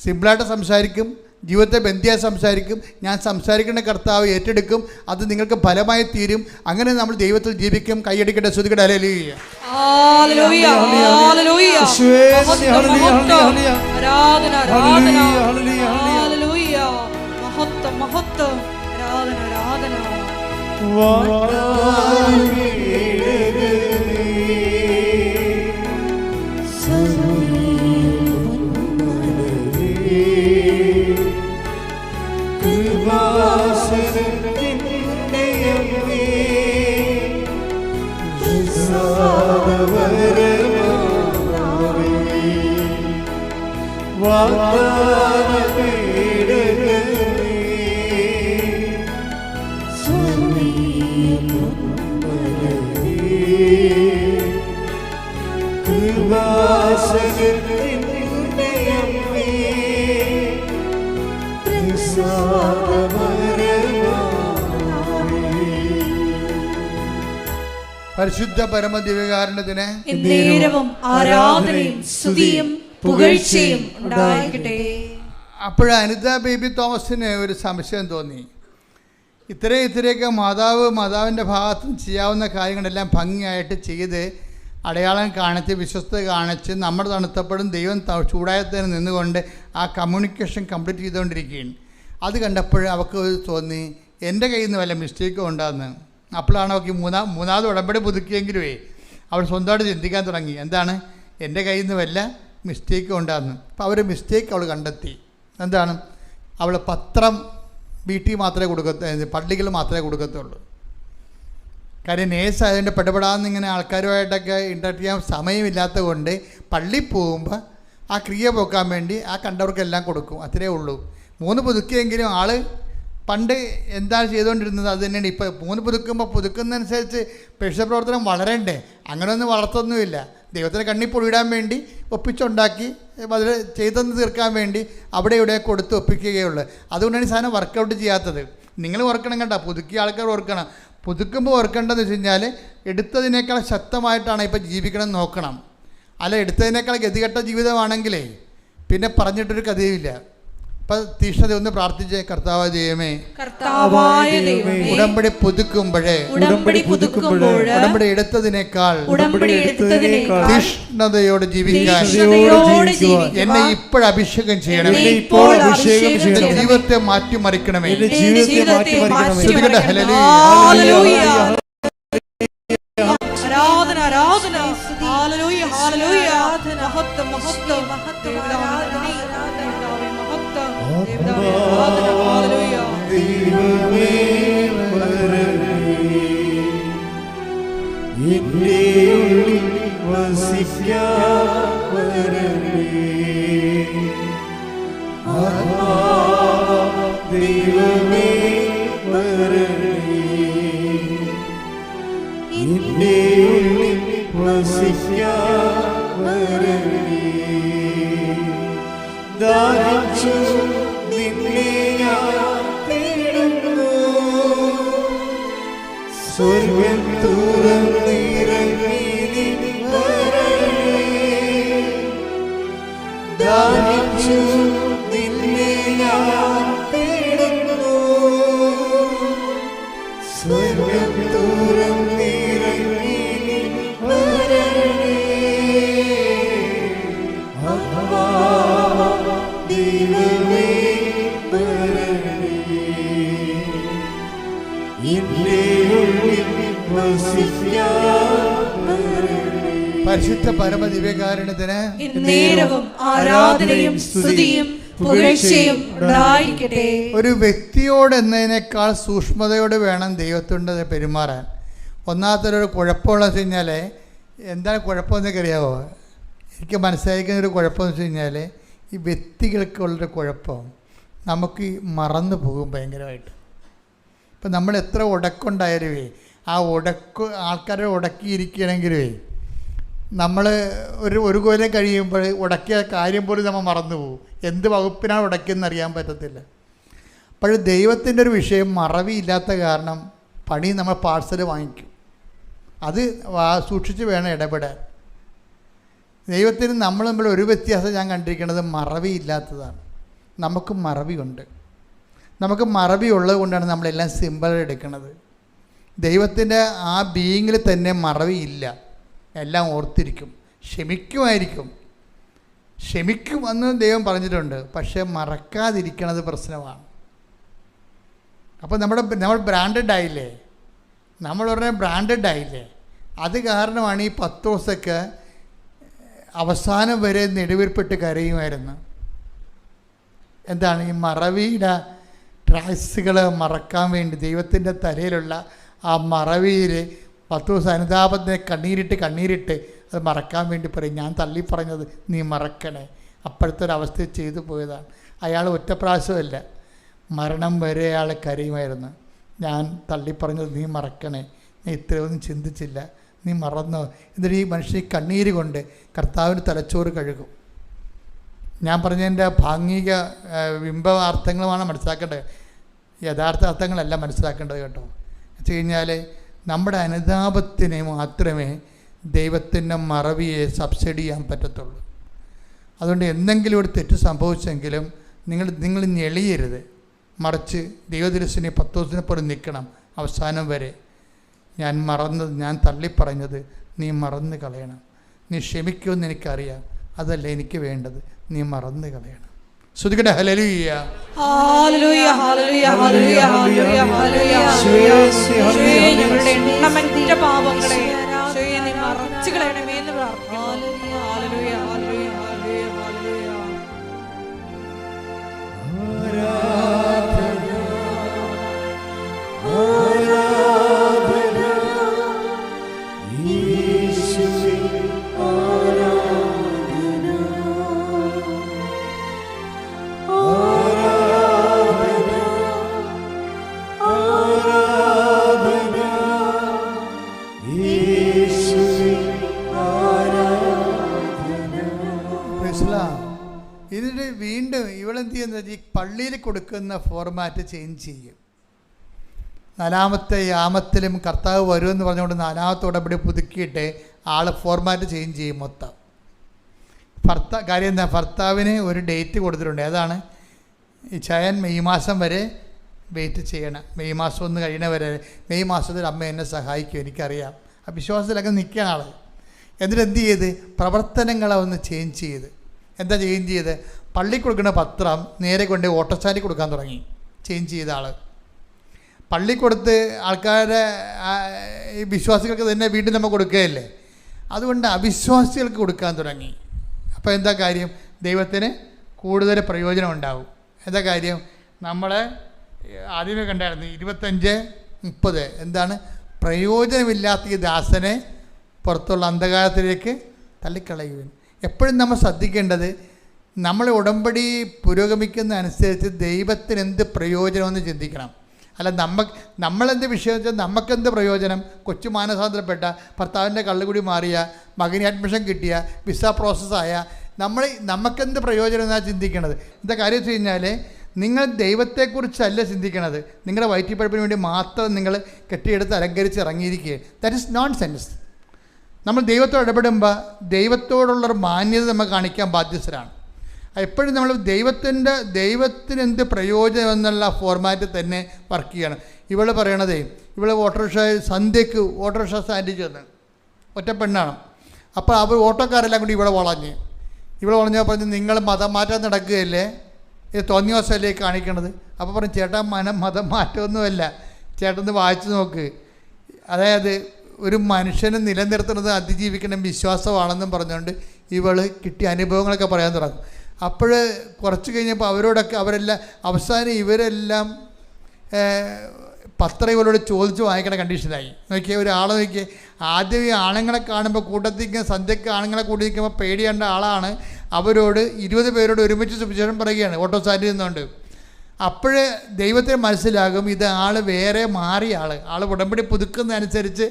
സിമ്പിളായിട്ട് സംസാരിക്കും, ജീവിതത്തെ ബന്ധിയായി സംസാരിക്കും. ഞാൻ സംസാരിക്കേണ്ട കർത്താവ് ഏറ്റെടുക്കും, അത് നിങ്ങൾക്ക് ഫലമായി തീരും. അങ്ങനെ നമ്മൾ ദൈവത്തിൽ ജീവിക്കും. കൈയടിക്കട്ടെ, ശ്രുതിക്കട്ടെ, ഹല്ലേലൂയ. മഹത്വം, ആരാധന. പരിശുദ്ധ പരമദിവ്യകാരുണ്യത്തിന് എന്നേരവും ആരാധനയും സ്തുതിയും പുകഴ്ചയും ഉണ്ടായിരിക്കട്ടെ. അപ്പോഴ അനിത ബേബി തോമസിന് ഒരു സംശയം തോന്നി. ഇത്രയൊക്കെ മാതാവിൻ്റെ ഭാഗത്ത് ചെയ്യാവുന്ന കാര്യങ്ങളെല്ലാം ഭംഗിയായിട്ട് ചെയ്ത് അടയാളം കാണിച്ച് വിശ്വസ്തത കാണിച്ച് നമ്മൾ തണുത്തപ്പോഴും ദൈവം ചൂടായത്തിന് നിന്നുകൊണ്ട് ആ കമ്മ്യൂണിക്കേഷൻ കംപ്ലീറ്റ് ചെയ്തുകൊണ്ടിരിക്കുകയാണ്. അത് കണ്ടപ്പോൾ അവൾക്ക് തോന്നി എൻ്റെ കയ്യിൽ നിന്ന് വല്ല മിസ്റ്റേക്കും ഉണ്ടാകുന്നു. അപ്പോഴാണ് അവൾക്ക് മൂന്നാമത് ഉടമ്പടി പുതുക്കിയെങ്കിലുമേ അവൾ സ്വന്തമായിട്ട് ചിന്തിക്കാൻ തുടങ്ങി, എന്താണ് എൻ്റെ കയ്യിൽ നിന്ന് വല്ല മിസ്റ്റേക്കും ഉണ്ടാകുന്നു. അപ്പോൾ അവർ മിസ്റ്റേക്ക് അവൾ കണ്ടെത്തി. എന്താണ്, അവൾ പത്രം വീട്ടിൽ മാത്രമേ പള്ളികൾ മാത്രമേ കൊടുക്കത്തുള്ളൂ. കാര്യം നേഴ്സ് ആയതുകൊണ്ട് പെടപെടാമെന്ന് ഇങ്ങനെ ആൾക്കാരുമായിട്ടൊക്കെ ഇൻട്രാക്ട് ചെയ്യാൻ സമയമില്ലാത്തത് കൊണ്ട് പള്ളിയിൽ പോകുമ്പോൾ ആ ക്രിയ പോക്കാൻ വേണ്ടി ആ കണ്ടവർക്കെല്ലാം കൊടുക്കും, അത്രേ ഉള്ളൂ. 3 പുതുക്കിയെങ്കിലും ആൾ പണ്ട് എന്താണ് ചെയ്തുകൊണ്ടിരുന്നത് അത് തന്നെയാണ് ഇപ്പോൾ. 3 പുതുക്കുന്നതനുസരിച്ച് പ്രേക്ഷിതപ്രവർത്തനം വളരണ്ടേ? അങ്ങനെയൊന്നും വളർത്തൊന്നുമില്ല. ദൈവത്തിന് കണ്ണി പൊഴിയിടാൻ വേണ്ടി ഒപ്പിച്ചുണ്ടാക്കി അതിൽ ചെയ്തെന്ന് തീർക്കാൻ വേണ്ടി അവിടെ ഇവിടെ കൊടുത്ത് ഒപ്പിക്കുകയുള്ളൂ. അതുകൊണ്ടാണ് ഈ സാധനം വർക്കൗട്ട് ചെയ്യാത്തത്. നിങ്ങൾ ഓർക്കണം കേട്ടോ, പുതുക്കിയ ആൾക്കാർ ഓർക്കണം. പുതുക്കുമ്പോൾ ഓർക്കേണ്ടതെന്ന് വെച്ച് കഴിഞ്ഞാൽ എടുത്തതിനേക്കാൾ ശക്തമായിട്ടാണ് ഇപ്പോൾ ജീവിക്കണം എന്ന് നോക്കണം. അല്ല, എടുത്തതിനേക്കാൾ ഗതികെട്ട ജീവിതമാണെങ്കിലേ പിന്നെ പറഞ്ഞിട്ടൊരു കഥയുമില്ല. അപ്പം തീഷ്ണത ഒന്ന് പ്രാർത്ഥിച്ചേ. കർത്താവായ ദൈവമേ, ഉടമ്പടി പുതുക്കുമ്പോഴേ ഉടമ്പടി എടുത്തതിനേക്കാൾ തീഷ്ണതയോട് ജീവിക്കാൻ എന്നെ ഇപ്പോഴഭിഷേകം ചെയ്യണമേ. ജീവിതത്തെ മാറ്റിമറിക്കണമേ. ആരാധന. ഹല്ലേലൂയ, ഹല്ലേലൂയ. മഹത്വം, മഹത്വം, മഹത്വം. ദൈവമേ വരണമേ, എന്റെ ഉള്ളിൽ വസിക്കാൻ വരണമേ. ദൈവമേ വരണമേ, എന്റെ ഉള്ളിൽ വസിക്കാൻ വരണമേ. ദാഹിച്ചു നിന്നെ ഞാൻ തേടുന്നു, സ്വർഗ്ഗം തുറന്നിറങ്ങി നീ വരണമേ. ദാഹിച്ചു നിന്നെ ഞാൻ പരിശുദ്ധ പരമദിവ്യകാരുണ്യത്തിന് നേരവും ആരാധനയും സ്തുതിയും പുകഴ്ചയും ഉണ്ടായിരിക്കട്ടെ. ഒരു വ്യക്തിയോട് എന്നതിനേക്കാൾ സൂക്ഷ്മതയോട് വേണം ദൈവത്തോട് പെരുമാറാൻ. ഒന്നാമത്തൊരു കുഴപ്പമുള്ള വെച്ച് കഴിഞ്ഞാൽ, എന്താണ് കുഴപ്പമെന്നൊക്കെ അറിയാമോ? എനിക്ക് മനസ്സിലാക്കുന്ന ഒരു കുഴപ്പമെന്ന് വെച്ച് കഴിഞ്ഞാൽ, ഈ വ്യക്തികൾക്കുള്ളൊരു കുഴപ്പം നമുക്ക് മറന്നു പോകും ഭയങ്കരമായിട്ട്. ഇപ്പം നമ്മൾ എത്ര ഉടക്കുണ്ടായാലുവേ, ആ ആൾക്കാരെ ഉടക്കിയിരിക്കണമെങ്കിലേ നമ്മൾ ഒരു കൊല്ലം കഴിയുമ്പോൾ ഉടക്കിയ കാര്യം പോലും നമ്മൾ മറന്നു പോകും. എന്ത് വകുപ്പിനാണ് ഉടക്കിയെന്ന് അറിയാൻ പറ്റത്തില്ല. അപ്പോൾ ദൈവത്തിൻ്റെ ഒരു വിഷയം മറവിയില്ലാത്ത കാരണം പണി നമ്മൾ പാഴ്സൽ വാങ്ങിക്കും. അത് സൂക്ഷിച്ച് വേണം ഇടപെടാൻ. ദൈവത്തിന് നമ്മൾ തമ്മിൽ ഒരു വ്യത്യാസം ഞാൻ കണ്ടിരിക്കുന്നത് മറവിയില്ലാത്തതാണ്. നമുക്ക് മറവിയുണ്ട്. നമുക്ക് മറവി ഉള്ളത് കൊണ്ടാണ് നമ്മളെല്ലാം സിമ്പിൾ എടുക്കുന്നത്. ദൈവത്തിൻ്റെ ആ ബീയിങ്ങിൽ തന്നെ മറവിയില്ല. എല്ലാം ഓർത്തിരിക്കും, ക്ഷമിക്കുമായിരിക്കും. ക്ഷമിക്കും എന്ന് ദൈവം പറഞ്ഞിട്ടുണ്ട്. പക്ഷേ മറക്കാതിരിക്കണത് പ്രശ്നമാണ്. അപ്പോൾ നമ്മൾ ബ്രാൻഡഡ് ആയില്ലേ, നമ്മൾ പറഞ്ഞാൽ ബ്രാൻഡഡ് ആയില്ലേ. അത് കാരണമാണ് ഈ പത്രോസൊക്കെ അവസാനം വരെ നെടുവീർപ്പിട്ട് കരയുമായിരുന്നു. എന്താണ് ഈ മറവിയുടെ ട്രാക്സുകൾ മറക്കാൻ വേണ്ടി ദൈവത്തിൻ്റെ തലയിലുള്ള ആ മറവിയിൽ പത്രോസ് അനുതാപത്തിനെ കണ്ണീരിട്ട് അത് മറക്കാൻ വേണ്ടി പറയും, ഞാൻ തള്ളി പറഞ്ഞത് നീ മറക്കണേ. അപ്പോഴത്തെ ഒരവസ്ഥ ചെയ്തു പോയതാണ്. അയാൾ ഒറ്റ പ്രാവശ്യമല്ല, മരണം വരെ അയാൾ കരയുമായിരുന്നു. ഞാൻ തള്ളിപ്പറഞ്ഞത് നീ മറക്കണേ, നീ ഇത്രയൊന്നും ചിന്തിച്ചില്ല, നീ മറന്നോ. എന്നിട്ട് ഈ മനുഷ്യൻ കണ്ണീര് കൊണ്ട് കർത്താവിന് തലച്ചോറ് കഴുകും. ഞാൻ പറഞ്ഞതിൻ്റെ ഭാഗിക ബിംബാർത്ഥങ്ങളുമാണ് മനസ്സിലാക്കേണ്ടത്, യഥാർത്ഥ അർത്ഥങ്ങളല്ല മനസ്സിലാക്കേണ്ടത് കേട്ടോ. വെച്ച് കഴിഞ്ഞാൽ നമ്മുടെ അനുതാപത്തിന് മാത്രമേ ദൈവത്തിൻ്റെ മറവിയെ സബ്സിഡി ചെയ്യാൻ പറ്റത്തുള്ളൂ. അതുകൊണ്ട് എന്തെങ്കിലും ഒരു തെറ്റ് സംഭവിച്ചെങ്കിലും നിങ്ങൾ ഞെളിയരുത്. മറിച്ച് ദൈവദൃശ്യനെ പത്തോസിനെ പോലെ നിൽക്കണം അവസാനം വരെ. ഞാൻ മറന്നത്, ഞാൻ തള്ളിപ്പറഞ്ഞത് നീ മറന്നു കളയണം. നീ ക്ഷമിക്കുമെന്ന് എനിക്കറിയാം, അതല്ല എനിക്ക് വേണ്ടത്, നീ മറന്നു കളയണം. ശ്രുതികട്ടെ ഹല്ലേലൂയ ഹല്ലേലൂയ ഹല്ലേലൂയ ഹല്ലേലൂയ ഹല്ലേലൂയ ഹല്ലേലൂയ. ഞങ്ങളുടെ എണ്ണമറ്റ പാപങ്ങളെ നീ മറച്ചു കളയണമേ എന്ന് പ്രാർത്ഥിക്കുന്നു. ഹല്ലേലൂയ ഹല്ലേലൂയ ഹല്ലേലൂയ ഹല്ലേലൂയ. ഇതിന് വീണ്ടും ഇവളെന്ത് ചെയ്യുന്നത്, ഈ പള്ളിയിൽ കൊടുക്കുന്ന ഫോർമാറ്റ് ചേഞ്ച് ചെയ്യും. 4-ാമത്തെ യാമത്തിലും കർത്താവ് വരുമെന്ന് പറഞ്ഞുകൊണ്ട് 4-ാമത്തെ ഉടമ്പടി പുതുക്കിയിട്ട് ആൾ ഫോർമാറ്റ് ചേഞ്ച് ചെയ്യും മൊത്തം. കാര്യം എന്താ, ഭർത്താവിന് ഒരു ഡേറ്റ് കൊടുത്തിട്ടുണ്ട്. അതാണ് ഈ ചയൻ മെയ് മാസം വരെ വെയിറ്റ് ചെയ്യണം. മെയ് മാസം ഒന്ന് കഴിയണ വരെ, മെയ് മാസത്തിൽ അമ്മ എന്നെ സഹായിക്കും, എനിക്കറിയാം. ആ വിശ്വാസത്തിലൊക്കെ നിൽക്കാൻ ആൾ. എന്നിട്ട് എന്ത് ചെയ്ത്, പ്രവർത്തനങ്ങളെ ഒന്ന് ചേഞ്ച് ചെയ്ത്. എന്താ ചേഞ്ച് ചെയ്ത്, പള്ളി കൊടുക്കുന്ന പത്രം നേരെ കൊണ്ട് ഓട്ടോസ്റ്റാൻഡിൽ കൊടുക്കാൻ തുടങ്ങി. ചേഞ്ച് ചെയ്ത ആൾ പള്ളി കൊടുത്ത് ആൾക്കാരെ ഈ വിശ്വാസികൾക്ക് തന്നെ വീണ്ടും നമ്മൾ കൊടുക്കുകയല്ലേ, അതുകൊണ്ട് അവിശ്വാസികൾക്ക് കൊടുക്കാൻ തുടങ്ങി. അപ്പോൾ എന്താ കാര്യം, ദൈവത്തിന് കൂടുതൽ പ്രയോജനം ഉണ്ടാവും. എന്താ കാര്യം, നമ്മളെ ആദ്യമേ കണ്ടായിരുന്നു 25:30 എന്താണ്, പ്രയോജനമില്ലാത്ത ഈ ദാസനെ പുറത്തുള്ള അന്ധകാരത്തിലേക്ക് തള്ളിക്കളയുവാൻ. എപ്പോഴും നമ്മൾ ശ്രദ്ധിക്കേണ്ടത്, നമ്മൾ ഉടമ്പടി പുരോഗമിക്കുന്ന അനുസരിച്ച് ദൈവത്തിന് എന്ത് പ്രയോജനമെന്ന് ചിന്തിക്കണം. അല്ല നമ്മളെന്ത് വിഷയം വെച്ചാൽ നമുക്കെന്ത് പ്രയോജനം, കൊച്ചു മാനസാന്തരപ്പെട്ട, ഭർത്താവിൻ്റെ കള്ളുകുടി മാറിയ, മകന് അഡ്മിഷൻ കിട്ടിയ, വിസ പ്രോസസ്സായ, നമുക്കെന്ത് പ്രയോജനം എന്നാണ് ചിന്തിക്കേണ്ടത്. എന്താ കാര്യം വെച്ച് കഴിഞ്ഞാൽ, നിങ്ങൾ ദൈവത്തെക്കുറിച്ചല്ല ചിന്തിക്കണത്, നിങ്ങളുടെ വയറ്റിപ്പഴപ്പിന് വേണ്ടി മാത്രം നിങ്ങൾ കെട്ടിയെടുത്ത് അലങ്കരിച്ച് ഇറങ്ങിയിരിക്കുക. That is nonsense. നമ്മൾ ദൈവത്തോട് ഇടപെടുമ്പോൾ ദൈവത്തോടുള്ളൊരു മാന്യത നമ്മൾ കാണിക്കാൻ ബാധ്യസ്ഥരാണ്. എപ്പോഴും നമ്മൾ ദൈവത്തിന് എന്ത് പ്രയോജനം എന്നുള്ള ഫോർമാറ്റിൽ തന്നെ വർക്ക് ചെയ്യണം. ഇവൾ പറയണതേ, ഇവൾ സന്ധ്യയ്ക്ക് ഓട്ടോറിക്ഷ സ്റ്റാൻഡിൽ ചെന്ന്, ഒറ്റ പെണ്ണാണ്. അപ്പോൾ അവർ ഓട്ടോക്കാരെല്ലാം കൂടി ഇവളെ വളഞ്ഞാൽ പറഞ്ഞ്, നിങ്ങൾ മതം മാറ്റാൻ നടക്കുകയല്ലേ, ഇത് തോന്നിയ ദിവസമല്ലേ കാണിക്കണത്. അപ്പോൾ പറഞ്ഞു, ചേട്ടാ മതം മാറ്റമൊന്നുമല്ല, ചേട്ടന് വായിച്ചു നോക്ക്. അതായത് ഒരു മനുഷ്യനെ നിലനിർത്തുന്നത് അതിജീവിക്കണം വിശ്വാസമാണെന്നും പറഞ്ഞുകൊണ്ട് ഇവൾ കിട്ടിയ അനുഭവങ്ങളൊക്കെ പറയാൻ തുടങ്ങും. അപ്പോൾ കുറച്ച് കഴിഞ്ഞപ്പോൾ അവരെല്ലാം അവസാനം ഇവരെല്ലാം പത്രം ഇവരോട് ചോദിച്ച് വാങ്ങിക്കണ കണ്ടീഷനായി. നോക്കിയാൽ ഒരാളെ നോക്കിയേ, ആദ്യം ഈ ആണുങ്ങളെ കാണുമ്പോൾ കൂട്ടത്തിരിക്കുന്ന സന്ധ്യക്ക് ആണുങ്ങളെ കൂടി നിൽക്കുമ്പോൾ പേടിയേണ്ട ആളാണ് അവരോട് 20 പേരോട് ഒരുമിച്ച് സുവിശേഷം പറയുകയാണ് ഓട്ടോ സ്റ്റാൻഡിൽ നിന്നുകൊണ്ട്. അപ്പോഴേ ദൈവത്തെ മനസ്സിലാകും ഇത് ആൾ വേറെ മാറിയ ആൾ ഉടമ്പടി പുതുക്കുന്നതനുസരിച്ച്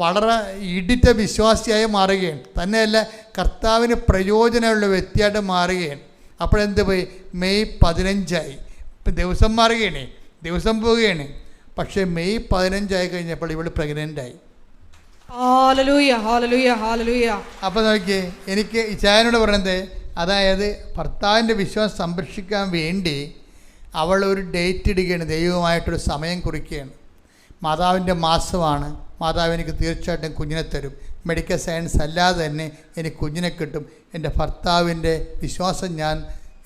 വളരെ ഇടിറ്റ വിശ്വാസിയായി മാറുകയാണ്. തന്നെയല്ല കർത്താവിന് പ്രയോജനമുള്ള വ്യക്തിയായിട്ട് മാറുകയാണ്. അപ്പോഴെന്ത് പോയി, മെയ് 15 ഇപ്പം ദിവസം മാറുകയാണ്, ദിവസം പോവുകയാണ്. പക്ഷേ മെയ് 15 കഴിഞ്ഞപ്പോൾ ഇവൾ പ്രഗ്നൻ്റായി. അപ്പോൾ നോക്കിയേ, എനിക്ക് ഇച്ചായനോട് പറയുന്നത്, അതായത് ഭർത്താവിൻ്റെ വിശ്വാസം സംരക്ഷിക്കാൻ വേണ്ടി അവൾ ഒരു ഡേറ്റ് ഇടുകയാണ്, ദൈവമായിട്ടൊരു സമയം കുറിക്കുകയാണ്. മാതാവിൻ്റെ മാസമാണ്, മാതാവ് എനിക്ക് തീർച്ചയായിട്ടും കുഞ്ഞിനെ തരും, മെഡിക്കൽ സയൻസ് അല്ലാതെ തന്നെ എനിക്ക് കുഞ്ഞിനെ കിട്ടും, എൻ്റെ ഭർത്താവിൻ്റെ വിശ്വാസം ഞാൻ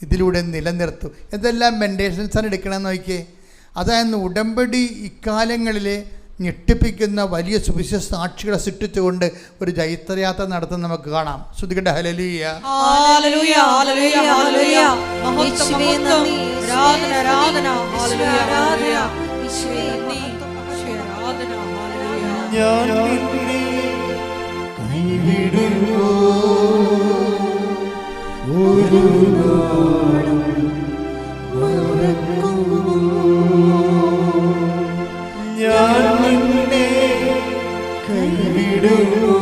ഇതിലൂടെ നിലനിർത്തും. എന്തെല്ലാം മെൻറ്റേഷൻസാണ് എടുക്കണമെന്ന് നോക്കിയേ. അതായത് ഉടമ്പടി ഇക്കാലങ്ങളിൽ ഞെട്ടിപ്പിക്കുന്ന വലിയ സുവിശേഷ സാക്ഷികളെ സൃഷ്ടിച്ചുകൊണ്ട് ഒരു ജൈത്രയാത്ര നടത്തുന്ന നമുക്ക് കാണാം. ശ്രുതികട്ടെ ഹല്ലേലൂയ. ഞാൻ നിന്നെ കൈവിടുമോ ഒരു നാളും മറക്കുമോ, ഞാൻ നിന്നെ കൈവിടുമോ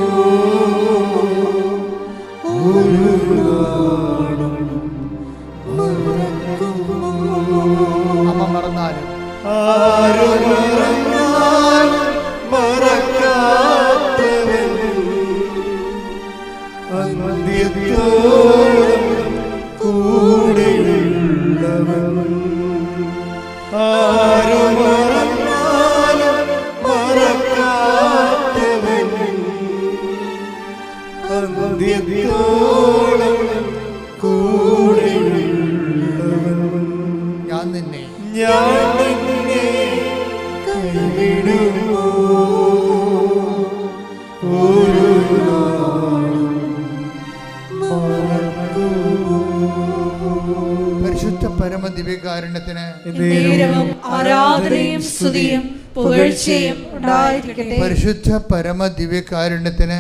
ഒരു നാളും മറക്കുമോ. അമ്മ മറന്നാലും ആരും മറന്നാലും മറക്കാത്തവൻ അന്ത്യത്തോളം കൂടെയുള്ളവൻ. ആരും മറന്നാലും മറക്കാത്തവൻ അന്ത്യത്തോളം കൂടെയുള്ളവൻ. ഞാൻ നിന്നെ കൈവിടുമോ ഒരു നാളും മറക്കുമോ. പരിശുദ്ധ പരമ ദിവ്യകാരുണ്യത്തിന് ആരാധനയും സ്തുതിയും പുകഴ്ചയും ഉണ്ടായിരിക്കട്ടെ. പരിശുദ്ധ പരമ ദിവ്യകാരുണ്യത്തിന്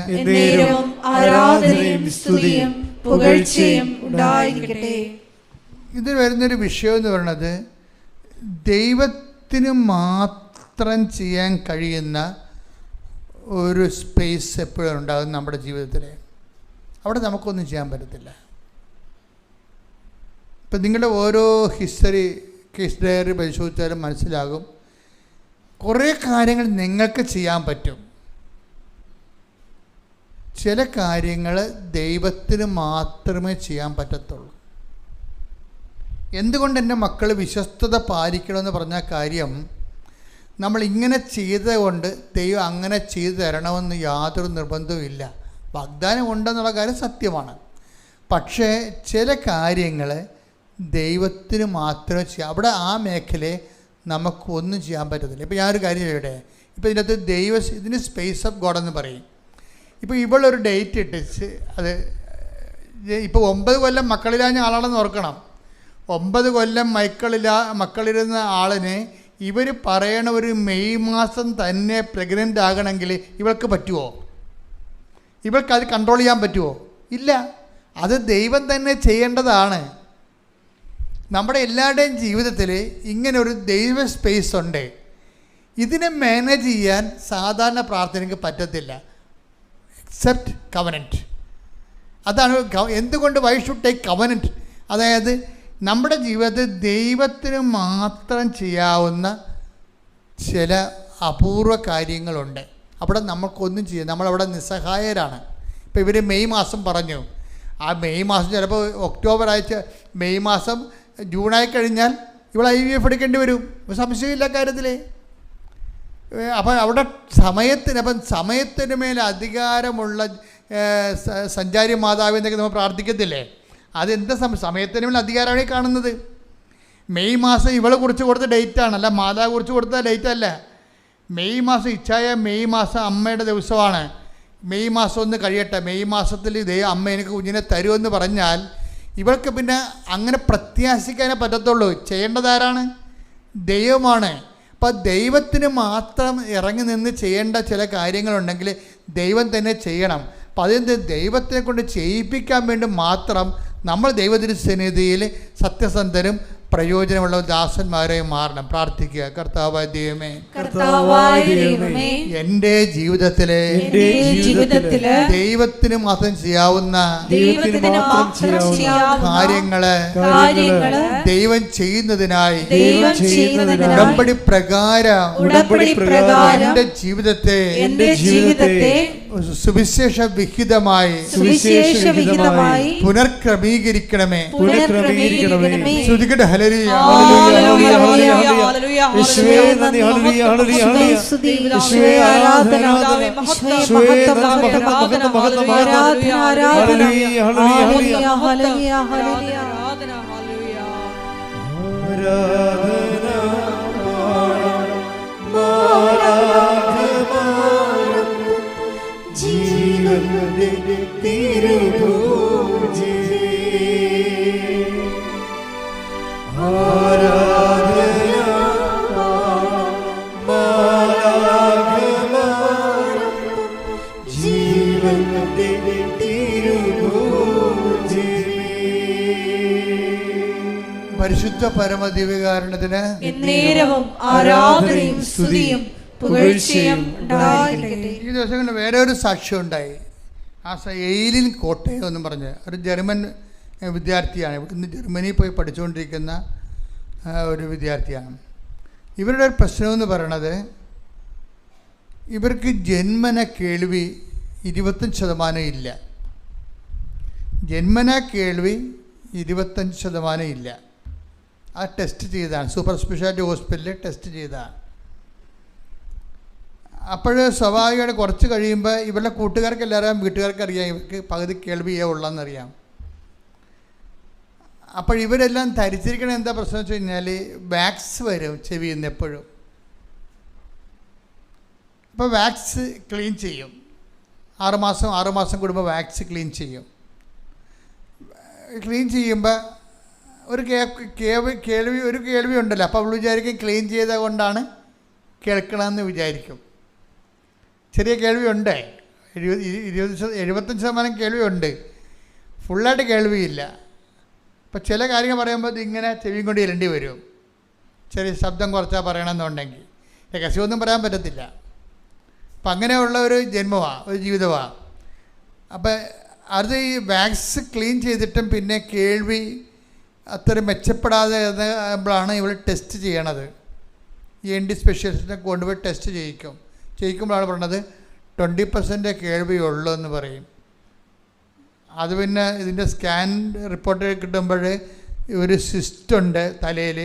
ആരാധനയും സ്തുതിയും പുകഴ്ചയും ഉണ്ടായിരിക്കട്ടെ. ഇതിൽ വരുന്നൊരു വിഷയം എന്ന് പറയുന്നത്, ദൈവത്തിന് മാത്രം ചെയ്യാൻ കഴിയുന്ന ഒരു സ്പേസ് എപ്പോഴും ഉണ്ടാകും നമ്മുടെ ജീവിതത്തിൽ. അവിടെ നമുക്കൊന്നും ചെയ്യാൻ പറ്റത്തില്ല. ഇപ്പം നിങ്ങളുടെ ഓരോ കേസ് ഡയറി പരിശോധിച്ചാലും മനസ്സിലാകും, കുറേ കാര്യങ്ങൾ നിങ്ങൾക്ക് ചെയ്യാൻ പറ്റും, ചില കാര്യങ്ങൾ ദൈവത്തിന് മാത്രമേ ചെയ്യാൻ പറ്റത്തുള്ളൂ. എന്തുകൊണ്ട് എൻ്റെ മക്കൾ വിശ്വസ്തത പാലിക്കണമെന്ന് പറഞ്ഞ കാര്യം, നമ്മൾ ഇങ്ങനെ ചെയ്തതുകൊണ്ട് ദൈവം അങ്ങനെ ചെയ്തു തരണമെന്ന് യാതൊരു നിർബന്ധവും ഇല്ല. വാഗ്ദാനം ഉണ്ടെന്നുള്ള കാര്യം സത്യമാണ്. പക്ഷേ ചില കാര്യങ്ങൾ ദൈവത്തിന് മാത്രമേ ചെയ്യാം. അവിടെ ആ മേഖലയെ നമുക്കൊന്നും ചെയ്യാൻ പറ്റത്തില്ല. ഇപ്പോൾ ഞാനൊരു കാര്യം ചെയ്യട്ടെ. ഇപ്പോൾ ഇതിനകത്ത് ഇതിന് സ്പേസ് ഓഫ് ഗോഡ് എന്ന് പറയും. ഇപ്പോൾ ഇവളൊരു ഡേറ്റ് ഇട്ടിച്ച്, അത് ഇപ്പോൾ 9 കൊല്ലം മക്കളില്ലാഞ്ഞ ആളാണെന്ന് ഓർക്കണം. 9 കൊല്ലം മക്കളിരുന്ന ആളിനെ ഇവർ പറയണ ഒരു മെയ് മാസം തന്നെ പ്രഗ്നൻ്റ് ആകണമെങ്കിൽ ഇവൾക്ക് പറ്റുമോ? ഇവൾക്ക് അത് കൺട്രോൾ ചെയ്യാൻ പറ്റുമോ? ഇല്ല. അത് ദൈവം തന്നെ ചെയ്യേണ്ടതാണ്. നമ്മുടെ എല്ലാവരുടെയും ജീവിതത്തിൽ ഇങ്ങനെ ഒരു ദൈവ സ്പേസ് ഉണ്ട്. ഇതിനെ മാനേജ് ചെയ്യാൻ സാധാരണ പ്രാർത്ഥനയ്ക്ക് പറ്റത്തില്ല, എക്സെപ്റ്റ് കവനൻറ്റ്. അതാണ് എന്തുകൊണ്ട് വൈ ഷുഡ് ടേക്ക് കവനൻറ്റ്. അതായത് നമ്മുടെ ജീവിതത്തിൽ ദൈവത്തിന് മാത്രം ചെയ്യാവുന്ന ചില അപൂർവ കാര്യങ്ങളുണ്ട്. അവിടെ നമുക്കൊന്നും ചെയ്യാം, നമ്മളവിടെ നിസ്സഹായരാണ്. ഇപ്പോൾ ഇവർ മെയ് മാസം പറഞ്ഞു, ആ മെയ് മാസം ചിലപ്പോൾ ഒക്ടോബർ ആഴ്ച, മെയ് മാസം ജൂണായി കഴിഞ്ഞാൽ ഇവൾ IVF എടുക്കേണ്ടി വരും, സംശയമില്ല കാര്യത്തിൽ. അപ്പം അവിടെ സമയത്തിന് മേൽ അധികാരമുള്ള സഞ്ചാരി മാതാവിന്നൊക്കെ നമ്മൾ പ്രാർത്ഥിക്കത്തില്ലേ? അതെന്താ സമയത്തിന് മേൽ അധികാരമാണ് കാണുന്നത്. മെയ് മാസം ഇവളെ കുറിച്ച് കൊടുത്ത ഡേറ്റാണ്, അല്ല മാതാവ് കുറിച്ച് കൊടുത്ത ഡേറ്റ് അല്ല. മെയ് മാസം ഇച്ഛായ മെയ് മാസം അമ്മയുടെ ദിവസമാണ്. മെയ് മാസം ഒന്ന് കഴിയട്ടെ, മെയ് മാസത്തിൽ അമ്മ എനിക്ക് കുഞ്ഞിനെ തരുമെന്ന് പറഞ്ഞാൽ ഇവർക്ക് പിന്നെ അങ്ങനെ പ്രത്യാശിക്കാനേ പറ്റത്തുള്ളൂ. ചെയ്യേണ്ടതാരാണ്? ദൈവമാണ്. അപ്പം ദൈവത്തിന് മാത്രം ഇറങ്ങി നിന്ന് ചെയ്യേണ്ട ചില കാര്യങ്ങളുണ്ടെങ്കിൽ ദൈവം തന്നെ ചെയ്യണം. അപ്പം അതെന്ത്, ദൈവത്തെ കൊണ്ട് ചെയ്യിപ്പിക്കാൻ വേണ്ടി മാത്രം നമ്മൾ ദൈവത്തിൻ്റെ സന്നിധിയിൽ സത്യസന്ധരും പ്രയോജനമുള്ള ദാസന്മാരെ മാറണം. പ്രാർത്ഥിക്കുക. കർത്താവായ ദൈവമേ, എൻ്റെ ജീവിതത്തിലെ ദൈവത്തിന് മാത്രം ചെയ്യാവുന്ന കാര്യങ്ങള് ദൈവം ചെയ്യുന്നതിനായി ഉടമ്പടി പ്രകാരം എൻ്റെ ജീവിതത്തെ സുവിശേഷ വിഹിതമായി പുനർക്രമീകരിക്കണമേ. ശ്രുതികട്ടെ. ഹല്ലേലൂയ, ഹല്ലേലൂയ, ഹല്ലേലൂയ, യേശുവേ നന്ദി, ഹല്ലേലൂയ, ഹല്ലേലൂയ, ഹല്ലേലൂയ. യേശുവേ ആരാധന, യേശുവേ മഹത്വം, ഹല്ലേലൂയ, ഹല്ലേലൂയ, ഹല്ലേലൂയ, ഹല്ലേലൂയ. പരിശുദ്ധ പരമദിവ്യകാരുണ്യത്തിന് എന്നേരവും ആരാധനയും സ്തുതിയും പുകഴ്ചയും ഉണ്ടായിരിക്കട്ടെ. ഈ ദിവസങ്ങളിൽ വേറെ ഒരു സാക്ഷ്യം ഉണ്ടായി. എയിലിൻ കോട്ടയം എന്ന് പറഞ്ഞ് ഒരു ജർമ്മൻ വിദ്യാർത്ഥിയാണ്. ഇന്ന് ജർമ്മനിയിൽ പോയി പഠിച്ചുകൊണ്ടിരിക്കുന്ന ഒരു വിദ്യാർത്ഥിയാണ്. ഇവരുടെ ഒരു പ്രശ്നമെന്ന് പറയണത്, ഇവർക്ക് ജന്മന കേൾവി 25% ഇല്ല. ജന്മന കേൾവി 25% ഇല്ല. ആ ടെസ്റ്റ് ചെയ്താണ്, സൂപ്പർ സ്പെഷ്യാലിറ്റി ഹോസ്പിറ്റലിൽ ടെസ്റ്റ് ചെയ്തതാണ്. അപ്പോൾ സ്വാഭാവികമായിട്ട് കുറച്ച് കഴിയുമ്പോൾ ഇവരുടെ കൂട്ടുകാർക്ക് എല്ലാവരും വീട്ടുകാർക്ക് അറിയാം ഇവർക്ക് പകുതി കേൾവിയേ ഉള്ളതെന്നറിയാം. അപ്പോൾ ഇവരെല്ലാം ധരിച്ചിരിക്കണ എന്താ പ്രശ്നം വെച്ച് കഴിഞ്ഞാൽ വാക്സ് വരും ചെവിയിൽ നിന്ന് എപ്പോഴും. അപ്പോൾ വാക്സ് ക്ലീൻ ചെയ്യും. 6 മാസം കൂടുമ്പോൾ വാക്സ് ക്ലീൻ ചെയ്യും. ക്ലീൻ ചെയ്യുമ്പോൾ ഒരു കേൾവി ഉണ്ടല്ലോ. അപ്പോൾ അവൾ വിചാരിക്കും ക്ലീൻ ചെയ്ത കൊണ്ടാണ് കേൾക്കണമെന്ന് വിചാരിക്കും. ചെറിയ കേൾവിയുണ്ട്, 75% കേൾവിയുണ്ട്, ഫുള്ളായിട്ട് കേൾവിയില്ല. അപ്പോൾ ചില കാര്യങ്ങൾ പറയുമ്പോൾ ഇങ്ങനെ ചെവിയും കൊണ്ട് ഇരണ്ടി വരും. ചെറിയ ശബ്ദം കുറച്ചാൽ പറയണമെന്നുണ്ടെങ്കിൽ രഹസ്യമൊന്നും പറയാൻ പറ്റത്തില്ല. അപ്പം അങ്ങനെയുള്ള ഒരു ജന്മമാണ്, ഒരു ജീവിതമാണ്. അപ്പം അത് ഈ വാക്സ് ക്ലീൻ ചെയ്തിട്ടും പിന്നെ കേൾവി അത്ര മെച്ചപ്പെടാതെ ാണ് ഇവൾ ടെസ്റ്റ് ചെയ്യണത്. ENT സ്പെഷ്യലിസ്റ്റിനെ കൊണ്ടുപോയി ടെസ്റ്റ് ചെയ്യിക്കുമ്പോഴാണ് പറയണത് 20% കേൾവിയുള്ളൂ എന്ന് പറയും. അത് പിന്നെ ഇതിൻ്റെ സ്കാൻ റിപ്പോർട്ട് കിട്ടുമ്പോൾ ഒരു സിസ്റ്റുണ്ട് തലയിൽ,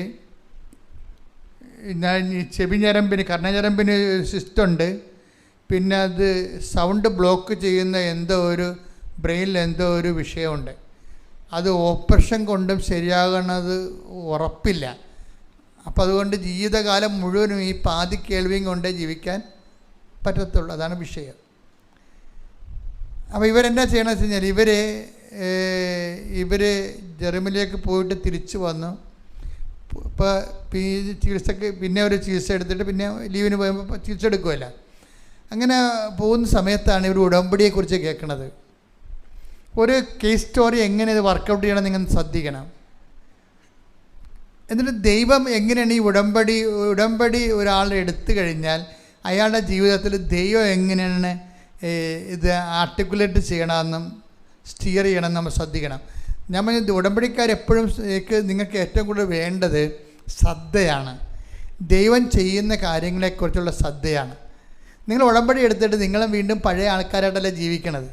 ചെവി ഞരമ്പിന് കർണഞരമ്പിന് സിസ്റ്റുണ്ട്. പിന്നെ അത് സൗണ്ട് ബ്ലോക്ക് ചെയ്യുന്ന എന്തോ ഒരു ബ്രെയിനിൽ എന്തോ ഒരു വിഷയമുണ്ട്. അത് ഓപ്പറേഷൻ കൊണ്ടും ശരിയാകണത് ഉറപ്പില്ല. അപ്പം അതുകൊണ്ട് ജീവിതകാലം മുഴുവനും ഈ പാതി കേൾവിയും കൊണ്ടേ ജീവിക്കാൻ പറ്റത്തുള്ളൂ. അതാണ് വിഷയം. അപ്പോൾ ഇവരെന്താ ചെയ്യണമെന്ന് വെച്ച് കഴിഞ്ഞാൽ ഇവർ ജർമ്മനിലേക്ക് പോയിട്ട് തിരിച്ചു വന്നു. ഇപ്പോൾ ചികിത്സക്ക് പിന്നെ ഒരു ചികിത്സ എടുത്തിട്ട് പിന്നെ ലീവിന് പോയപ്പോൾ ചികിത്സ എടുക്കുമല്ല. അങ്ങനെ പോകുന്ന സമയത്താണ് ഇവർ ഉടമ്പടിയെക്കുറിച്ച് കേൾക്കുന്നത്. ഒരു കേസ് സ്റ്റോറി എങ്ങനെ ഇത് വർക്കൗട്ട് ചെയ്യണം നിങ്ങൾ ശ്രദ്ധിക്കണം. എന്നിട്ട് ദൈവം എങ്ങനെയാണ് ഈ ഉടമ്പടി ഒരാൾ എടുത്തു കഴിഞ്ഞാൽ അയാളുടെ ജീവിതത്തിൽ ദൈവം എങ്ങനെയാണ് ഇത് ആർട്ടിക്കുലേറ്റ് ചെയ്യണമെന്നും സ്റ്റിയർ ചെയ്യണമെന്നും നമ്മൾ ശ്രദ്ധിക്കണം. ഞാൻ പറഞ്ഞത് ഉടമ്പടിക്കാരെപ്പോഴും നിങ്ങൾക്ക് ഏറ്റവും കൂടുതൽ വേണ്ടത് ശ്രദ്ധയാണ്. ദൈവം ചെയ്യുന്ന കാര്യങ്ങളെക്കുറിച്ചുള്ള ശ്രദ്ധയാണ്. നിങ്ങൾ ഉടമ്പടി എടുത്തിട്ട് നിങ്ങളും വീണ്ടും പഴയ ആൾക്കാരായിട്ടല്ല ജീവിക്കണത്,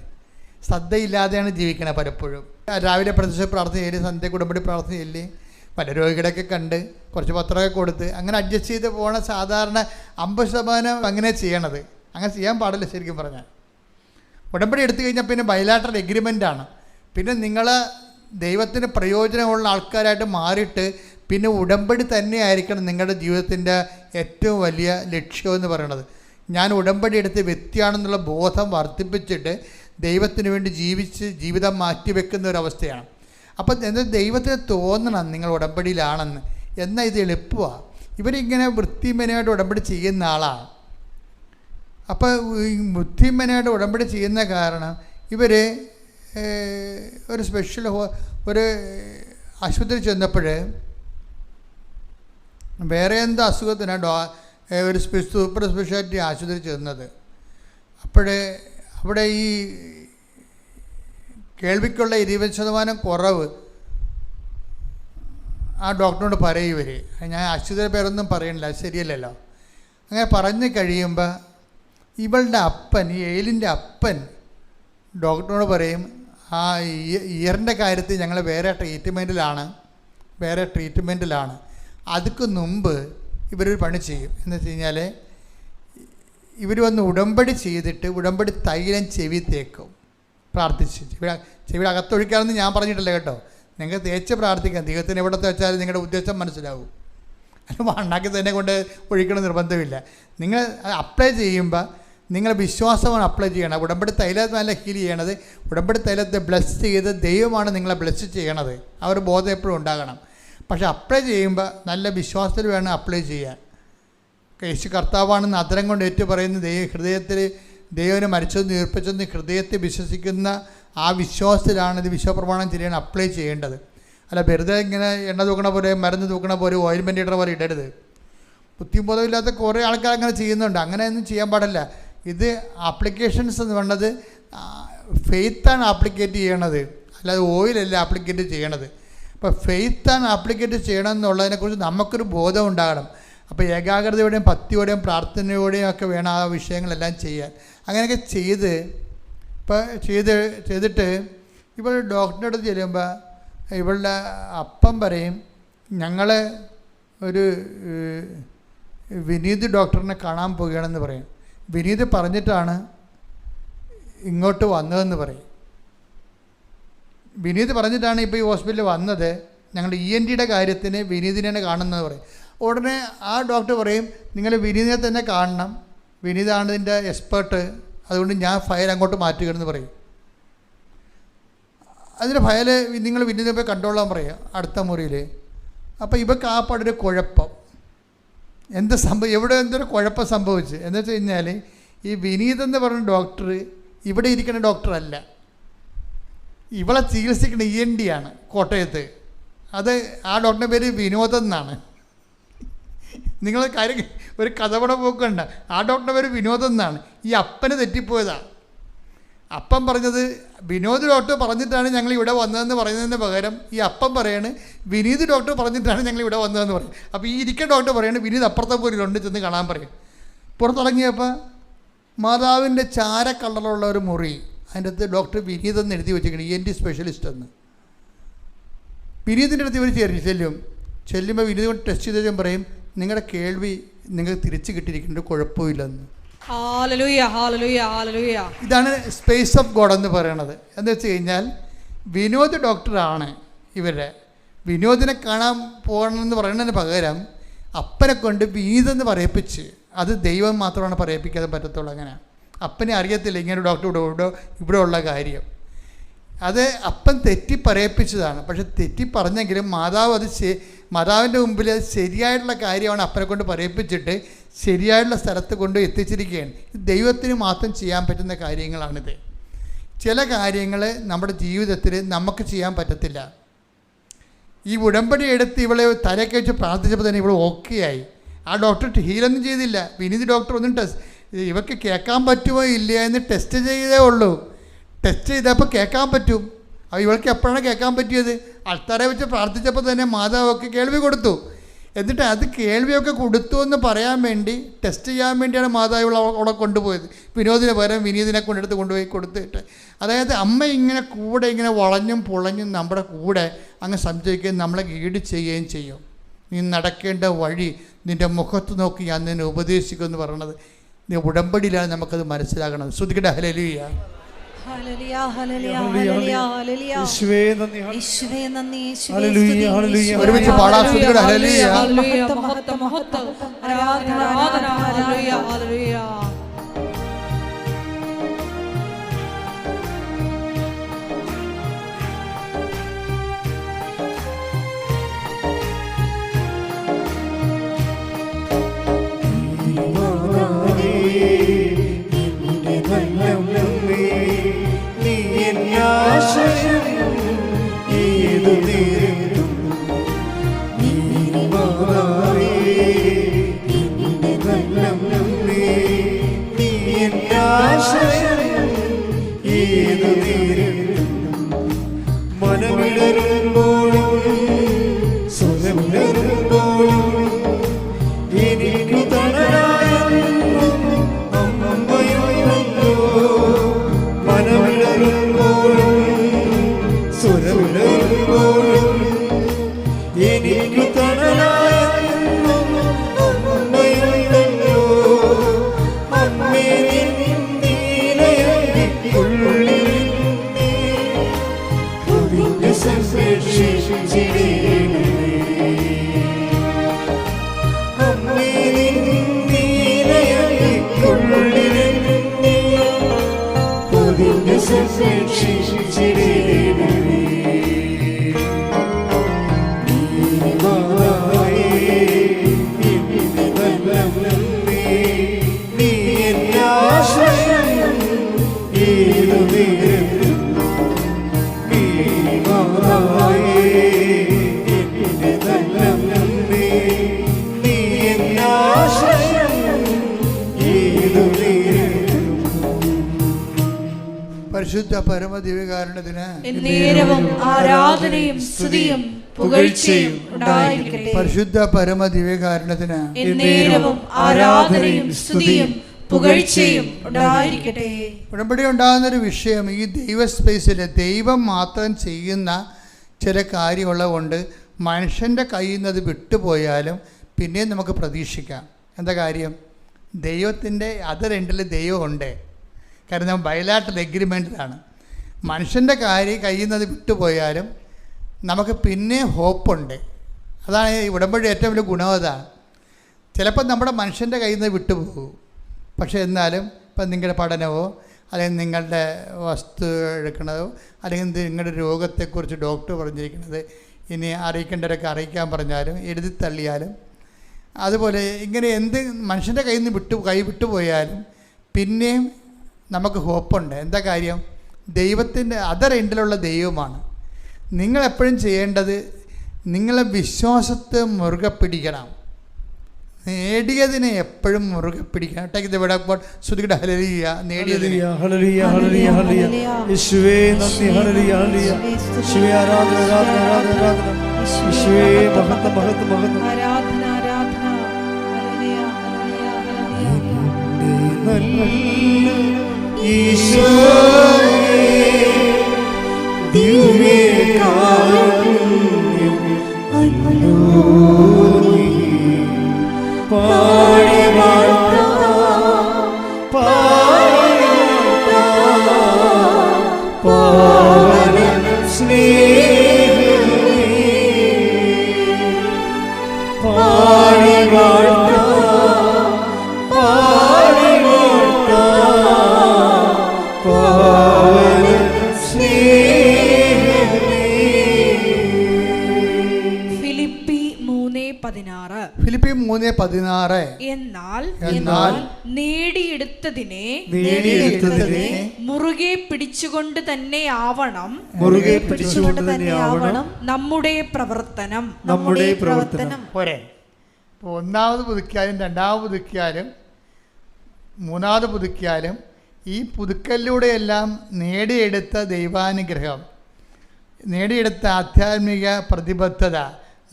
ശ്രദ്ധയില്ലാതെയാണ് ജീവിക്കണത്. പലപ്പോഴും രാവിലെ പ്രത്യക്ഷ പ്രാർത്ഥനയില്ലേ, സന്ധ്യ ഉടമ്പടി പ്രാർത്ഥനയില്ലേ, പല രോഗികളൊക്കെ കണ്ട് കുറച്ച് പത്രമൊക്കെ കൊടുത്ത് അങ്ങനെ അഡ്ജസ്റ്റ് ചെയ്ത് പോകണ സാധാരണ 50% അങ്ങനെ ചെയ്യണത്. അങ്ങനെ ചെയ്യാൻ പാടില്ല. ശരിക്കും പറഞ്ഞാൽ ഉടമ്പടി എടുത്തു കഴിഞ്ഞാൽ പിന്നെ ബൈലാറ്ററൽ എഗ്രിമെൻ്റാണ്. പിന്നെ നിങ്ങൾ ദൈവത്തിന് പ്രയോജനമുള്ള ആൾക്കാരായിട്ട് മാറിയിട്ട് പിന്നെ ഉടമ്പടി തന്നെ ആയിരിക്കണം നിങ്ങളുടെ ജീവിതത്തിൻ്റെ ഏറ്റവും വലിയ ലക്ഷ്യമെന്ന് പറയുന്നത്. ഞാൻ ഉടമ്പടി എടുത്ത് വ്യക്തിയാണെന്നുള്ള ബോധം വർദ്ധിപ്പിച്ചിട്ട് ദൈവത്തിന് വേണ്ടി ജീവിതം മാറ്റിവെക്കുന്ന ഒരവസ്ഥയാണ്. അപ്പം എന്താ ദൈവത്തിന് തോന്നണം നിങ്ങൾ ഉടമ്പടിയിലാണെന്ന്. എന്നാൽ ഇത് എളുപ്പമാണ്. ഇവരിങ്ങനെ വൃത്തിമനായിട്ട് ഉടമ്പടി ചെയ്യുന്ന ആളാണ്. അപ്പോൾ വൃത്തിമനായിട്ട് ഉടമ്പടി ചെയ്യുന്ന കാരണം ഇവർ ഒരു സ്പെഷ്യൽ ഒരു ആശുപത്രി ചെന്നപ്പോൾ വേറെ എന്ത് അസുഖത്തിനാണ് ഒരു സൂപ്പർ സ്പെഷ്യാലിറ്റി ആശുപത്രി ചെന്നത്. അവിടെ ഈ കേൾവിക്കുള്ള 20% കുറവ് ആ ഡോക്ടറിനോട് പറയും ഇവർ. ഞാൻ ആശുപത്രി പേരൊന്നും പറയണില്ല, അത് ശരിയല്ലല്ലോ. അങ്ങനെ പറഞ്ഞു കഴിയുമ്പോൾ ഇവളുടെ അപ്പൻ, ഈ എയിലിൻ്റെ അപ്പൻ ഡോക്ടറിനോട് പറയും, ആ ഇയറിൻ്റെ കാര്യത്തിൽ ഞങ്ങൾ വേറെ ട്രീറ്റ്മെൻറ്റിലാണ്. അതുക്ക് മുമ്പ് ഇവരൊരു പണി ചെയ്യും. എന്ന് വെച്ച് കഴിഞ്ഞാൽ ഇവർ വന്ന് ഉടമ്പടി ചെയ്തിട്ട് ഉടമ്പടി തൈലം ചെവി തേക്കും, പ്രാർത്ഥിച്ച്. ചെവിയുടെ അകത്തൊഴിക്കാമെന്ന് ഞാൻ പറഞ്ഞിട്ടില്ല കേട്ടോ. നിങ്ങൾ തേച്ച് പ്രാർത്ഥിക്കാം. ദൈവത്തിന് എവിടത്തെ വെച്ചാലും നിങ്ങളുടെ ഉദ്ദേശം മനസ്സിലാവും. അത് ഉണ്ടാക്കി തന്നെ കൊണ്ട് ഒഴിക്കണം നിർബന്ധമില്ല. നിങ്ങൾ അപ്ലൈ ചെയ്യുമ്പോൾ നിങ്ങൾ വിശ്വാസമാണ് അപ്ലൈ ചെയ്യണം. ഉടമ്പടി തൈലമല്ല ഹീൽ ചെയ്യണത്. ഉടമ്പടി തൈലത്തെ ബ്ലെസ് ചെയ്ത് ദൈവമാണ് നിങ്ങളെ ബ്ലെസ് ചെയ്യണത്. ആ ഒരു ബോധം എപ്പോഴും ഉണ്ടാകണം. പക്ഷെ അപ്ലൈ ചെയ്യുമ്പോൾ നല്ല വിശ്വാസത്തിൽ വേണം അപ്ലൈ ചെയ്യാൻ. യേശു കർത്താവാണെന്ന് അധരം കൊണ്ട് ഏറ്റു പറയുന്ന ഹൃദയത്തിൽ ദൈവനെ മരിച്ചതെന്ന് ഉയർപ്പിച്ചെന്ന് ഹൃദയത്തിൽ വിശ്വസിക്കുന്ന ആ വിശ്വാസത്തിലാണ് ഇത് വിശ്വപ്രമാണം ചെയ്യാൻ അപ്ലൈ ചെയ്യേണ്ടത്. അല്ല വെറുതെ ഇങ്ങനെ എണ്ണ തൂക്കണ പോലെ, മരുന്ന് തൂക്കണ പോലെ, ഓയിൽമെൻ്റ് ഇടണ പോലെ ഇടരുത്. ബുദ്ധിബോധമില്ലാത്ത കുറേ ആൾക്കാർ അങ്ങനെ ചെയ്യുന്നുണ്ട്. അങ്ങനെയൊന്നും ചെയ്യാൻ പാടില്ല. ഇത് ആപ്ലിക്കേഷൻസ് എന്ന് പറയുന്നത് ഫെയ്ത്താണ് ആപ്ലിക്കേറ്റ് ചെയ്യണത്, അല്ലാതെ ഓയിലല്ല ആപ്ലിക്കേറ്റ് ചെയ്യണത്. അപ്പോൾ ഫെയ്ത്താണ് ആപ്ലിക്കേറ്റ് ചെയ്യണമെന്നുള്ളതിനെക്കുറിച്ച് നമുക്കൊരു ബോധം ഉണ്ടാകണം. അപ്പോൾ ഏകാഗ്രതയോടെയും ഭക്തിയോടെയും പ്രാർത്ഥനയോടെയും ഒക്കെ വേണം ആ വിഷയങ്ങളെല്ലാം ചെയ്യാൻ. അങ്ങനെയൊക്കെ ചെയ്തിട്ട് ഇവൾ ഡോക്ടറുടെ അടുത്ത് ചെല്ലുമ്പോൾ ഇവളുടെ അപ്പം പറയും, ഞങ്ങൾ ഒരു വിനീത് ഡോക്ടറിനെ കാണാൻ പോവുകയാണെന്ന് പറയും. വിനീത് പറഞ്ഞിട്ടാണ് ഇങ്ങോട്ട് വന്നതെന്ന് പറയും. വിനീത് പറഞ്ഞിട്ടാണ് ഇപ്പോൾ ഈ ഹോസ്പിറ്റലിൽ വന്നത്. ഞങ്ങൾ ENTയുടെ കാര്യത്തിന് വിനീതിനെ കാണുന്നത് പറയും. ഉടനെ ആ ഡോക്ടർ പറയും, നിങ്ങൾ വിനീതിനെ തന്നെ കാണണം, വിനീതാണ് ഇതിൻ്റെ എക്സ്പേർട്ട്, അതുകൊണ്ട് ഞാൻ ഫയൽ അങ്ങോട്ട് മാറ്റുകയെന്ന് പറയും. അതിൻ്റെ ഫയൽ നിങ്ങൾ വിനീതിനെ പോയി കണ്ടോളാൻ പറയും അടുത്ത മുറിയിൽ. അപ്പോൾ ഇവർക്ക് ആ പാടൊരു കുഴപ്പം ഇവിടെ എന്തൊരു കുഴപ്പം സംഭവിച്ചു എന്ന് വെച്ച് കഴിഞ്ഞാൽ, ഈ വിനീത് എന്ന് പറയുന്ന ഡോക്ടർ ഇവിടെ ഇരിക്കുന്ന ഡോക്ടറല്ല, ഇവളെ ചികിത്സിക്കുന്ന ENT ആണ് കോട്ടയത്ത്. അത് ആ ഡോക്ടറിൻ്റെ പേര് വിനോദം എന്നാണ്. നിങ്ങൾ കാര്യം ഒരു കഥപട പോക്കണ്ട. ആ ഡോക്ടറിൻ്റെ പേര് വിനോദം എന്നാണ്. ഈ അപ്പന് തെറ്റിപ്പോയതാണ്. അപ്പം പറഞ്ഞത് വിനോദ് ഡോക്ടർ പറഞ്ഞിട്ടാണ് ഞങ്ങൾ ഇവിടെ വന്നതെന്ന് പറയുന്നതിന് പകരം ഈ അപ്പം പറയാണ് വിനീത് ഡോക്ടർ പറഞ്ഞിട്ടാണ് ഞങ്ങൾ ഇവിടെ വന്നതെന്ന് പറയും. അപ്പോൾ ഈ ഇരിക്കുന്ന ഡോക്ടർ പറയാണ് വിനീത് അപ്പുറത്തെ പോരിലുണ്ട്, ചെന്ന് കാണാൻ പറയും. പുറത്തിറങ്ങിയപ്പോൾ മാതാവിൻ്റെ ചാര കളറുള്ള ഒരു മുറി, അതിൻ്റെ അടുത്ത് ഡോക്ടർ വിനീത് എന്ന് എഴുതി വെച്ചിരിക്കണം, ENT സ്പെഷ്യലിസ്റ്റ് എന്ന്. വിനീതിൻ്റെ അടുത്ത് ഇവർ ചെല്ലുമ്പോൾ വിനീത് കൊണ്ട് ടെസ്റ്റ് ചെയ്ത് പറയും, നിങ്ങളുടെ കേൾവി നിങ്ങൾക്ക് തിരിച്ച് കിട്ടിയിരിക്കുന്നുണ്ട്, കുഴപ്പമില്ലെന്ന്. ഇതാണ് സ്പേസ് ഓഫ് ഗോഡ് എന്ന് പറയണത്. എന്ന് വെച്ച് കഴിഞ്ഞാൽ വിനോദ് ഡോക്ടറാണ് ഇവരുടെ. വിനോദിനെ കാണാൻ പോകണമെന്ന് പറയുന്നതിന് പകരം അപ്പനെ കൊണ്ട് വിനീതെന്ന് പറയിപ്പിച്ച്, അത് ദൈവം മാത്രമാണ് പറയിപ്പിക്കാതെ പറ്റത്തുള്ളൂ. അങ്ങനെ അപ്പനെ അറിയത്തില്ല ഇങ്ങനെ ഡോക്ടർ ഇവിടെ ഉള്ള കാര്യം. അത് അപ്പൻ തെറ്റി പറയിപ്പിച്ചതാണ്. പക്ഷെ തെറ്റി പറഞ്ഞെങ്കിലും മാതാവിൻ്റെ മുമ്പിൽ അത് ശരിയായിട്ടുള്ള കാര്യമാണ് അപ്പനെ കൊണ്ട് പറയിപ്പിച്ചിട്ട് ശരിയായിട്ടുള്ള സ്ഥലത്ത് കൊണ്ട് എത്തിച്ചിരിക്കുകയാണ്. ദൈവത്തിന് മാത്രം ചെയ്യാൻ പറ്റുന്ന കാര്യങ്ങളാണിത്. ചില കാര്യങ്ങൾ നമ്മുടെ ജീവിതത്തിൽ നമുക്ക് ചെയ്യാൻ പറ്റത്തില്ല. ഈ ഉടമ്പടി എടുത്ത് ഇവളെ തലയൊക്കെ വെച്ച് പ്രാർത്ഥിച്ചപ്പോൾ തന്നെ ഇവൾ ഓക്കെ ആയി. ആ ഡോക്ടർ ഹീലൊന്നും ചെയ്തില്ല. വിനീത് ഡോക്ടർ ഒന്നും ഇവർക്ക് കേൾക്കാൻ പറ്റുമോ ഇല്ല എന്ന് ടെസ്റ്റ് ചെയ്തേ ഉള്ളൂ. ടെസ്റ്റ് ചെയ്തപ്പോൾ കേൾക്കാൻ പറ്റും. അപ്പോൾ ഇവൾക്ക് എപ്പോഴാണ് കേൾക്കാൻ പറ്റിയത്? അൾത്താരെ വെച്ച് പ്രാർത്ഥിച്ചപ്പോൾ തന്നെ മാതാവൊക്കെ കേൾവി കൊടുത്തു. എന്നിട്ട് അത് കേൾവിയൊക്കെ കൊടുത്തു എന്ന് പറയാൻ വേണ്ടി ടെസ്റ്റ് ചെയ്യാൻ വേണ്ടിയാണ് മാതാവ് അവിടെ കൊണ്ടുപോയത്. വിനോദിന് പകരം വിനീതിനെ കൊണ്ടുപോയി കൊടുത്തിട്ട്, അതായത് അമ്മ ഇങ്ങനെ കൂടെ ഇങ്ങനെ വളഞ്ഞും പൊളഞ്ഞും നമ്മുടെ കൂടെ അങ്ങ് സംശയിക്കുകയും നമ്മളെ ഗൈഡ് ചെയ്യുകയും ചെയ്യും. നീ നടക്കേണ്ട വഴി നിൻ്റെ മുഖത്ത് നോക്കി ഞാൻ നിന്നെ ഉപദേശിക്കുമെന്ന് പറയണത് നീ ഉടമ്പടിയിലാണ് നമുക്കത് മനസ്സിലാകണം. ശ്രുതിക്കട്ടെ ഹല്ലേലൂയ. ഹല്ലേലൂയ ഹല്ലേലൂയ ഹല്ലേലൂയ ഹല്ലേലൂയ യേശുവേ നന്ദി യേശുവേ നന്ദി യേശുവേ ഹല്ലേലൂയ സ്തുതി ഹല്ലേലൂയ ഒരുമിച്ച് പാടാം സ്തുതിയുടെ ഹല്ലേലൂയ ഹല്ലേലൂയ മഹത്വം മഹത്വം ആരാധന ആരാധന ഹല്ലേലൂയ ഹല്ലേലൂയ നീ എന്നാശയം ഏതു നേരം നീ മാതാവേ എന്റെ നല്ലമ്മേ നീ എന്നാശയം ഏതു നേരം മനമിടരുമ്പോഴും സ്വരമിടരുമ്പോഴും എനിക്ക് തണലായ അമ്മയുണ്ടല്ലോ മനമിടരുമ്പോഴും സ്വരമിടരുമ്പോഴും എനിക്ക് തണലായ അമ്മയുണ്ടല്ലോ അമ്മേ നീലയുള്ളിൽ സംരക്ഷിച്ചിടേണമേ അമ്മേ നീലയുള്ളിൽ സംരക്ഷിച്ചിടേണമേ നീ എന്നാശയം ഏതു നേരം നീ മാതാവേ എന്റെ നല്ലമ്മേ നീ എന്നാശയം ഏതു നേരം പരിശുദ്ധ പരമദിവ്യകാരുണ്യത്തിന് എന്നേരവും ആരാധനയും സ്തുതിയും പുകഴ്ചയും ഉണ്ടായിരിക്കട്ടെ. പരിശുദ്ധ പരമദിവ്യകാരുണ്യത്തിന് എന്നേരവും ആരാധനയും സ്തുതിയും പുകഴ്ചയും ഉണ്ടായിരിക്കട്ടെ. ഉടമ്പടി ഉണ്ടാകുന്നൊരു വിഷയം ഈ ദൈവ സ്പേസിൽ ദൈവം മാത്രം ചെയ്യുന്ന ചില കാര്യമുള്ളത് കൊണ്ട് മനുഷ്യൻ്റെ കയ്യിൽ നിന്ന് അത് വിട്ടുപോയാലും പിന്നെയും നമുക്ക് പ്രതീക്ഷിക്കാം. എന്താ കാര്യം? ദൈവത്തിൻ്റെ അതർ എൻഡിൽ ദൈവമുണ്ട്. കാരണം നമ്മൾ ബയലാട്ടൽ എഗ്രിമെൻറ്റിലാണ്. മനുഷ്യൻ്റെ കയ്യിൽ നിന്ന് അത് വിട്ടുപോയാലും നമുക്ക് പിന്നെ ഹോപ്പുണ്ട്. അതാണ് ഈ ഉടമ്പടി ഏറ്റവും വലിയ ഗുണം. അതാണ് ചിലപ്പോൾ നമ്മുടെ മനുഷ്യൻ്റെ കയ്യിൽ നിന്ന് വിട്ടുപോകും. പക്ഷേ എന്നാലും ഇപ്പം നിങ്ങളുടെ പഠനമോ അല്ലെങ്കിൽ നിങ്ങളുടെ വസ്തു എടുക്കണതോ അല്ലെങ്കിൽ നിങ്ങളുടെ രോഗത്തെക്കുറിച്ച് ഡോക്ടർ പറഞ്ഞിരിക്കുന്നത് ഇനി അറിയിക്കേണ്ടവരൊക്കെ അറിയിക്കാൻ പറഞ്ഞാലും എഴുതി തള്ളിയാലും അതുപോലെ ഇങ്ങനെ എന്ത് മനുഷ്യൻ്റെ കയ്യിൽ നിന്ന് കൈ വിട്ടുപോയാലും പിന്നെയും നമുക്ക് ഹോപ്പുണ്ട്. എന്താ കാര്യം? ദൈവത്തിൻ്റെ അതർ എൻഡിലുള്ള ദൈവമാണ്. നിങ്ങളെപ്പോഴും ചെയ്യേണ്ടത് നിങ്ങളെ വിശ്വാസത്തെ മുറുകെ പിടിക്കണം. നേടിയതിനെ എപ്പോഴും മുറുകെ പിടിക്കണം. Take the word of God. സ്തുതിക്കട്ടെ ഹല്ലേലൂയ. നേടിയതിനെ ഹല്ലേലൂയ ഹല്ലേലൂയ ഹല്ലേലൂയ യേശുവേ നന്ദി ഹല്ലേലൂയ ഹല്ലേലൂയ യേശുവേ ആരാധന ആരാധന ആരാധന ആരാധന യേശുവേ മഹത്വം മഹത്വം മഹത്വം ആരാധന ആരാധന ഹല്ലേലൂയ ഹല്ലേലൂയ ഹല്ലേലൂയ നല്ല ഈശോയേ ദിവ്യകാരുണ്യം അല്ലോ നീ പാടി വാഴ്ത്താം പാവന സ്നേഹമേ പാടി വാഴ്ത്താം പാവന സ്നേഹമേ. ഫിലിപ്പി 3:16 ഫിലിപ്പി 3:16 എന്നാൽ എന്നാൽ നേടിയെടുത്തതിനെ മുറുകെ പിടിച്ചുകൊണ്ട് തന്നെ ആവണം നമ്മുടെ പ്രവർത്തനം. പോരെ. ഇപ്പോൾ ഒന്നാമത് പുതുക്കിയാലും രണ്ടാമത് പുതുക്കിയാലും മൂന്നാമത് പുതുക്കിയാലും ഈ പുതുക്കലിലൂടെയെല്ലാം നേടിയെടുത്ത ദൈവാനുഗ്രഹം, നേടിയെടുത്ത ആധ്യാത്മിക പ്രതിബദ്ധത,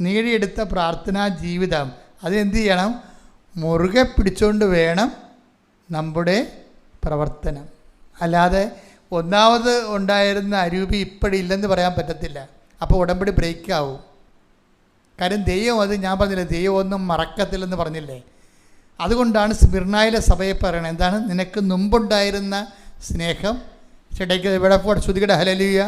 നേടിയെടുത്ത പ്രാർത്ഥനാ ജീവിതം അതെന്ത് ചെയ്യണം? മുറുകെ പിടിച്ചുകൊണ്ട് വേണം നമ്മുടെ പ്രവർത്തനം. അല്ലാതെ ഒന്നാമത് ഉണ്ടായിരുന്ന അരൂപി ഇപ്പോഴില്ലെന്ന് പറയാൻ പറ്റത്തില്ല. അപ്പോൾ ഉടമ്പടി ബ്രേക്ക് ആവും. കാര്യം ദൈവം, അത് ഞാൻ പറഞ്ഞില്ലേ, ദൈവം ഒന്നും മറക്കത്തില്ലെന്ന് പറഞ്ഞില്ലേ. അതുകൊണ്ടാണ് സ്മിർനായിലെ സഭയെ പറയണത് എന്താണ്? നിനക്ക് മുമ്പുണ്ടായിരുന്ന സ്നേഹം ചേട്ടയ്ക്ക് ഇവിടെ ശ്രുതികട ഹല്ലേലൂയ.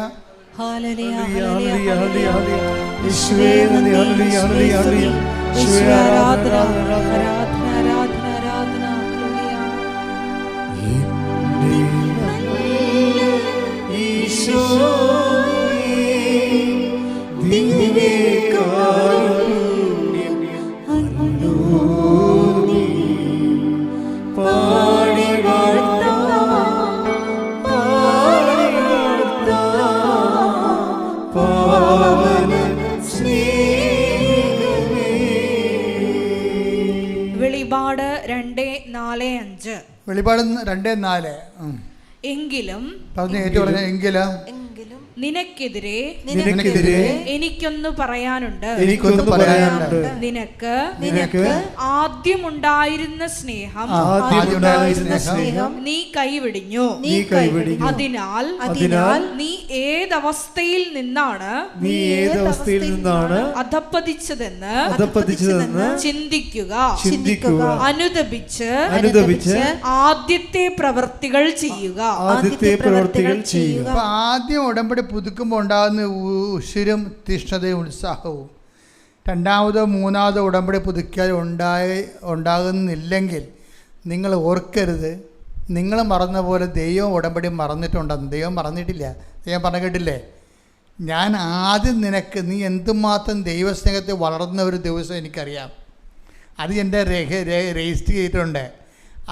ഹല്ലേലൂയ ഹല്ലേലൂയ, ഹല്ലേലൂയ, ഹല്ലേലൂയ. യേശുവേ നന്ദി, ഹല്ലേലൂയ, ഹല്ലേലൂയ. യേശുവേ ആരാധന, ആരാധന, ആരാധന, ആരാധന. വെളിപാട് 2:4-5. വെളിപാട് 2:4. എങ്കിലും പറഞ്ഞു ഏറ്റു പറഞ്ഞ എങ്കിലും നിനക്കെതിരെ എനിക്കൊന്ന് പറയാനുണ്ട്. നിനക്ക് ആദ്യമുണ്ടായിരുന്ന സ്നേഹം നീ കൈവിടിഞ്ഞു. അതിനാൽ നീ ഏതവസ്ഥയിൽ നിന്നാണ് അധപ്പതിച്ചതെന്ന് ചിന്തിക്കുക. അനുദപിച്ച് ആദ്യത്തെ പ്രവൃത്തികൾ ചെയ്യുക. ആദ്യം ഉടമ്പടി പുതുക്കുമ്പോൾ ഉണ്ടാകുന്ന ഉശിരും തീഷ്ണതയും ഉത്സാഹവും രണ്ടാമതോ മൂന്നാമതോ ഉടമ്പടി പുതുക്കിയാൽ ഉണ്ടാകുന്നില്ലെങ്കിൽ നിങ്ങൾ ഓർക്കരുത്, നിങ്ങൾ മറന്ന പോലെ ദൈവം ഉടമ്പടി മറന്നിട്ടുണ്ടെന്ന്. ദൈവം മറന്നിട്ടില്ല. ദൈവം പറഞ്ഞു കേട്ടില്ലേ, ഞാൻ ആദ്യം നിനക്ക് നീ എന്തുമാത്രം ദൈവസ്നേഹത്തെ വളർന്ന ഒരു ദിവസം എനിക്കറിയാം. അത് എൻ്റെ രജിസ്റ്റർ ചെയ്തിട്ടുണ്ട്.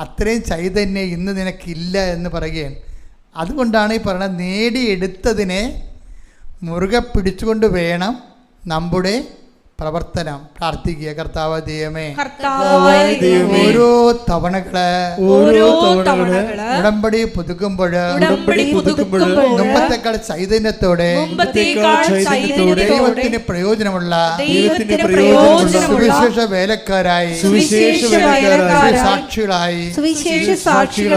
അത്രയും ചൈതന്യം ഇന്ന് നിനക്കില്ല എന്ന് പറയുകയാണ്. അതുകൊണ്ടാണ് ഈ പറയുന്നത്, നേടിയെടുത്തതിനെ മുറുകെ പിടിച്ചുകൊണ്ട് വേണം നമ്മുടെ പ്രവർത്തനം. പ്രാർത്ഥിക്കുക, കർത്താവ് ദൈവമേ, ഓരോ തവണകള് ഉടമ്പടി പുതുക്കുമ്പോൾ മുമ്പത്തെക്കാൾ ചൈതന്യത്തോടെ ദൈവത്തിന് പ്രയോജനമുള്ള സുവിശേഷ വേലക്കാരായി സാക്ഷികളായി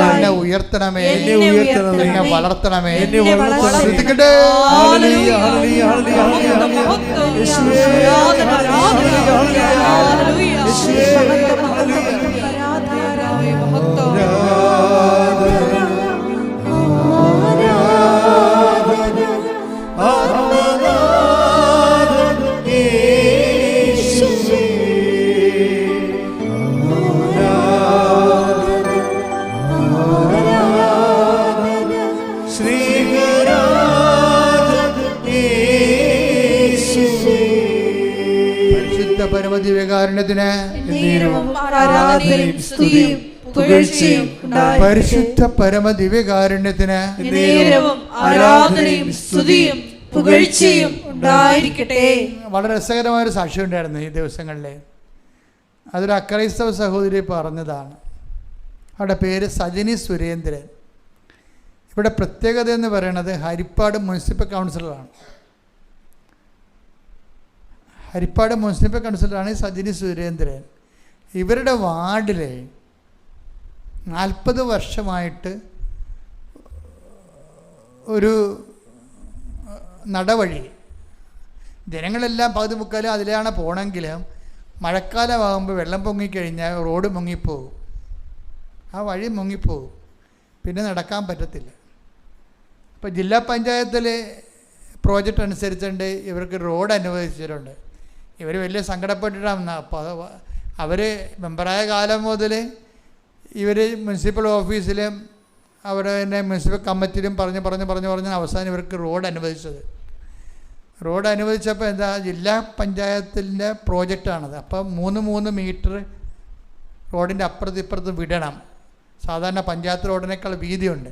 എന്നെ ഉയർത്തണമേ, എന്നെ വളർത്തണമേ. ശ്രദ്ധിക്കട്ടെ. പരമദിവ്യകാരുണ്യത്തിന് പരിശുദ്ധ പരമദിവ്യകാരുണ്യത്തിന് വളരെ രസകരമായൊരു സാക്ഷ്യം ഉണ്ടായിരുന്നു ഈ ദിവസങ്ങളിൽ. അതൊരു അക്രൈസ്തവ സഹോദരി പറഞ്ഞതാണ്. അവരുടെ പേര് സജിനി സുരേന്ദ്രൻ. ഇവിടെ പ്രത്യേകത എന്ന് പറയുന്നത് ഹരിപ്പാട് മുനിസിപ്പൽ കൗൺസിലറാണ്. ഹരിപ്പാട് മുനിസിപ്പൽ കൗൺസിലറാണ് സജിനി സുരേന്ദ്രൻ. ഇവരുടെ വാർഡിൽ 40 വർഷമായിട്ട് ഒരു നടവഴി, ജനങ്ങളെല്ലാം പകുതി മുക്കാലും അതിലാണ് പോകണമെങ്കിലും മഴക്കാലമാകുമ്പോൾ വെള്ളം പൊങ്ങിക്കഴിഞ്ഞാൽ റോഡ് മുങ്ങിപ്പോകും, ആ വഴി മുങ്ങിപ്പോകും, പിന്നെ നടക്കാൻ പറ്റത്തില്ല. ഇപ്പോൾ ജില്ലാ പഞ്ചായത്തിൽ പ്രോജക്റ്റ് അനുസരിച്ചുകൊണ്ട് ഇവർക്ക് റോഡ് അനുവദിച്ചിട്ടുണ്ട്. ഇവർ വലിയ സങ്കടപ്പെട്ടിട്ടാണ്. അപ്പോൾ അവർ മെമ്പറായ കാലം മുതൽ ഇവർ മുനിസിപ്പൽ ഓഫീസിലും അവിടെ തന്നെ മുനിസിപ്പൽ കമ്മിറ്റിയിലും പറഞ്ഞ് അവസാനം ഇവർക്ക് റോഡ് അനുവദിച്ചത്. റോഡ് അനുവദിച്ചപ്പോൾ എന്താ, ജില്ലാ പഞ്ചായത്തിൻ്റെ പ്രോജക്റ്റാണത്. അപ്പം 3 മീറ്റർ റോഡിൻ്റെ അപ്പുറത്ത് വിടണം. സാധാരണ പഞ്ചായത്ത് റോഡിനേക്കാൾ വീതിയുണ്ട്.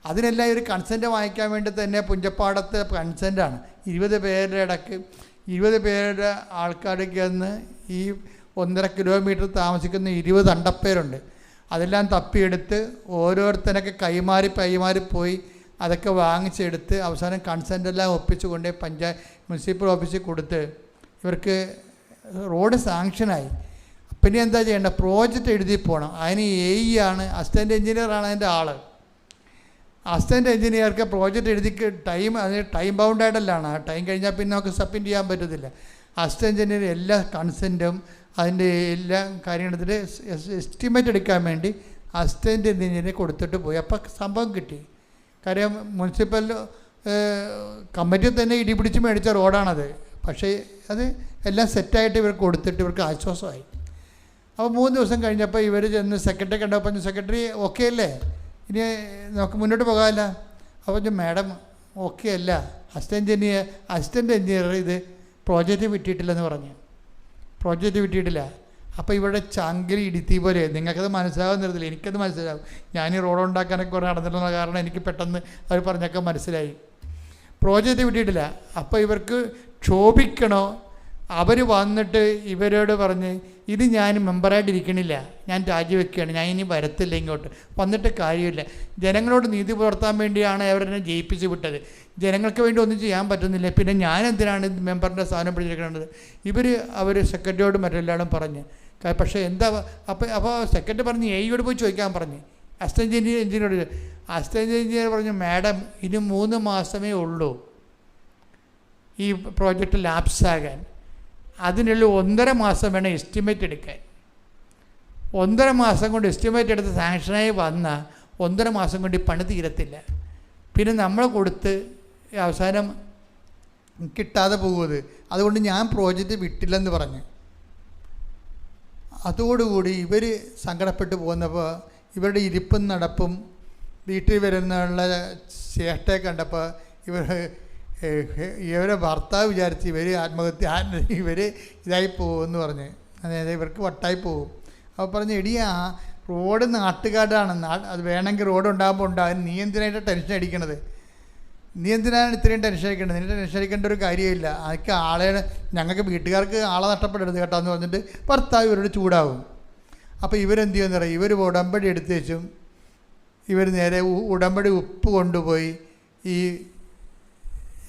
അതിനെല്ലാം ഒരു കൺസെൻറ്റ് വാങ്ങിക്കാൻ വേണ്ടി തന്നെ പുഞ്ചപ്പാടത്തെ കൺസെൻറ്റാണ്. 20 പേരുടെ ഇടയ്ക്ക് 20 പേരുടെ ആൾക്കാർക്ക് വന്ന് ഈ 1.5 കിലോമീറ്റർ താമസിക്കുന്ന 20 അണ്ടപ്പേരുണ്ട്. അതെല്ലാം തപ്പിയെടുത്ത് ഓരോരുത്തരൊക്കെ കൈമാറി പോയി അതൊക്കെ വാങ്ങിച്ചെടുത്ത് അവസാനം കൺസെൻറ്റെല്ലാം ഒപ്പിച്ച് കൊണ്ട് മുനിസിപ്പൽ ഓഫീസിൽ കൊടുത്ത് ഇവർക്ക് റോഡ് സാങ്ഷനായി. പിന്നെ എന്താ ചെയ്യേണ്ടത്, പ്രോജക്റ്റ് എഴുതി പോകണം. അതിന് AE ആണ്, അസിസ്റ്റൻറ്റ് എഞ്ചിനീയറാണ് അതിൻ്റെ ആൾ. അസിസ്റ്റൻറ്റ് എഞ്ചിനീയർക്ക് പ്രോജക്റ്റ് എഴുതി ടൈം ബൗണ്ടായിട്ടല്ലാണ്. ആ ടൈം കഴിഞ്ഞാൽ പിന്നെ നമുക്ക് സബ്മിറ്റ് ചെയ്യാൻ പറ്റത്തില്ല. അസിസ്റ്റൻറ്റ് എഞ്ചിനീയർ എല്ലാ കൺസെൻറ്റും അതിൻ്റെ എല്ലാ കാര്യങ്ങളെടുത്തിട്ട് എസ്റ്റിമേറ്റ് എടുക്കാൻ വേണ്ടി അസിസ്റ്റൻറ്റ് എഞ്ചിനീയറിനെ കൊടുത്തിട്ട് പോയി. അപ്പോൾ സംഭവം കിട്ടി. കാര്യം മുനിസിപ്പൽ കമ്മിറ്റി തന്നെ ഇടിപിടിച്ച് മേടിച്ച റോഡാണത്. പക്ഷേ അത് എല്ലാം സെറ്റായിട്ട് ഇവർക്ക് കൊടുത്തിട്ട് ഇവർക്ക് ആശ്വാസമായി. അപ്പോൾ 3 ദിവസം കഴിഞ്ഞപ്പോൾ ഇവർ ചെന്ന് സെക്രട്ടറി കണ്ടപ്പോൾ സെക്രട്ടറി ഓക്കെ അല്ലേ, ഇനി നമുക്ക് മുന്നോട്ട് പോകാമല്ല. അപ്പോൾ മാഡം ഓക്കെ അല്ല, അസിസ്റ്റൻ്റ് എഞ്ചിനീയർ ഇത് പ്രോജക്റ്റ് വിട്ടിട്ടില്ലെന്ന് പറഞ്ഞു. പ്രോജക്റ്റ് വിട്ടിട്ടില്ല. അപ്പോൾ ഇവിടെ ചങ്കിൽ ഇടുത്തി പോലെ, നിങ്ങൾക്കത് മനസ്സിലാകുന്നില്ല, എനിക്കത് മനസ്സിലാവും. ഞാൻ ഈ റോഡ് ഉണ്ടാക്കാനൊക്കെ കുറേ നടന്നിട്ടുള്ള കാരണം എനിക്ക് പെട്ടെന്ന് അവർ പറഞ്ഞൊക്കെ മനസ്സിലായി. പ്രോജക്റ്റ് വിട്ടിട്ടില്ല. അപ്പോൾ ഇവർക്ക് ക്ഷോഭിക്കണോ? അവർ വന്നിട്ട് ഇവരോട് പറഞ്ഞ് ഇത് ഞാൻ മെമ്പറായിട്ടിരിക്കണില്ല, ഞാൻ രാജിവെക്കുകയാണ്, ഞാൻ ഇനി വരത്തില്ല ഇങ്ങോട്ട്, വന്നിട്ട് കാര്യമില്ല. ജനങ്ങളോട് നീതി പുലർത്താൻ വേണ്ടിയാണ് അവരെന്നെ ജയിപ്പിച്ച് വിട്ടത്. ജനങ്ങൾക്ക് വേണ്ടി ഒന്നും ചെയ്യാൻ പറ്റുന്നില്ല, പിന്നെ ഞാൻ എന്തിനാണ് മെമ്പറിൻ്റെ സ്ഥാനം പിടിച്ചിരിക്കുന്നത്? അവർ സെക്രട്ടറിയോട് മറ്റെല്ലാവരും പറഞ്ഞ്. പക്ഷേ എന്താ അപ്പോൾ സെക്രട്ടറി പറഞ്ഞ് എയോട് പോയി ചോദിക്കാൻ പറഞ്ഞ്. അസിസ്റ്റൻ്റ് എഞ്ചിനീയറോട്. അസിസ്റ്റൻ്റ് എഞ്ചിനീയർ പറഞ്ഞു, മാഡം ഇനി 3 മാസമേ ഉള്ളൂ ഈ പ്രോജക്റ്റ് ലാപ്സാകാൻ. അതിനുള്ള 1.5 മാസം വേണം എസ്റ്റിമേറ്റ് എടുക്കാൻ. 1.5 മാസം കൊണ്ട് എസ്റ്റിമേറ്റ് എടുത്ത് സാങ്ഷനായി വന്നാൽ 1.5 മാസം കൊണ്ട് ഈ പണി തീരത്തില്ല. പിന്നെ നമ്മൾ കൊടുത്ത് അവസാനം കിട്ടാതെ പോകുന്നത്. അതുകൊണ്ട് ഞാൻ പ്രോജക്റ്റ് വിട്ടില്ലെന്ന് പറഞ്ഞു. അതോടുകൂടി ഇവർ സങ്കടപ്പെട്ട് പോകുന്നപ്പോൾ ഇവരുടെ ഇരിപ്പും നടപ്പും വീട്ടിൽ വരുന്നുള്ള ചേട്ടയെ കണ്ടപ്പോൾ ഇവരെ ഭർത്താവ് വിചാരിച്ച് ഇവർ ഇതായി പോകുമെന്ന് പറഞ്ഞ്, അതായത് ഇവർക്ക് വട്ടായി പോകും. അപ്പോൾ പറഞ്ഞ് എടി ആ റോഡ് നാട്ടുകാരാണ്, അത് വേണമെങ്കിൽ റോഡ് ഉണ്ടാകുമ്പോൾ ഉണ്ടാകും, നീ എന്തിനായിട്ട് ടെൻഷൻ അടിക്കണത്? നീ എന്തിനാണ് ഇത്രയും ടെൻഷൻ അടിക്കേണ്ടത്? നിന്നെ ടെൻഷൻ അടിക്കേണ്ട ഒരു കാര്യമില്ല. അതൊക്കെ ഞങ്ങൾക്ക് വീട്ടുകാർക്ക് ആളെ നഷ്ടപ്പെടരുത് കേട്ടോ എന്ന് പറഞ്ഞിട്ട് ഭർത്താവ് ഇവരോട് ചൂടാവും. അപ്പോൾ ഇവരെന്ത് ചെയ്യുമെന്ന് പറയും, ഇവർ ഉടമ്പടി എടുത്ത് വെച്ചും ഇവർ നേരെ ഉടമ്പടി ഉപ്പ് കൊണ്ടുപോയി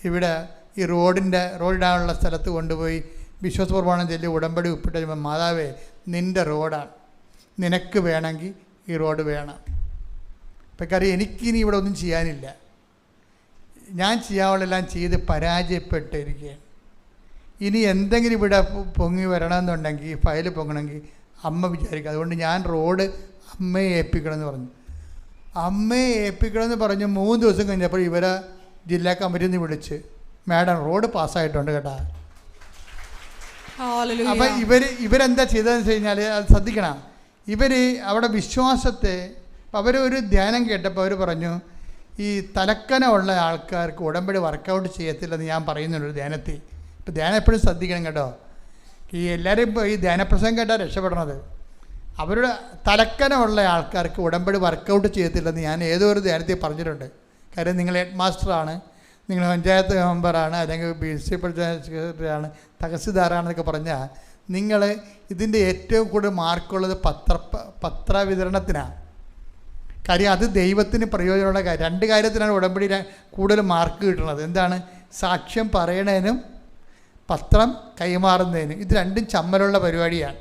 ഇവിടെ ഈ റോഡിടാനുള്ള സ്ഥലത്ത് കൊണ്ടുപോയി വിശ്വാസ പ്രമാണം ചൊല്ലി ഉടമ്പടി ഉപ്പിട്ട് കഴിയുമ്പോൾ, മാതാവേ നിൻ്റെ റോഡാണ്, നിനക്ക് വേണമെങ്കിൽ ഈ റോഡ് വേണം. ഇപ്പം കാര്യം എനിക്കിനി ഇവിടെ ഒന്നും ചെയ്യാനില്ല, ഞാൻ ചെയ്യാവുള്ളതെല്ലാം ചെയ്ത് പരാജയപ്പെട്ടിരിക്കുകയാണ്. ഇനി എന്തെങ്കിലും ഇവിടെ പൊങ്ങി വരണമെന്നുണ്ടെങ്കിൽ ഫയൽ പൊങ്ങണമെങ്കിൽ അമ്മ വിചാരിക്കുക. അതുകൊണ്ട് ഞാൻ റോഡ് അമ്മയെ ഏൽപ്പിക്കണമെന്ന് പറഞ്ഞു. അമ്മയെ ഏൽപ്പിക്കണമെന്ന് പറഞ്ഞ് 3 ദിവസം കഴിഞ്ഞപ്പോൾ ഇവരെ ജില്ലാ കമ്മിറ്റിയിൽ നിന്ന് വിളിച്ച്, മാഡം റോഡ് പാസ്സായിട്ടുണ്ട് കേട്ടാ. അപ്പം ഇവരെന്താ ചെയ്തതെന്ന് വെച്ച് കഴിഞ്ഞാൽ അത് ശ്രദ്ധിക്കണം. അവിടെ വിശ്വാസത്തെ അവരൊരു ധ്യാനം കേട്ടപ്പോൾ അവർ പറഞ്ഞു, ഈ തലക്കനമുള്ള ആൾക്കാർക്ക് ഉടമ്പടി വർക്കൗട്ട് ചെയ്യത്തില്ലെന്ന് ഞാൻ പറയുന്നുണ്ട് ഒരു ധ്യാനത്തിൽ. ഇപ്പോൾ ധ്യാനം എപ്പോഴും ശ്രദ്ധിക്കണം കേട്ടോ. എല്ലാവരും ഇപ്പോൾ ഈ ധ്യാനപ്രസംഗം കേട്ടാൽ രക്ഷപ്പെടണത്. അവരുടെ തലക്കനമുള്ള ആൾക്കാർക്ക് ഉടമ്പടി വർക്കൗട്ട് ചെയ്യത്തില്ലെന്ന് ഞാൻ ഏതോ ഒരു ധ്യാനത്തിൽ പറഞ്ഞിട്ടുണ്ട്. കാര്യം നിങ്ങൾ ഹെഡ് മാസ്റ്ററാണ്, നിങ്ങൾ പഞ്ചായത്ത് മെമ്പറാണ്, അല്ലെങ്കിൽ പ്രിൻസിപ്പൽ സെക്രട്ടറിയാണ്, തഹസിൽദാറാണെന്നൊക്കെ പറഞ്ഞാൽ നിങ്ങൾ ഇതിൻ്റെ ഏറ്റവും കൂടുതൽ മാർക്കുള്ളത് പത്രവിതരണത്തിനാണ്. കാര്യം അത് ദൈവത്തിന് പ്രയോജനമുള്ള കാര്യം. 2 കാര്യത്തിനാണ് ഉടമ്പടി കൂടുതൽ മാർക്ക് കിട്ടുന്നത്. എന്താണ്? സാക്ഷ്യം പറയണതിനും പത്രം കൈമാറുന്നതിനും. ഇത് രണ്ടും ചമ്മലുള്ള പരിപാടിയാണ്.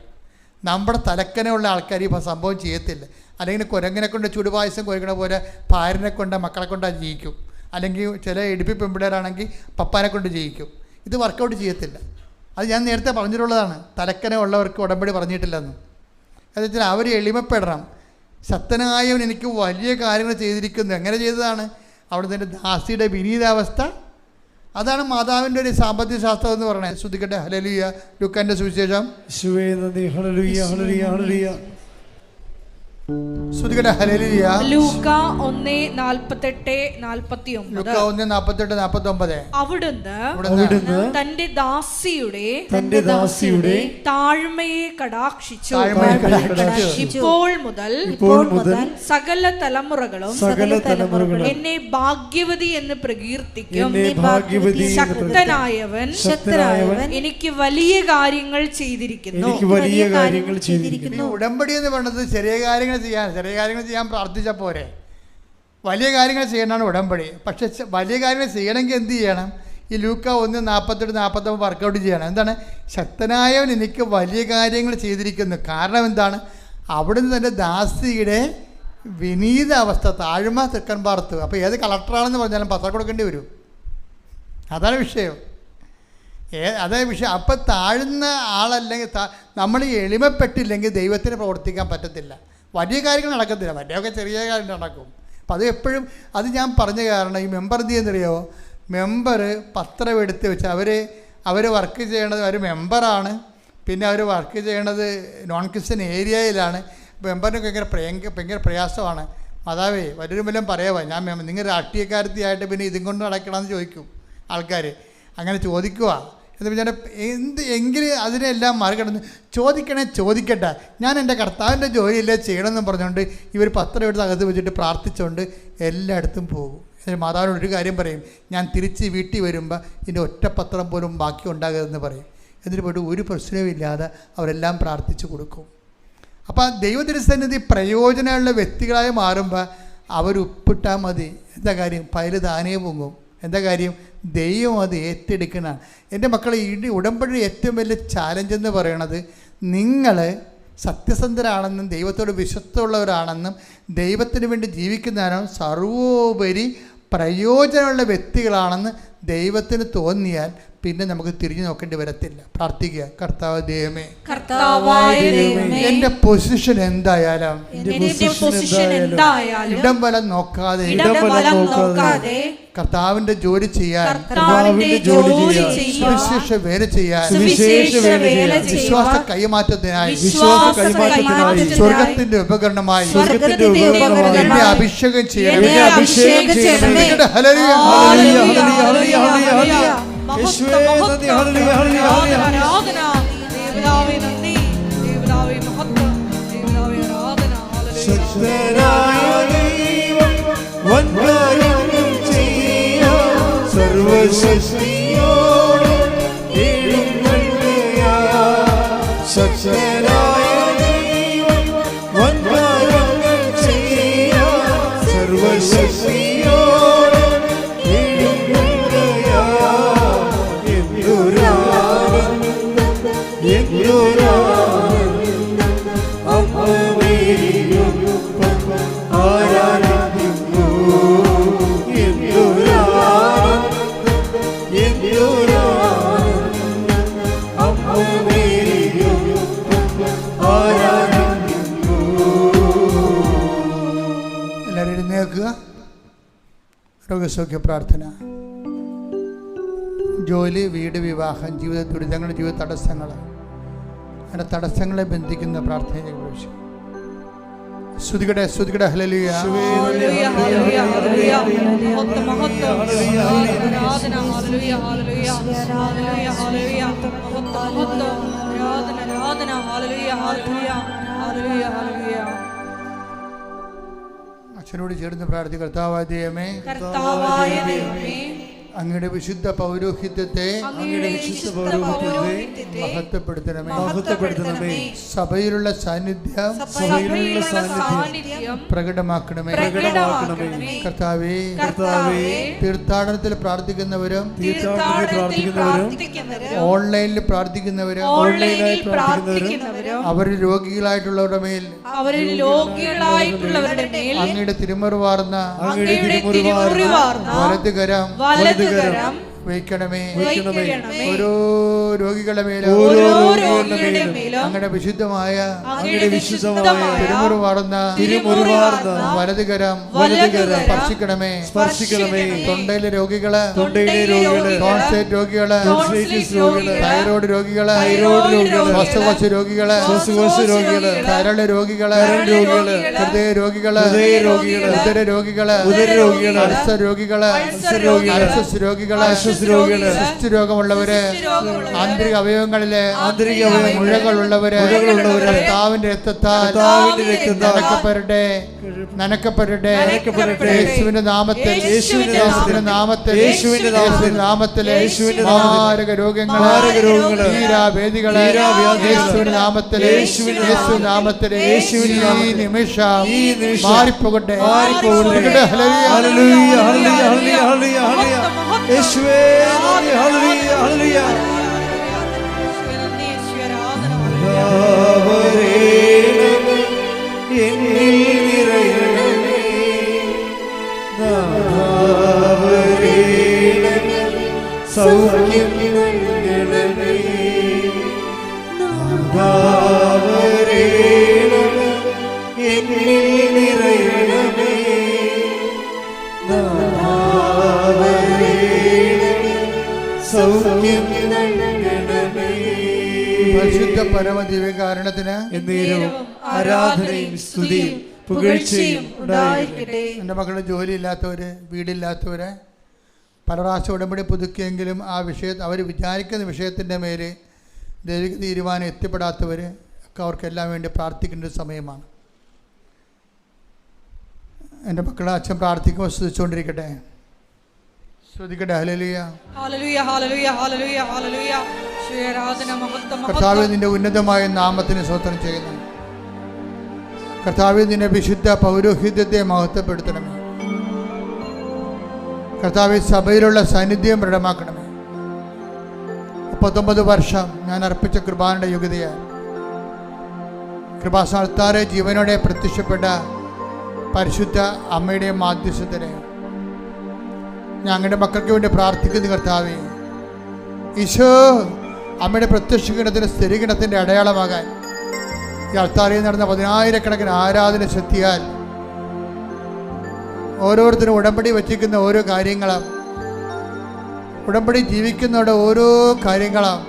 നമ്മുടെ തലക്കനുള്ള ആൾക്കാർ ഇപ്പോൾ സംഭവം ചെയ്യത്തില്ല. അല്ലെങ്കിൽ കുരങ്ങനെ കൊണ്ട് ചുടുപായസം കുരക്കണ പോലെ ഭാര്യനെ കൊണ്ട് മക്കളെ കൊണ്ടാണ് ജയിക്കും. അല്ലെങ്കിൽ ചില ഇടുപ്പി പെമ്പിള്ളേരാണെങ്കിൽ പപ്പാനെ കൊണ്ട് ജയിക്കും. ഇത് വർക്കൗട്ട് ചെയ്യത്തില്ല. അത് ഞാൻ നേരത്തെ പറഞ്ഞിട്ടുള്ളതാണ്. തലക്കന ഉള്ളവർക്ക് ഉടമ്പടി പറഞ്ഞിട്ടില്ലെന്ന്. എന്ന് വെച്ചാൽ അവർ എളിമപ്പെടണം. ശക്തനായവൻ എനിക്ക് വലിയ കാര്യങ്ങൾ ചെയ്തിരിക്കുന്നു. എങ്ങനെ ചെയ്തതാണ്? അവിടുത്തെ ദാസിയുടെ വിനീതാവസ്ഥ. അതാണ് മാതാവിൻ്റെ ഒരു സാമ്പത്തിക ശാസ്ത്രം എന്ന് പറയുന്നത്. ശ്രദ്ധിക്കട്ടെ. ഹല്ലേലൂയ. ലൂക്കാന്റെ സുവിശേഷം. ശ്രദ്ധിക്കട്ടെ. ഹല്ലേലൂയ. ലൂക്ക 1:48-49. അവിടുന്ന് തന്റെ ദാസിയുടെ താഴ്മയെ കടാക്ഷിച്ചു. ഇപ്പോൾ മുതൽ സകല തലമുറകളും എന്നെ ഭാഗ്യവതി എന്ന് പ്രകീർത്തിക്കും. ശക്തനായവൻ എനിക്ക് വലിയ കാര്യങ്ങൾ ചെയ്തിരിക്കുന്നു. ഉടമ്പടി എന്ന് പറയുന്നത് ചെറിയ കാര്യങ്ങൾ ചെയ്യാൻ പ്രാർത്ഥിച്ചാൽ പോരെ. വലിയ കാര്യങ്ങൾ ചെയ്യണമെന്നാണ് ഉടമ്പടി. പക്ഷെ വലിയ കാര്യങ്ങൾ ചെയ്യണമെങ്കിൽ എന്ത് ചെയ്യണം? ഈ ലൂക്ക 1:48-49 വർക്കൗട്ട് ചെയ്യണം. എന്താണ്? ശക്തനായവൻ എനിക്ക് വലിയ കാര്യങ്ങൾ ചെയ്തിരിക്കുന്നു. കാരണം എന്താണ്? അവിടുന്ന് തൻ്റെ ദാസിയുടെ വിനീത അവസ്ഥ, താഴ്മ തെക്കൻ പാർത്ത്. അപ്പോൾ ഏത് കളക്ടറാണെന്ന് പറഞ്ഞാലും പത്രം കൊടുക്കേണ്ടി വരും. അതാണ് വിഷയം. അതേ വിഷയം. അപ്പം താഴ്ന്ന ആളല്ലെങ്കിൽ നമ്മൾ എളിമപ്പെട്ടില്ലെങ്കിൽ ദൈവത്തിന് പ്രവർത്തിക്കാൻ പറ്റത്തില്ല. വലിയ കാര്യങ്ങൾ നടക്കത്തില്ല. വലിയൊക്കെ ചെറിയ കാര്യം നടക്കും. അപ്പം അത് എപ്പോഴും അത് ഞാൻ പറഞ്ഞ കാരണം ഈ മെമ്പർ എന്ത് ചെയ്യുന്നറിയോ, മെമ്പർ പത്രം എടുത്ത് വെച്ച് അവർ വർക്ക് ചെയ്യണത്, അവർ മെമ്പറാണ്, പിന്നെ അവർ വർക്ക് ചെയ്യണത് നോൺ ക്രിസ്ത്യൻ ഏരിയയിലാണ്. മെമ്പറിന് ഭയങ്കര പ്രയാസമാണ്. മാതാവേ വലിയൊരു വല്ലതും പറയാമോ, ഞാൻ നിങ്ങൾ രാഷ്ട്രീയക്കാരത്തിയായിട്ട് പിന്നെ ഇതും കൊണ്ട് നടക്കണമെന്ന് ചോദിക്കും ആൾക്കാർ. അങ്ങനെ ചോദിക്കുക എന്ന് വെച്ചാൽ എങ്കിലും അതിനെല്ലാം മറികടന്ന് ചോദിക്കട്ടെ, ഞാൻ എൻ്റെ കർത്താവിൻ്റെ ജോലിയല്ലേ ചെയ്യണമെന്ന് പറഞ്ഞുകൊണ്ട് ഇവർ പത്രം എടുത്ത് അകത്ത് വെച്ചിട്ട് പ്രാർത്ഥിച്ചുകൊണ്ട് എല്ലായിടത്തും പോകും. എന്നിട്ട് മാതാവിനോട് ഒരു കാര്യം പറയും, ഞാൻ തിരിച്ച് വീട്ടിൽ വരുമ്പോൾ ഇതിൻ്റെ ഒറ്റ പത്രം പോലും ബാക്കി ഉണ്ടാകരുതെന്ന് പറയും. എന്നിട്ട് പോയിട്ട് ഒരു പ്രശ്നവും ഇല്ലാതെ അവരെല്ലാം പ്രാർത്ഥിച്ചു കൊടുക്കും. അപ്പോൾ ദൈവത്തിരുസന്നിധി പ്രയോജനമുള്ള വ്യക്തികളായി മാറുമ്പോൾ അവർ ഉപ്പിട്ടാൽ മതി. എന്താ കാര്യം, പയൽ താനേ പൊങ്ങും. എന്താ കാര്യം, ദൈവം അത് ഏറ്റെടുക്കണതാണ്. എൻ്റെ മക്കളെ, ഈ ഉടമ്പടിയുടെ ഏറ്റവും വലിയ ചാലഞ്ച് എന്ന് പറയണത്, നിങ്ങൾ സത്യസന്ധരാണെന്നും ദൈവത്തോട് വിശ്വസ്തമുള്ളവരാണെന്നും ദൈവത്തിന് വേണ്ടി ജീവിക്കുന്നവരാണ്, സർവോപരി പ്രയോജനമുള്ള വ്യക്തികളാണെന്ന് ദൈവത്തിന് തോന്നിയാൽ പിന്നെ നമുക്ക് തിരിഞ്ഞു നോക്കേണ്ടി വരത്തില്ല. പ്രാർത്ഥിക്കുക, കർത്താവ് ദൈവമേ, എന്റെ പൊസിഷൻ എന്തായാലും ഇടം വലം നോക്കാതെ കർത്താവിന്റെ ജോലി ചെയ്യാൻ, സുവിശേഷ വേല ചെയ്യാൻ, വിശ്വാസ കൈമാറ്റത്തിനായി, സ്വർഗത്തിന്റെ ഉപകരണമായി എന്നെ അഭിഷേകം ചെയ്യണം. രോഗസൗഖ്യ പ്രാർത്ഥന. ജോലി, വീട്, വിവാഹം, ജീവിത ദുരിതങ്ങളുടെ ജീവിത തടസ്സങ്ങൾ, അങ്ങനെ തടസ്സങ്ങളെ ബന്ധിക്കുന്ന പ്രാർത്ഥനയെ കുറിച്ച് ശ്രുതികടെ ഹല്ലേലൂയ. അച്ഛനോട് ചേർന്ന് പ്രാർത്ഥിക്കുക. കർത്താവായ ദൈവമേ, അങ്ങയുടെ വിശുദ്ധ പൗരോഹിത്യത്തെ മഹത്വപ്പെടുത്തണമേ. സഭയിലുള്ള സാന്നിധ്യം പ്രകടമാക്കണമേ. കർത്താവേ, തീർത്ഥാടനത്തിൽ പ്രാർത്ഥിക്കുന്നവരും ഓൺലൈനിൽ പ്രാർത്ഥിക്കുന്നവരും അവരിൽ രോഗികളായിട്ടുള്ളവരുടെ മേൽ അങ്ങയുടെ തിരുമുറിവാർന്ന വലതുകരം വയ്ക്കണമേ. ഓരോ രോഗികളുടെ മേലും അങ്ങയുടെ വിശുദ്ധമായ തിരുമുറിവാർന്ന വലതുകരം സ്പർശിക്കണമേ. തൊണ്ടയിലെ രോഗികള്, ടോൺസൈറ്റ് രോഗികള്, തൈറോയ്ഡ് രോഗികള്, ശ്വാസകോശ രോഗികള്, കരള് രോഗികള്, ഹൃദയ രോഗികള്, ഉദര രോഗികള്, അൾസർ രോഗികള്, രോഗമുള്ളവര്, ആന്തരിക അവയവങ്ങളിലെ മുഴകളുള്ളവര് കർത്താവിന്റെ രക്തത്താൽ നനക്കപ്പെടട്ടെ. യേശുവിന്റെ നാമത്തിൽ മാരക രോഗങ്ങള്, തീരാവേദികള് യേശുവിന്റെ നാമത്തിൽ ഈ നിമിഷം മാറിപ്പോകട്ടെ. യേശുവേ, ഹല്ലേലൂയ, ഹല്ലേലൂയ. എന്നിൽ നിറയണമേ, സൗഖ്യം നൽകണമേ, എന്നിൽ നിറയണമേ, സൗഖ്യം നൽകണമേ. പരിശുദ്ധ പരമദിവ്യകാരണത്തിന് ആരാധനയും സ്തുതിയും പുകഴ്ചയും ഉണ്ടായിരിക്കട്ടെ. എൻ്റെ മക്കളുടെ ജോലിയില്ലാത്തവര്, വീടില്ലാത്തവര്, പല പ്രാവശ്യം ഉടമ്പടി പുതുക്കിയെങ്കിലും ആ അവർ വിചാരിക്കുന്ന വിഷയത്തിൻ്റെ മേൽ ദൈവിക തീരുമാനം എത്തിപ്പെടാത്തവർ ഒക്കെ അവർക്കെല്ലാം വേണ്ടി പ്രാർത്ഥിക്കേണ്ട ഒരു സമയമാണ്. എൻ്റെ മക്കളെ അച്ഛൻ പ്രാർത്ഥിക്കുമ്പോൾ ശ്രദ്ധിച്ചുകൊണ്ടിരിക്കട്ടെ. ശ്രദ്ധിക്കട്ടെ. ഹല്ലേലൂയ, ഹല്ലേലൂയ, ഹല്ലേലൂയ, ഹല്ലേലൂയ, ഹല്ലേലൂയ. ആരാധന, മഹത്വം, കർത്താവേ, മഹത്വം. നിന്റെ ഉന്നതമായ നാമത്തിന് സ്തോത്രം ചെയ്യുന്നു. കർത്താവേ, നിന്റെ വിശുദ്ധ പൗരോഹിത്യത്തെ മഹത്വപ്പെടുത്തണമേ. കർത്താവേ, സഭയിലുള്ള സാന്നിധ്യം ദൃഢമാക്കണമേ. 39 വർഷം ഞാൻ അർപ്പിച്ച കൃപാനയുടെ യോഗ്യതയാൽ കൃപാസ്ഥാനത്താരെ ജീവനോടെ പ്രത്യക്ഷപ്പെട്ട പരിശുദ്ധ അമ്മയുടെ മാധ്യസ്ഥത്തിന് ഞങ്ങളുടെ മക്കൾക്ക് വേണ്ടി പ്രാർത്ഥിക്കുന്നു. കർത്താവേ, ഈശോ അമ്മയുടെ പ്രത്യക്ഷീകരണത്തിന് സ്ഥിരീകരണത്തിൻ്റെ അടയാളമാകാൻ ഈ അൾത്താരയിൽ നടന്ന 10,000-കണക്കിന് ആരാധന ശക്തിയാൽ ഓരോരുത്തരും ഉടമ്പടി വച്ചിരിക്കുന്ന ഓരോ കാര്യങ്ങളും, ഉടമ്പടി ജീവിക്കുന്നവരുടെ ഓരോ കാര്യങ്ങളും,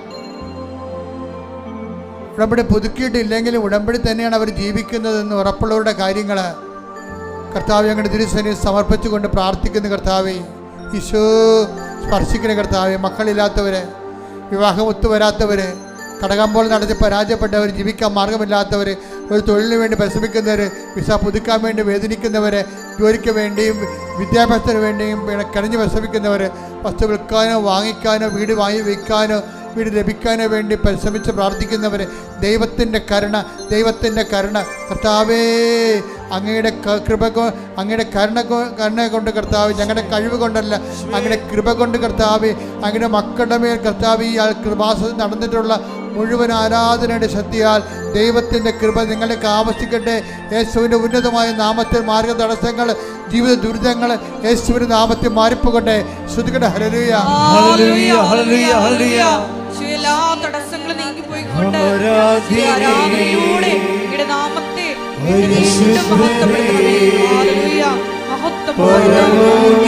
ഉടമ്പടി പുതുക്കിയിട്ടില്ലെങ്കിലും ഉടമ്പടി തന്നെയാണ് അവർ ജീവിക്കുന്നതെന്ന് ഉറപ്പുള്ളവരുടെ കാര്യങ്ങൾ കർത്താവേ ഞങ്ങളുടെ തിരുസന്നിധിയിൽ സമർപ്പിച്ചുകൊണ്ട് പ്രാർത്ഥിക്കുന്ന കർത്താവേ, ഈശോ സ്പർശിക്കുന്ന കർത്താവേ, മക്കളില്ലാത്തവർ, വിവാഹം ഒത്തുവരാത്തവർ, കടകമ്പോൾ നടത്തി പരാജയപ്പെട്ടവർ, ജീവിക്കാൻ മാർഗമില്ലാത്തവർ, ഒരു തൊഴിലിന് വേണ്ടി പരിശ്രമിക്കുന്നവർ, വിസ പുതുക്കാൻ വേണ്ടി വേദനിക്കുന്നവർ, ജോലിക്ക് വേണ്ടിയും വിദ്യാഭ്യാസത്തിന് വേണ്ടിയും കിടഞ്ഞ് പരിശ്രമിക്കുന്നവർ, വസ്തു വിൽക്കാനോ വാങ്ങിക്കാനോ വീട് വാങ്ങി വയ്ക്കാനോ വീട് ലഭിക്കാനോ വേണ്ടി പരിശ്രമിച്ച് പ്രാർത്ഥിക്കുന്നവർ, ദൈവത്തിൻ്റെ കരുണ കർത്താവേ, അങ്ങയുടെ അങ്ങയുടെ കരുണ കൊണ്ട് കർത്താവ്, ഞങ്ങളുടെ കഴിവ് കൊണ്ടല്ല, അങ്ങയുടെ കൃപ കൊണ്ട് കർത്താവ്, അങ്ങയുടെ മക്കളുടെ മേൽ കർത്താവ് ഈ കൃപാസനത്തിൽ നടന്നിട്ടുള്ള മുഴുവൻ ആരാധനയുടെ ശക്തിയാൽ ദൈവത്തിൻ്റെ കൃപ നിങ്ങൾക്ക് ആവശ്യിക്കട്ടെ. യേശുവിൻ്റെ ഉന്നതമായ നാമത്തിൽ മാർഗ തടസ്സങ്ങൾ, ജീവിത ദുരിതങ്ങൾ യേശുവിൻ്റെ നാമത്തിൽ മാറിപ്പോകട്ടെ. ശ്രുതിക്കട്ടെ. ഹല്ലേലൂയ, ഹല്ലേലൂയ, ഹല്ലേലൂയ, ഹല്ലേലൂയ. എല്ലാ തടസ്സങ്ങളും നീങ്ങിപ്പോയിക്കൊണ്ട് ആരാധനയിലൂടെ അങ്ങയുടെ നാമത്തെ വീണ്ടും മഹത്വപ്പെടുത്തണമേ. ഹല്ലേലൂയ, മഹത്വം, ഹല്ലേലൂയ.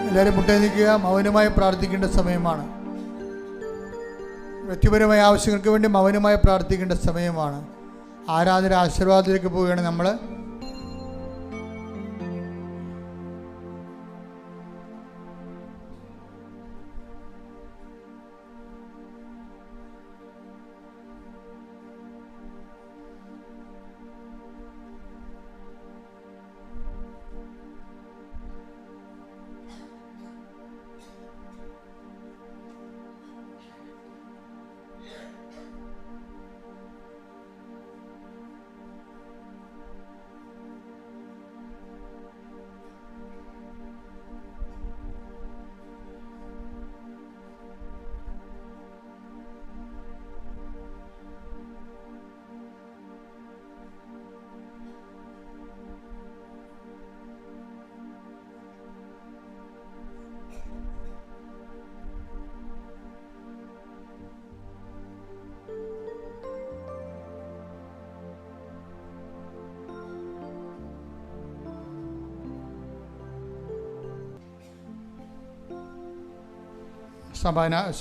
എല്ലാവരും മുട്ടേ നിൽക്കുക. മൗനമായി പ്രാർത്ഥിക്കേണ്ട സമയമാണ്. വ്യക്തിപരമായ ആവശ്യങ്ങൾക്ക് വേണ്ടി മൗനമായി പ്രാർത്ഥിക്കേണ്ട സമയമാണ്. ആരാധന ആശീർവാദത്തിലേക്ക് പോവുകയാണ് നമ്മൾ.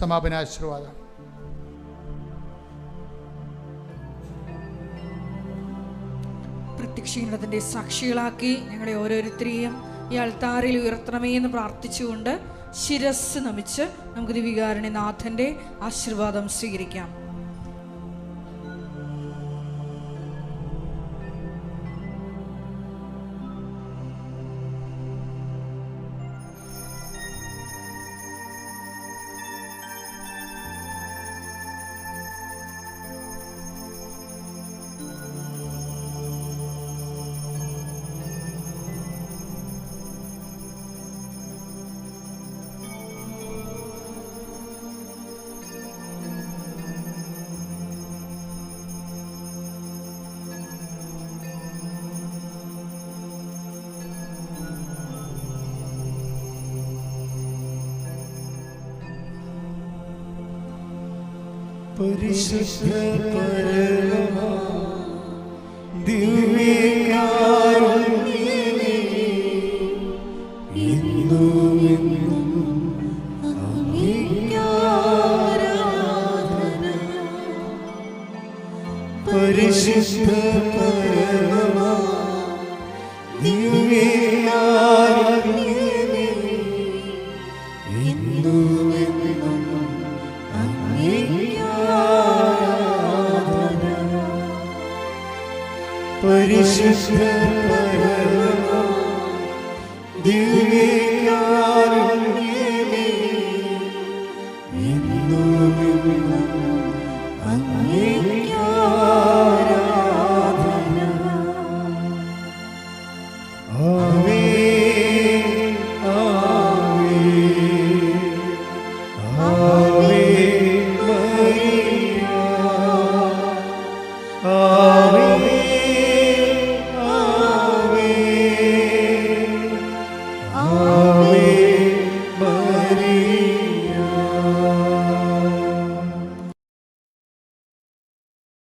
സമാപനാശീർവാദം. പ്രത്യക്ഷീകരണത്തിന്റെ സാക്ഷികളാക്കി ഞങ്ങളെ ഓരോരുത്തരെയും ഈ അൾത്താരയിൽ ഉയർത്തണമേ എന്ന് പ്രാർത്ഥിച്ചുകൊണ്ട് ശിരസ് നമിച്ച് നമുക്ക് ദിവികാരുണ്യനാഥന്റെ ആശീർവാദം സ്വീകരിക്കാം. പരിശുദ്ധ പരമ ദിവ്യകാരുണ്യമേ, ഇന്നും എന്നും അങ്ങേക്കാരാധന. പരിശുദ്ധ പരമ ദിവ്യകാരുണ്യമേ, ഇന്നും എന്നും അങ്ങേക്കാരാധന. പരിശുദ്ധ പരമ ദിവ്യ